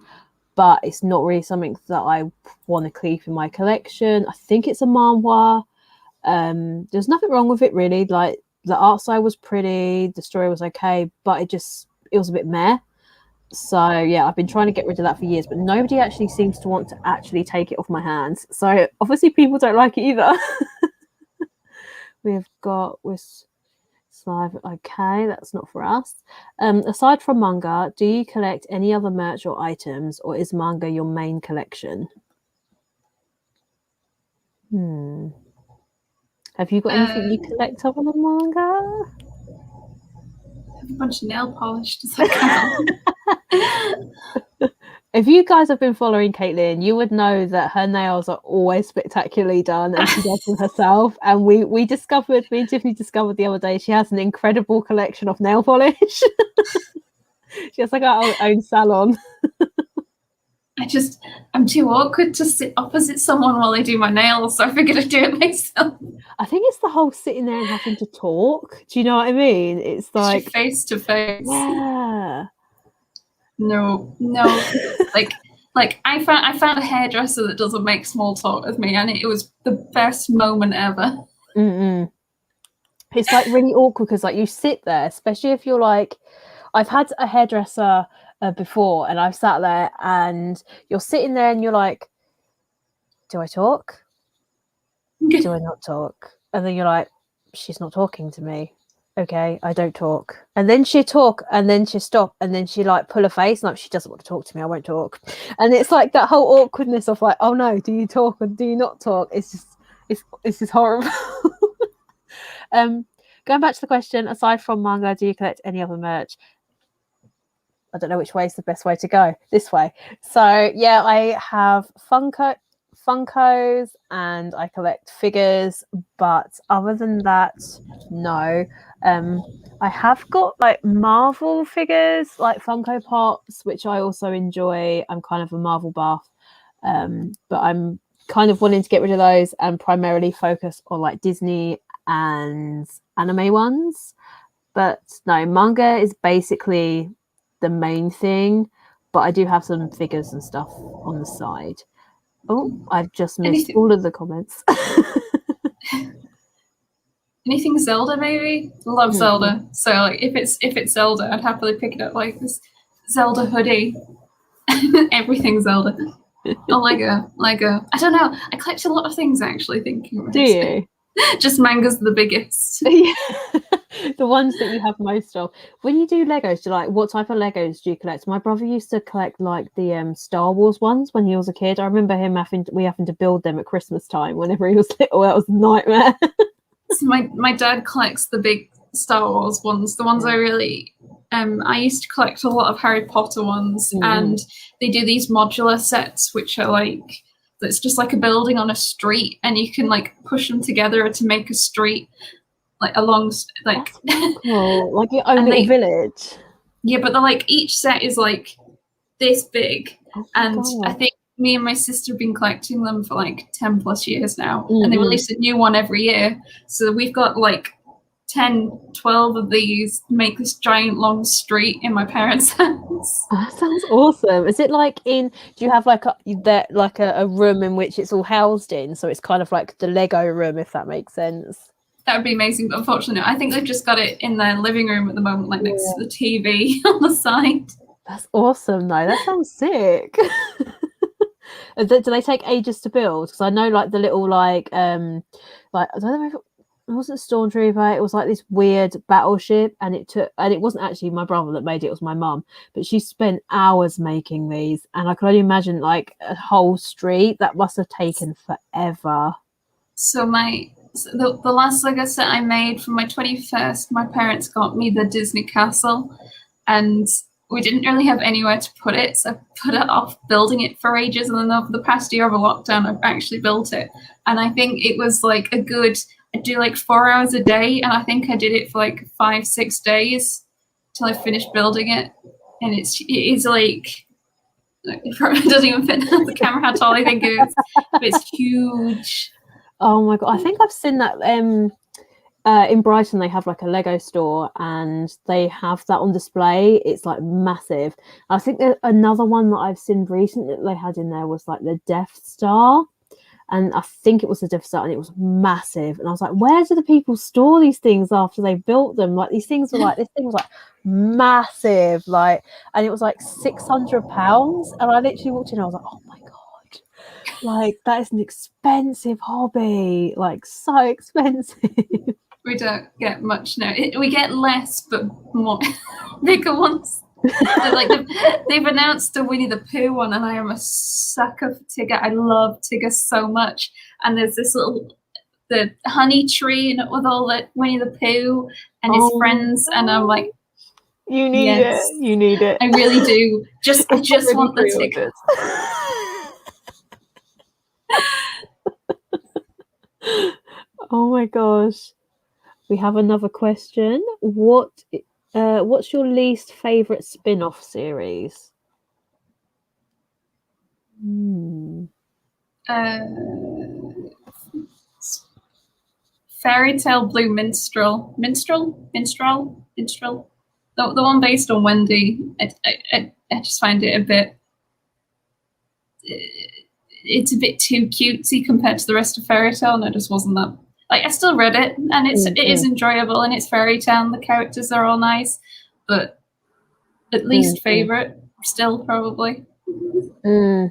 A: but it's not really something that I want to keep in my collection. I think it's a manhwa. There's nothing wrong with it really. Like the art style was pretty, the story was okay, but it was a bit meh. So yeah, I've been trying to get rid of that for years, but nobody actually seems to want to actually take it off my hands. So obviously people don't like it either. We've got with Slive. Okay, that's not for us. Aside from manga, do you collect any other merch or items, or is manga your main collection? Have you got anything you collect other than manga?
B: I have a bunch of nail polish. Does that count?
A: If you guys have been following Caitlin, you would know that her nails are always spectacularly done, and she does them herself. And me and Tiffany discovered the other day she has an incredible collection of nail polish. She has like her own salon.
B: I'm too awkward to sit opposite someone while they do my nails, so I figured I'd do it myself.
A: I think it's the whole sitting there and having to talk. Do you know what I mean? It's like
B: face to face.
A: Yeah.
B: No. like I found a hairdresser that doesn't make small talk with me, and it was the best moment ever.
A: It's like really awkward because like you sit there, especially if you're like, I've had a hairdresser before, and I've sat there and you're sitting there and you're like, do I talk? Do I not talk? And then you're like, she's not talking to me. Okay, I don't talk. And then she talk, and then she stop, and then she like pull her face like she doesn't want to talk to me. I won't talk. And it's like that whole awkwardness of like, oh no, do you talk or do you not talk? It's just horrible. Going back to the question, aside from manga, do you collect any other merch? I don't know which way is the best way to go. This way. So yeah, I have Funkos and I collect figures, but other than that, no. I have got like Marvel figures, like Funko Pops, which I also enjoy. I'm kind of a Marvel buff, but I'm kind of wanting to get rid of those and primarily focus on like Disney and anime ones. But no, manga is basically the main thing, but I do have some figures and stuff on the side. Oh, I've just missed all of the comments.
B: Anything Zelda, maybe? Love Zelda. So like if it's Zelda, I'd happily pick it up, like this Zelda hoodie. Everything Zelda. Oh, Lego. I don't know. I collect a lot of things actually, thinking.
A: Do you?
B: Just manga's the biggest.
A: The ones that you have most of. When you do Legos, do you like, what type of Legos do you collect? My brother used to collect like the Star Wars ones when he was a kid. I remember him having to build them at Christmas time whenever he was little. That was a nightmare.
B: So my dad collects the big Star Wars ones. The ones I really I used to collect a lot of Harry Potter ones, and they do these modular sets which are like, it's just like a building on a street, and you can like push them together to make a street like along like
A: cool. Like your own little village. Yeah,
B: but they're like, each set is like this big, and I think me and my sister have been collecting them for like 10 plus years now, and they release a new one every year. So we've got like 10, 12 of these, make this giant long street in my parents' house.
A: That sounds awesome. Is it like do you have like a room in which it's all housed in? So it's kind of like the Lego room, if that makes sense.
B: That would be amazing, but unfortunately, I think they've just got it in their living room at the moment, like next to the TV on the side. That's
A: awesome, though. That sounds sick. Do they take ages to build? Because I know like the little like I don't know if it wasn't Stormtrooper, it was like this weird battleship, and it wasn't actually my brother that made it, it was my mum, but she spent hours making these, and I can only imagine like a whole street that must have taken forever.
B: So the last Lego set I made for my 21st, my parents got me the Disney castle, and we didn't really have anywhere to put it, so I put it off building it for ages, and then over the past year of a lockdown I've actually built it, and I think it was like a good I do like 4 hours a day, and I think I did it for like 5-6 days till I finished building it. And it is like, it probably doesn't even fit on the camera how tall I think it is, but it's huge.
A: Oh my god, I think I've seen that in Brighton. They have like a Lego store and they have that on display. It's like massive. I think that another one that I've seen recently that they had in there was like the Death Star, and I think it was the Death Star, and it was massive. And I was like, where do the people store these things after they built them? Like these things were like, this thing was like massive, like, and it was like £600. And I literally walked in and I was like, oh my god, like that is an expensive hobby, like so expensive.
B: We don't get much now. We get less, but more bigger ones. So, like they've announced the Winnie the Pooh one, and I am a sucker for Tigger. I love Tigger so much. And there's this the honey tree with all the Winnie the Pooh and his friends, and I'm like,
A: you need
B: yes,
A: it. You need it.
B: I really do. I just want the Tigger.
A: Oh my gosh. We have another question. What's your least favorite spin-off series?
B: Fairy Tale Blue Minstrel. The one based on Wendy. I just find it a bit. It's a bit too cutesy compared to the rest of Fairy Tale, and it just wasn't that. Like, I still read it, and it is enjoyable, and it's Fairy Tale, and the characters are all nice, but at least favorite still probably.
A: I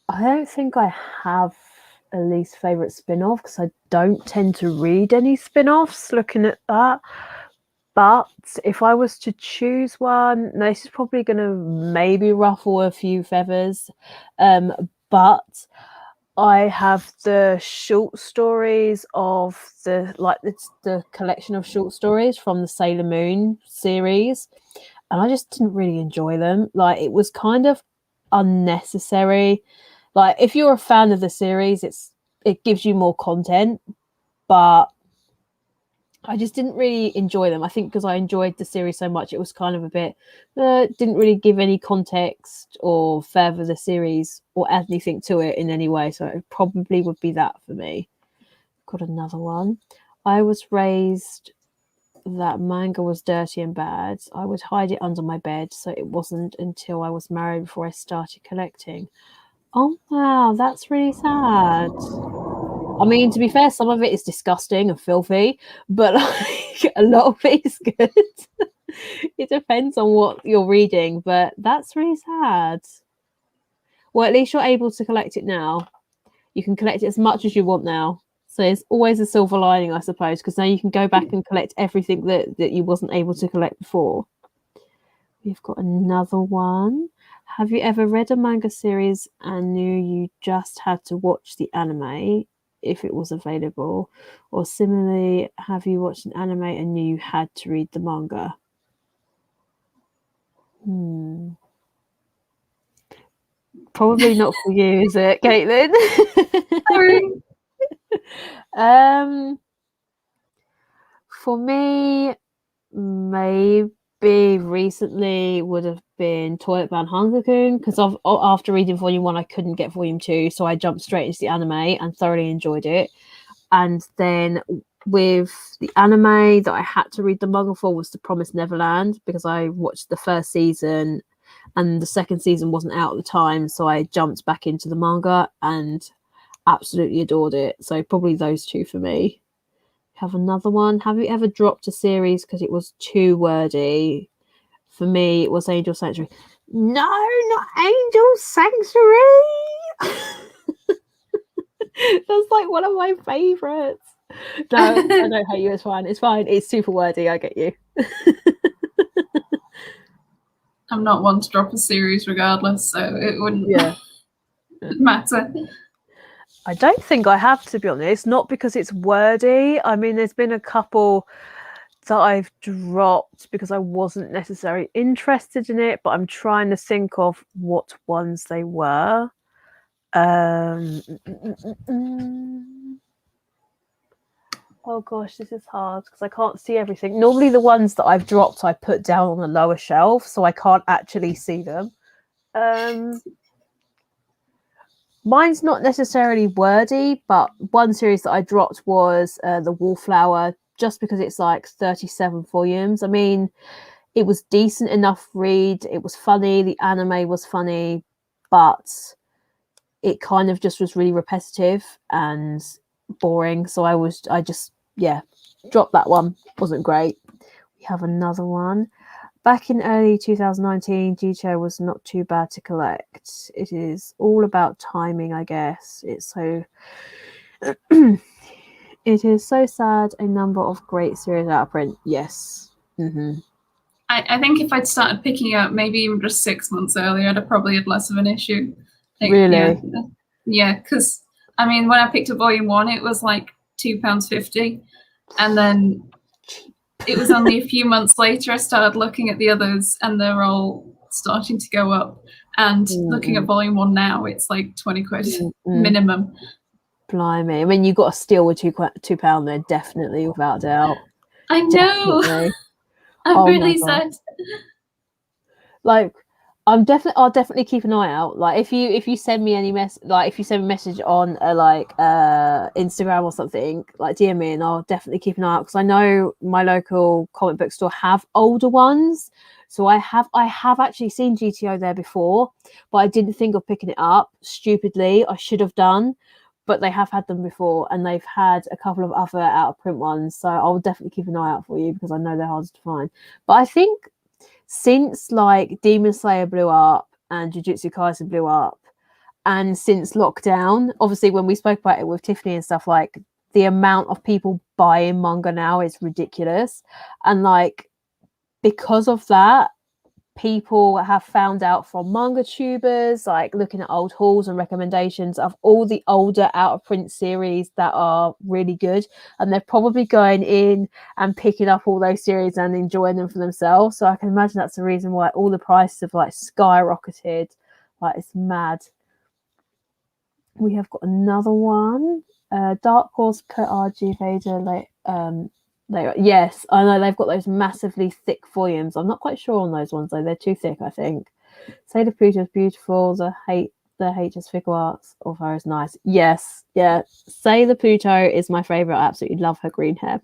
A: don't think I have a least favorite spin-off because I don't tend to read any spin-offs. Looking at that, but if I was to choose one, this is probably going to maybe ruffle a few feathers, but I have the short stories of the collection of short stories from the Sailor Moon series, and I just didn't really enjoy them. Like, it was kind of unnecessary. Like, if you're a fan of the series, it gives you more content, but I just didn't really enjoy them. I think because I enjoyed the series so much, it was kind of a bit, didn't really give any context or further the series or add anything to it in any way. So it probably would be that for me. Got another one. I was raised that manga was dirty and bad. I would hide it under my bed, so it wasn't until I was married before I started collecting. Oh, wow, that's really sad. I mean, to be fair, some of it is disgusting and filthy, but like, a lot of it is good. It depends on what you're reading, but that's really sad. Well, at least you're able to collect it now. You can collect it as much as you want now. So there's always a silver lining, I suppose, because now you can go back and collect everything that you wasn't able to collect before. We've got another one. Have you ever read a manga series and knew you just had to watch the anime if it was available? Or similarly, have you watched an anime and knew you had to read the manga? Probably not for you, is it, Caitlin?
B: Sorry.
A: For me, maybe recently would have been Toilet Bound Hanzo-kun, because after reading Volume 1, I couldn't get Volume 2, so I jumped straight into the anime and thoroughly enjoyed it. And then with the anime that I had to read the manga for was The Promised Neverland, because I watched the first season and the second season wasn't out at the time, so I jumped back into the manga and absolutely adored it. So probably those two for me. Have another one. Have you ever dropped a series because it was too wordy? For me, it was Angel Sanctuary. No, not Angel Sanctuary. That's like one of my favorites. No, I don't hate you. It's fine. It's fine. It's super wordy. I get you.
B: I'm not one to drop a series regardless, so it wouldn't matter.
A: I don't think I have, to be honest. Not because it's wordy. I mean, there's been a couple that I've dropped because I wasn't necessarily interested in it, but I'm trying to think of what ones they were. Oh gosh, this is hard because I can't see everything. Normally the ones that I've dropped I put down on the lower shelf, so I can't actually see them. Mine's not necessarily wordy, but one series that I dropped was The Wallflower, just because it's like 37 volumes. I mean, it was decent enough read. It was funny. The anime was funny, but it kind of just was really repetitive and boring. So I just dropped that one. Wasn't great. We have another one. Back in early 2019, GTO was not too bad to collect. It is all about timing, I guess. It's so it is so sad. A number of great series out of print. Yes. Mm-hmm.
B: I think if I'd started picking up maybe even just 6 months earlier, I'd have probably had less of an issue.
A: Really?
B: Yeah, because I mean, when I picked up volume 1, it was like £2.50, and then it was only a few months later I started looking at the others, and they're all starting to go up. And looking at volume 1 now, it's like 20 quid minimum.
A: Blimey! I mean, you got a steal with £2 there, definitely, without doubt.
B: I know.
A: Definitely.
B: I'm really sad.
A: Like, I'll definitely keep an eye out. Like, if you send me any if you send me a message on Instagram or something, like DM me, and I'll definitely keep an eye out, because I know my local comic book store have older ones. So I have actually seen GTO there before, but I didn't think of picking it up. Stupidly, I should have done. But they have had them before, and they've had a couple of other out of print ones. So I'll definitely keep an eye out for you, because I know they're hard to find. But I think since like Demon Slayer blew up and Jujutsu Kaisen blew up, and since lockdown, obviously when we spoke about it with Tiffany and stuff, like the amount of people buying manga now is ridiculous. And like, because of that, people have found out from manga tubers, like looking at old hauls and recommendations of all the older out of print series that are really good, and they're probably going in and picking up all those series and enjoying them for themselves. So I can imagine that's the reason why all the prices have like skyrocketed. Like, it's mad. We have got another one. Dark Horse Cut RG Vader, yes, I know they've got those massively thick volumes. I'm not quite sure on those ones though. They're too thick, I think. Sailor Pluto is beautiful. The HS figure arts of her is nice. Yes, yeah. Sailor Pluto is my favorite. I absolutely love her green hair.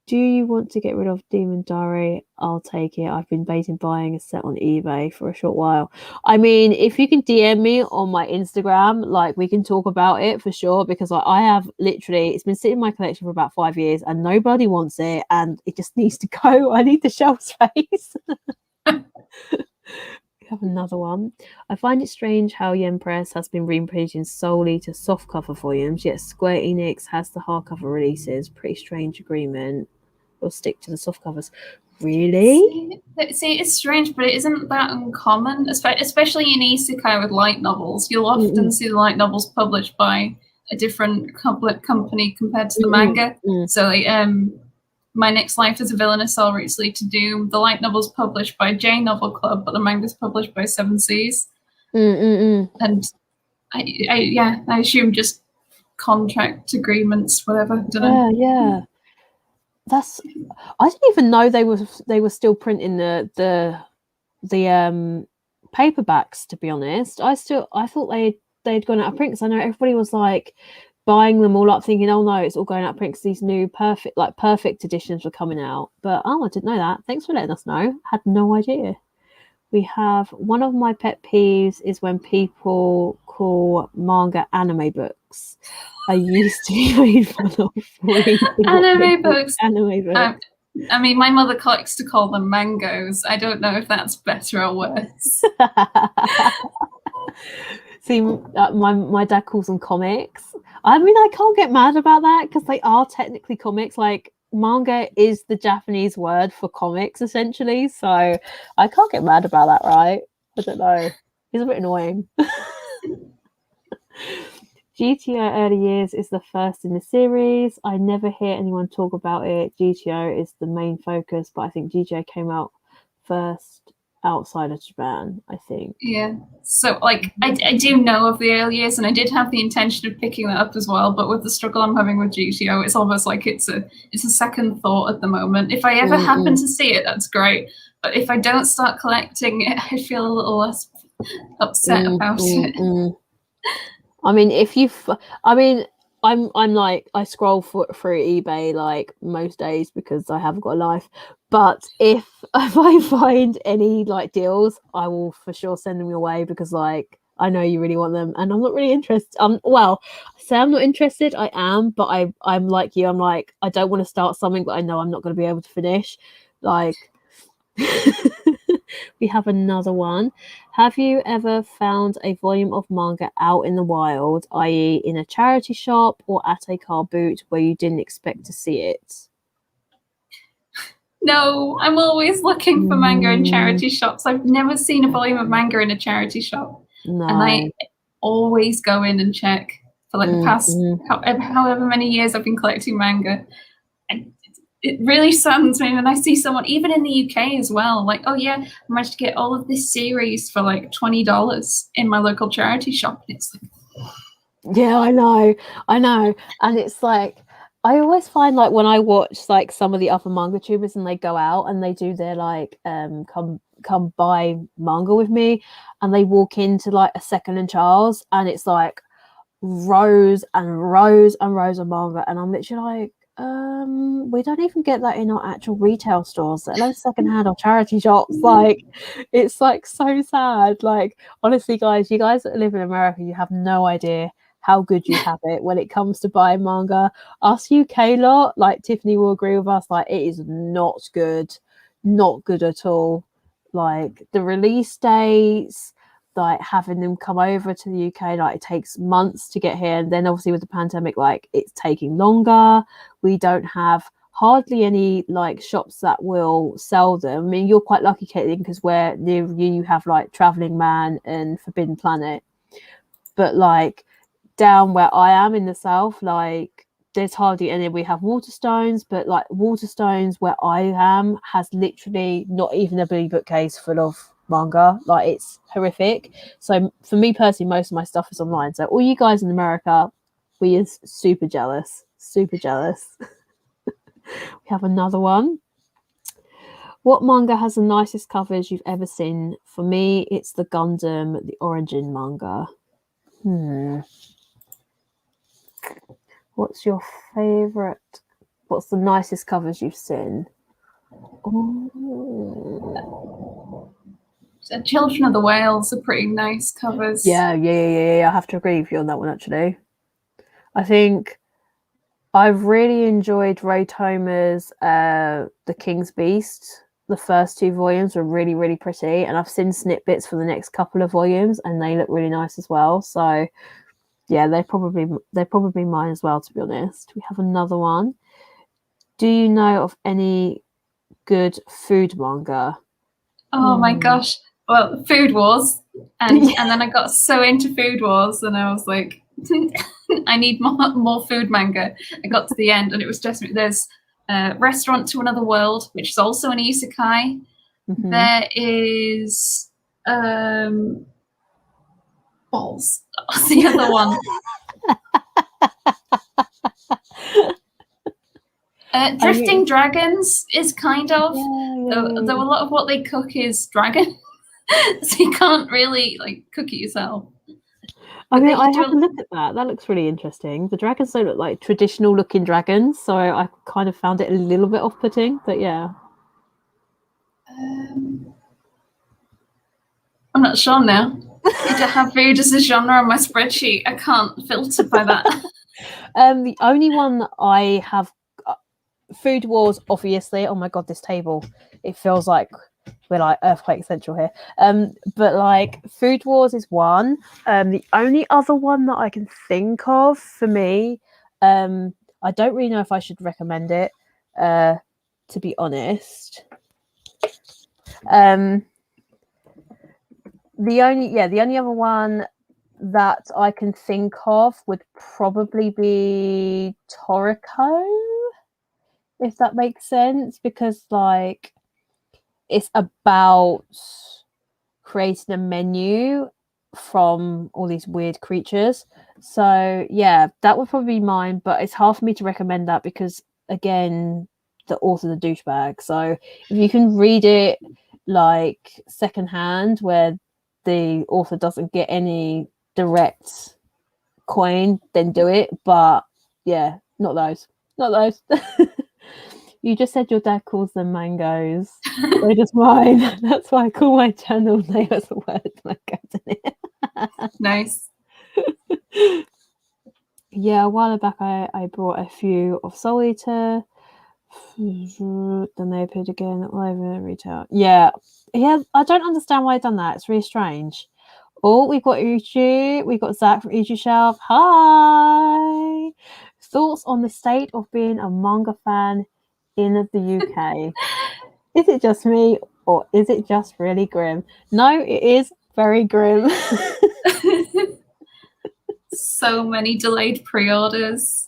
A: Do you want to get rid of Demon Diary? I'll take it. I've been buying a set on eBay for a short while. I mean, if you can DM me on my Instagram, like, we can talk about it for sure, because I have literally, it's been sitting in my collection for about 5 years and nobody wants it, and it just needs to go. I need the shelf space. We have another one. I find it strange how Yen Press has been reprinting solely to softcover volumes, yet Square Enix has the hardcover releases. Pretty strange agreement. We'll stick to the soft covers. Really?
B: See, it's strange, but it isn't that uncommon, especially in Isekai with light novels. You'll often see the light novels published by a different company compared to the manga. So, like, My Next Life as a Villainous Soul Roots Lead to Doom, the light novel's published by J Novel Club, but the manga's published by Seven Seas. And I assume just contract agreements, whatever. I don't know.
A: Yeah. I didn't even know they were still printing the paperbacks, to be honest. I thought they'd gone out of print, because I know everybody was like buying them all up thinking, oh no, it's all going out of print because these new perfect editions were coming out. But I didn't know that. Thanks for letting us know. Had no idea. We have one of my pet peeves is when people call manga anime books. I used to be made fun of
B: anime books.
A: Anime books.
B: I mean, my mother likes to call them mangoes. I don't know if that's better or worse.
A: See, my dad calls them comics. I mean, I can't get mad about that, because they are technically comics. Like, manga is the Japanese word for comics, essentially. So I can't get mad about that, right? I don't know. He's a bit annoying. GTO Early Years is the first in the series. I never hear anyone talk about it. GTO is the main focus, but I think GTO came out first. outside of Japan, I think.
B: Yeah. So, like, I do know of the early years, and I did have the intention of picking that up as well. But with the struggle I'm having with GTO, it's almost like it's a second thought at the moment. If I ever happen to see it, that's great. But if I don't start collecting it, I feel a little less upset about it.
A: I mean, I'm like, I scroll through eBay like most days because I haven't got a life. But if I find any like deals, I will for sure send them your way, because like I know you really want them, and I'm not really interested. Well, I say I'm not interested. I am, but I'm like you. I'm like, I don't want to start something that I know I'm not going to be able to finish. Like, we have another one. Have you ever found a volume of manga out in the wild, i.e. in a charity shop or at a car boot, where you didn't expect to see it?
B: No, I'm always looking for manga in charity shops. I've never seen a volume of manga in a charity shop.
A: No.
B: And I always go in and check for like the past however many years I've been collecting manga. And it really saddens me when I see someone, even in the UK as well, like, oh yeah, I managed to get all of this series for like $20 in my local charity shop. And it's like,
A: yeah, I know. And it's like, I always find like when I watch like some of the other manga tubers and they go out and they do their like come buy manga with me, and they walk into like a Second and Charles, and it's like rows and rows and rows of manga, and I'm literally like, we don't even get that in our actual retail stores, let alone secondhand or charity shops. Like, it's like so sad. Like, honestly, guys, you guys that live in America, you have no idea how good you have it when it comes to buying manga. Us UK lot, like Tiffany will agree with us, like it is not good at all. Like the release dates, like having them come over to the UK, like it takes months to get here, and then obviously with the pandemic, like it's taking longer. We don't have hardly any like shops that will sell them. I mean, you're quite lucky, Caitlin, because where near you have like Traveling Man and Forbidden Planet, but like down where I am in the south, like there's hardly any. We have Waterstones, but like Waterstones where I am has literally not even a blue bookcase full of manga. Like, it's horrific. So for me personally, most of my stuff is online. So all you guys in America, we are super jealous. We have another one. What manga has the nicest covers you've ever seen? For me, it's the Gundam, the Origin manga. What's your favorite? What's the nicest covers you've seen?
B: Children of the Whales are pretty nice covers.
A: Yeah. I have to agree with you on that one, actually. I think I've really enjoyed Ray Toma's The King's Beast. The first 2 volumes were really, really pretty, and I've seen snippets for the next couple of volumes, and they look really nice as well. So yeah, they're probably mine as well, to be honest. We have another one. Do you know of any good food manga?
B: Oh my gosh. Well, Food Wars. And then I got so into Food Wars, and I was like, I need more food manga. I got to the end, and it was just, there's Restaurant to Another World, which is also an isekai. There is Balls. What's the other one? Drifting Dragons is kind of, though a lot of what they cook is dragon, so you can't really like cook it yourself.
A: I mean, I have a look at that. That looks really interesting. The dragons don't look like traditional looking dragons, so I kind of found it a little bit off-putting, but yeah.
B: I'm not sure now. I don't have food as a genre on my spreadsheet. I can't filter by that.
A: The only one that I have, Food Wars, obviously. Oh my god, this table! It feels like we're like Earthquake Central here. But like Food Wars is one. The only other one that I can think of for me, I don't really know if I should recommend it. To be honest, the only other one that I can think of would probably be Toriko, if that makes sense, because like it's about creating a menu from all these weird creatures. So yeah, that would probably be mine, but it's hard for me to recommend that because again, the author's a douchebag. So if you can read it like secondhand where the author doesn't get any direct coin, then do it. But yeah, not those. You just said your dad calls them mangoes. So does mine. That's why I call my channel name as a word mangoes in it.
B: Nice.
A: Yeah, a while back I brought a few of Soul Eater. Then they appeared again all over retail. Yeah, I don't understand why I've done that. It's really strange. Oh, we've got Uchi. We've got Zach from Uchi Shelf. Hi. Thoughts on the state of being a manga fan in the UK? Is it just me or is it just really grim? No, it is very grim.
B: So many delayed pre-orders.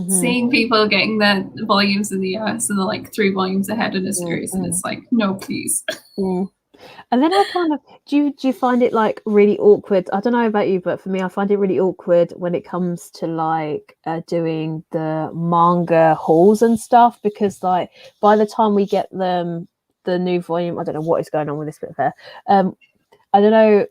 B: Seeing people getting their volumes in the US and they're like 3 volumes ahead in a series, and it's like, no, please.
A: And then I kind of do you find it like really awkward? I don't know about you, but for me, I find it really awkward when it comes to like doing the manga hauls and stuff, because like by the time we get them the new volume, I don't know what is going on with this bit there. I don't know,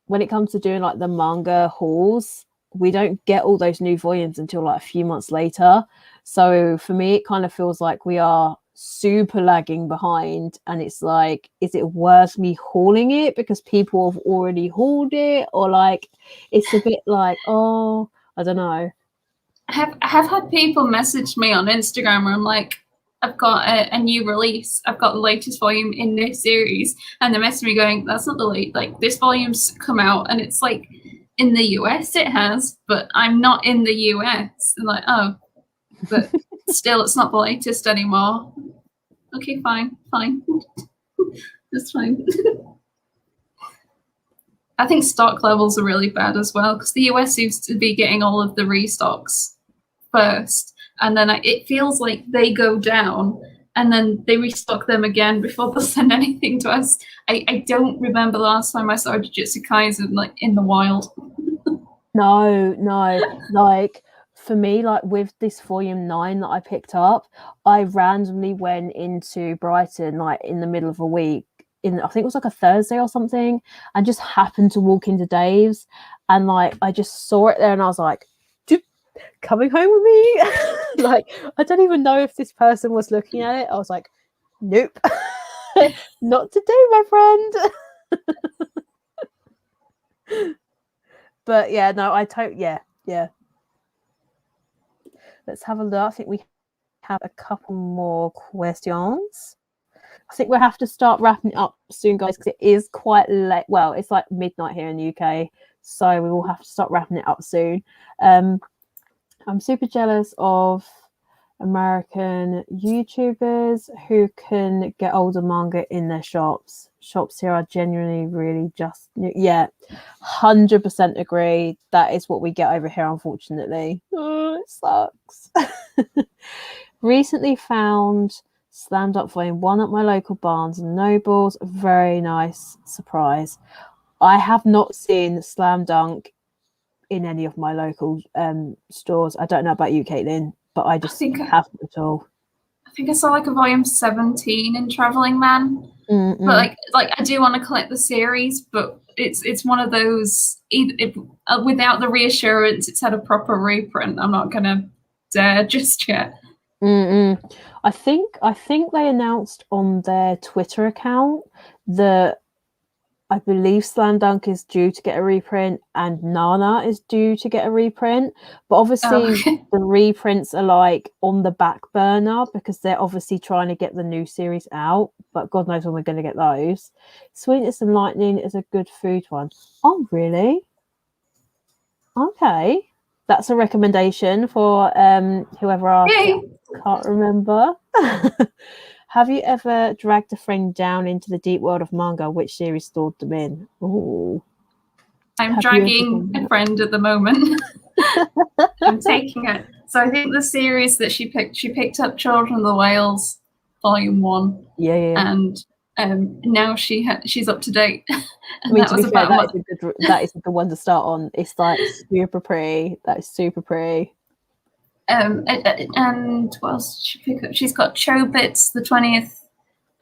A: when it comes to doing like the manga hauls, we don't get all those new volumes until like a few months later. So for me, it kind of feels like we are super lagging behind, and it's like, is it worth me hauling it because people have already hauled it, or like it's a bit like, oh, I don't know.
B: I have had people message me on Instagram where I'm like, I've got a new release, I've got the latest volume in this series, and they message me going, that's not the late, like this volume's come out, and it's like, in the US it has, but I'm not in the US. And like, oh, but still it's not the latest anymore. Okay, fine. That's fine. I think stock levels are really bad as well, because the US seems to be getting all of the restocks first, and then it feels like they go down and then they restock them again before they'll send anything to us. I don't remember the last time I saw Jujutsu Kaisen like in the wild.
A: No, like for me, like with this volume 9 that I picked up, I randomly went into Brighton like in the middle of a week, I think it was like a Thursday or something, and just happened to walk into Dave's, and like I just saw it there and I was like, coming home with me? Like, I don't even know if this person was looking at it. I was like, nope. Not today, my friend. But yeah, no, yeah. Let's have a look. I think we have a couple more questions. I think we'll have to start wrapping it up soon, guys, because it is quite late. Well, it's like midnight here in the UK, so we will have to start wrapping it up soon. I'm super jealous of American YouTubers who can get older manga in their shops. Shops here are genuinely really just, 100% agree. That is what we get over here, unfortunately. Oh, it sucks. Recently found Slam Dunk Volume 1 at my local Barnes and Nobles. Very nice surprise. I have not seen Slam Dunk in any of my local stores. I don't know about you, Caitlin, but I just haven't at all.
B: I think I saw like a volume 17 in Traveling Man. But like I do want to collect the series, but it's one of those, without the reassurance it's had a proper reprint, I'm not gonna dare just yet.
A: I think they announced on their Twitter account that I believe Slam Dunk is due to get a reprint and Nana is due to get a reprint. But obviously the reprints are like on the back burner because they're obviously trying to get the new series out. But God knows when we're going to get those. Sweetness and Lightning is a good food one. Oh, really? Okay. That's a recommendation for whoever asked. Can't remember. Have you ever dragged a friend down into the deep world of manga? Which series stored them in? Ooh.
B: I'm dragging a friend at the moment. I'm taking it. So I think the series that she picked up Children of the Whales, Volume 1.
A: Yeah.
B: And Now she's up to date. And
A: I mean,
B: that
A: to
B: was
A: be fair,
B: about
A: that is a good one to start on. It's like super pretty. That is super pretty.
B: and what else did she pick up? She's got Chobits, the 20th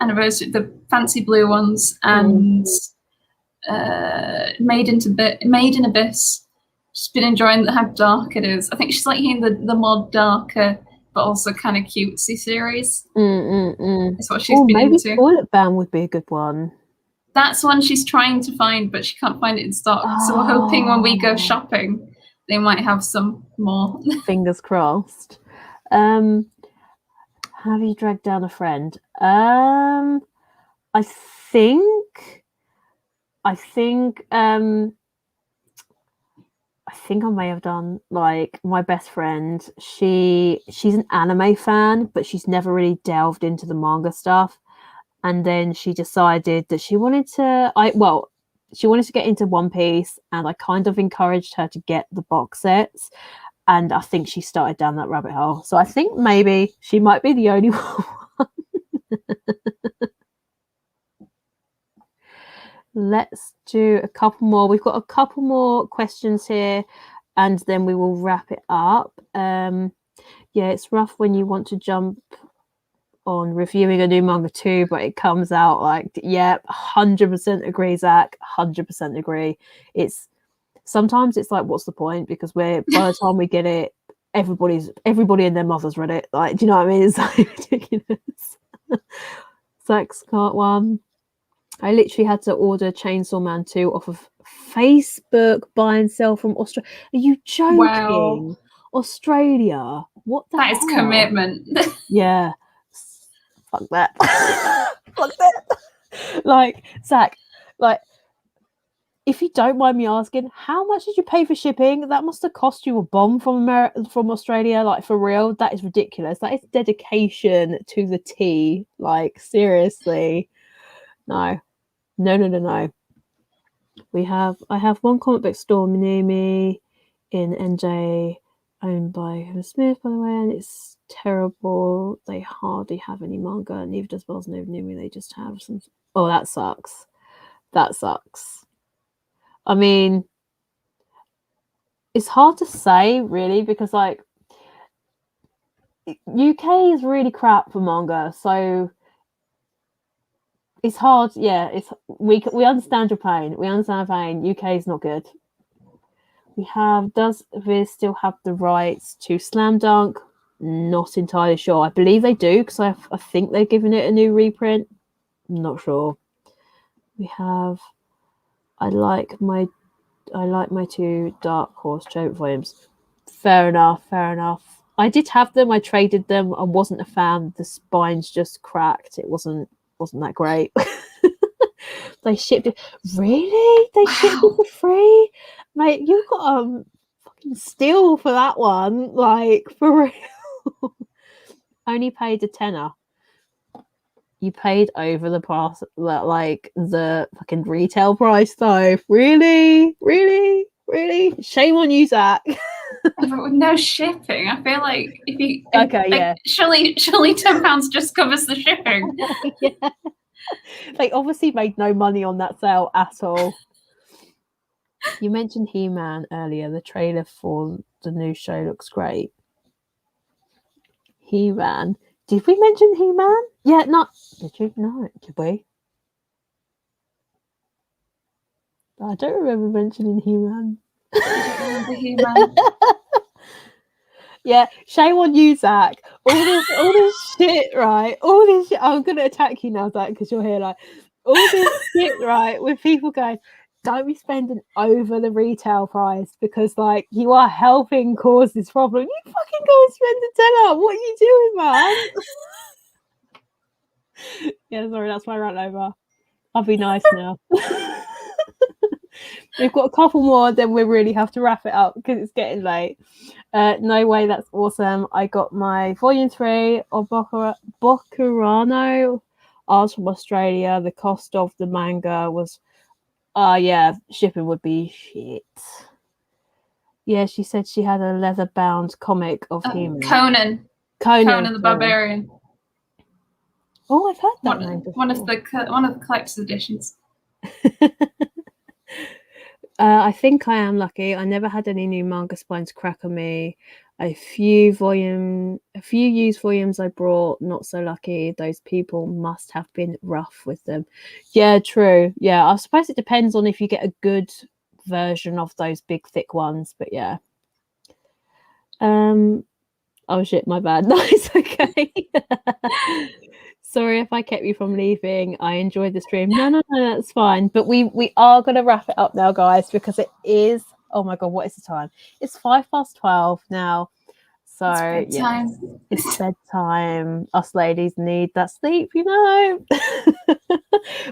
B: anniversary, the fancy blue ones, and Made in Abyss. Just been enjoying how dark it is. I think she's liking the more darker but also kind of cutesy series. It's what she's been
A: maybe
B: into.
A: Toilet Band would be a good one.
B: That's one she's trying to find, but she can't find it in stock. So we're hoping when we go shopping, they might have some more.
A: Fingers crossed. Have you dragged down a friend? I think I may have done, like, my best friend. She's an anime fan, but she's never really delved into the manga stuff. And then she decided that she wanted to get into One Piece, and I kind of encouraged her to get the box sets. And I think she started down that rabbit hole. So I think maybe she might be the only one. Let's do a couple more. We've got a couple more questions here, and then we will wrap it up. It's rough when you want to jump on reviewing a new manga too, but it comes out like, 100% agree, Zach. 100% agree. Sometimes it's like, what's the point? Because by the time we get it, everybody and their mother's read it. Like, do you know what I mean? It's like ridiculous. Zach's got one. I literally had to order Chainsaw Man 2 off of Facebook, buy and sell from Australia. Are you joking?
B: Wow.
A: Australia? What the hell?
B: That is commitment.
A: Yeah. Fuck that. Fuck that. Like, Zach, like, if you don't mind me asking, how much did you pay for shipping? That must have cost you a bomb from Australia. Like, for real, that is ridiculous. That is dedication to the T. Like, seriously. No. I have one comic book store near me in NJ, owned by Hannah Smith, by the way, and it's terrible. They hardly have any manga, neither does Wells near me. They just have some. Oh, that sucks. I mean, it's hard to say, really, because, like, UK is really crap for manga, so it's hard. We understand your pain. UK is not good. Does Viz still have the rights to Slam Dunk? Not entirely sure. I believe they do, because I think they're giving it a new reprint. I'm not sure. I like my 2 Dark Horse Joke volumes. Fair enough. I did have them. I traded them. I wasn't a fan. The spines just cracked. It wasn't that great. They shipped it. Really? They shipped it for free? Mate, you got fucking steal for that one. Like, for real. Only paid a tenner. You paid over the price, like, the fucking retail price, though. Really? Shame on you, Zach.
B: But with no shipping, I feel like if you surely £10 just covers the shipping.
A: Yeah. They obviously made no money on that sale at all. You mentioned He-Man earlier. The trailer for the new show looks great. He-Man. Did we mention He-Man? Yeah, not. Did you? No, did we? I don't remember mentioning He-Man.
B: I don't remember He-Man.
A: Yeah, shame on you, Zach. All this shit, right? All this shit. I'm gonna attack you now, Zach, because you're here. Like, all this shit, right? With people going, don't be spending over the retail price, because, like, you are helping cause this problem. You fucking go and spend the tenner. What are you doing, man? Yeah, sorry, that's my rant over. I'll be nice now. We've got a couple more, then we really have to wrap it up because it's getting late. No way, that's awesome. I got my volume 3 of Bokurano. Ours from Australia. The cost of the manga was, shipping would be shit. Yeah, she said she had a leather-bound comic of him.
B: Conan the Barbarian.
A: Oh, I've heard that name before.
B: One of the collector's editions.
A: I think I am lucky. I never had any new manga spines crack on me. A few used volumes I brought, not so lucky. Those people must have been rough with them. Yeah, true. Yeah, I suppose it depends on if you get a good version of those big thick ones, but yeah. Oh shit, my bad. No, it's okay. Sorry if I kept you from leaving. I enjoyed the stream. No, that's fine. But we are going to wrap it up now, guys, because it is, oh my God, what is the time? It's 12:05 now. So,
B: it's bedtime.
A: Yeah, it's bedtime. Us ladies need that sleep, you know.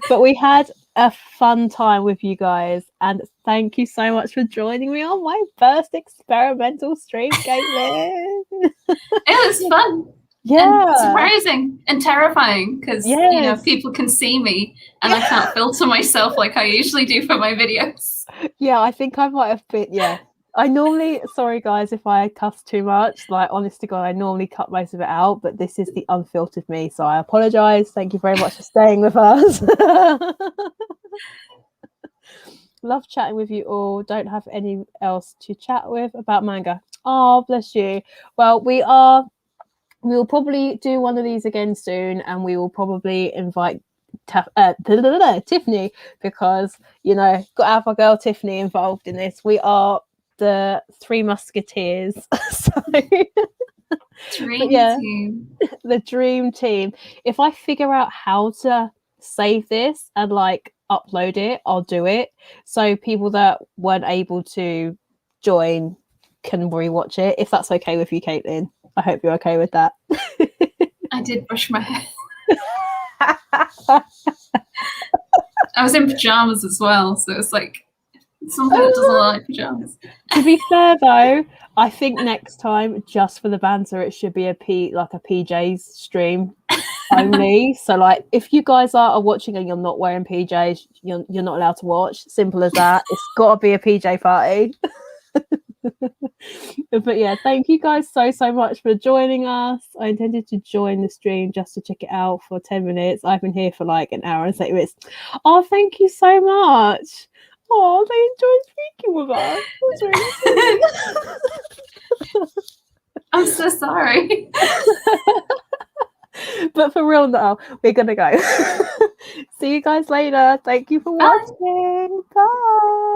A: But we had a fun time with you guys. And thank you so much for joining me on my first experimental stream, Caitlin.
B: It was fun.
A: Yeah,
B: and surprising and terrifying because people can see me and I can't filter myself like I usually do for my videos.
A: Yeah, I think I might have been. Yeah, I normally, sorry guys if I cuss too much, like honest to God, I normally cut most of it out, but this is the unfiltered me, so I apologize. Thank you very much for staying with us. Love chatting with you all. Don't have any else to chat with about manga. Oh, bless you. Well, we'll probably do one of these again soon, and we will probably invite Tiffany, because got to have our girl Tiffany involved in this. We are the Three Musketeers.
B: Dream team.
A: The dream team. If I figure out how to save this and like upload it, I'll do it, so people that weren't able to join can rewatch it, if that's okay with you, Caitlin. I hope you're okay with that.
B: I did brush my hair. I was in pajamas as well, so it's like something that doesn't like pajamas.
A: To be fair though, I think next time, just for the banter, it should be a PJs stream only. So like, if you guys are watching and you're not wearing PJs, you're not allowed to watch. Simple as that. It's got to be a PJ party. But yeah, thank you guys so much for joining us. I intended to join the stream just to check it out for 10 minutes. I've been here for like an hour and 30 minutes. Oh, thank you so much. Oh, they enjoyed speaking with us.
B: I'm so sorry.
A: But for real now, we're gonna go. See you guys later. Thank you for watching. Bye.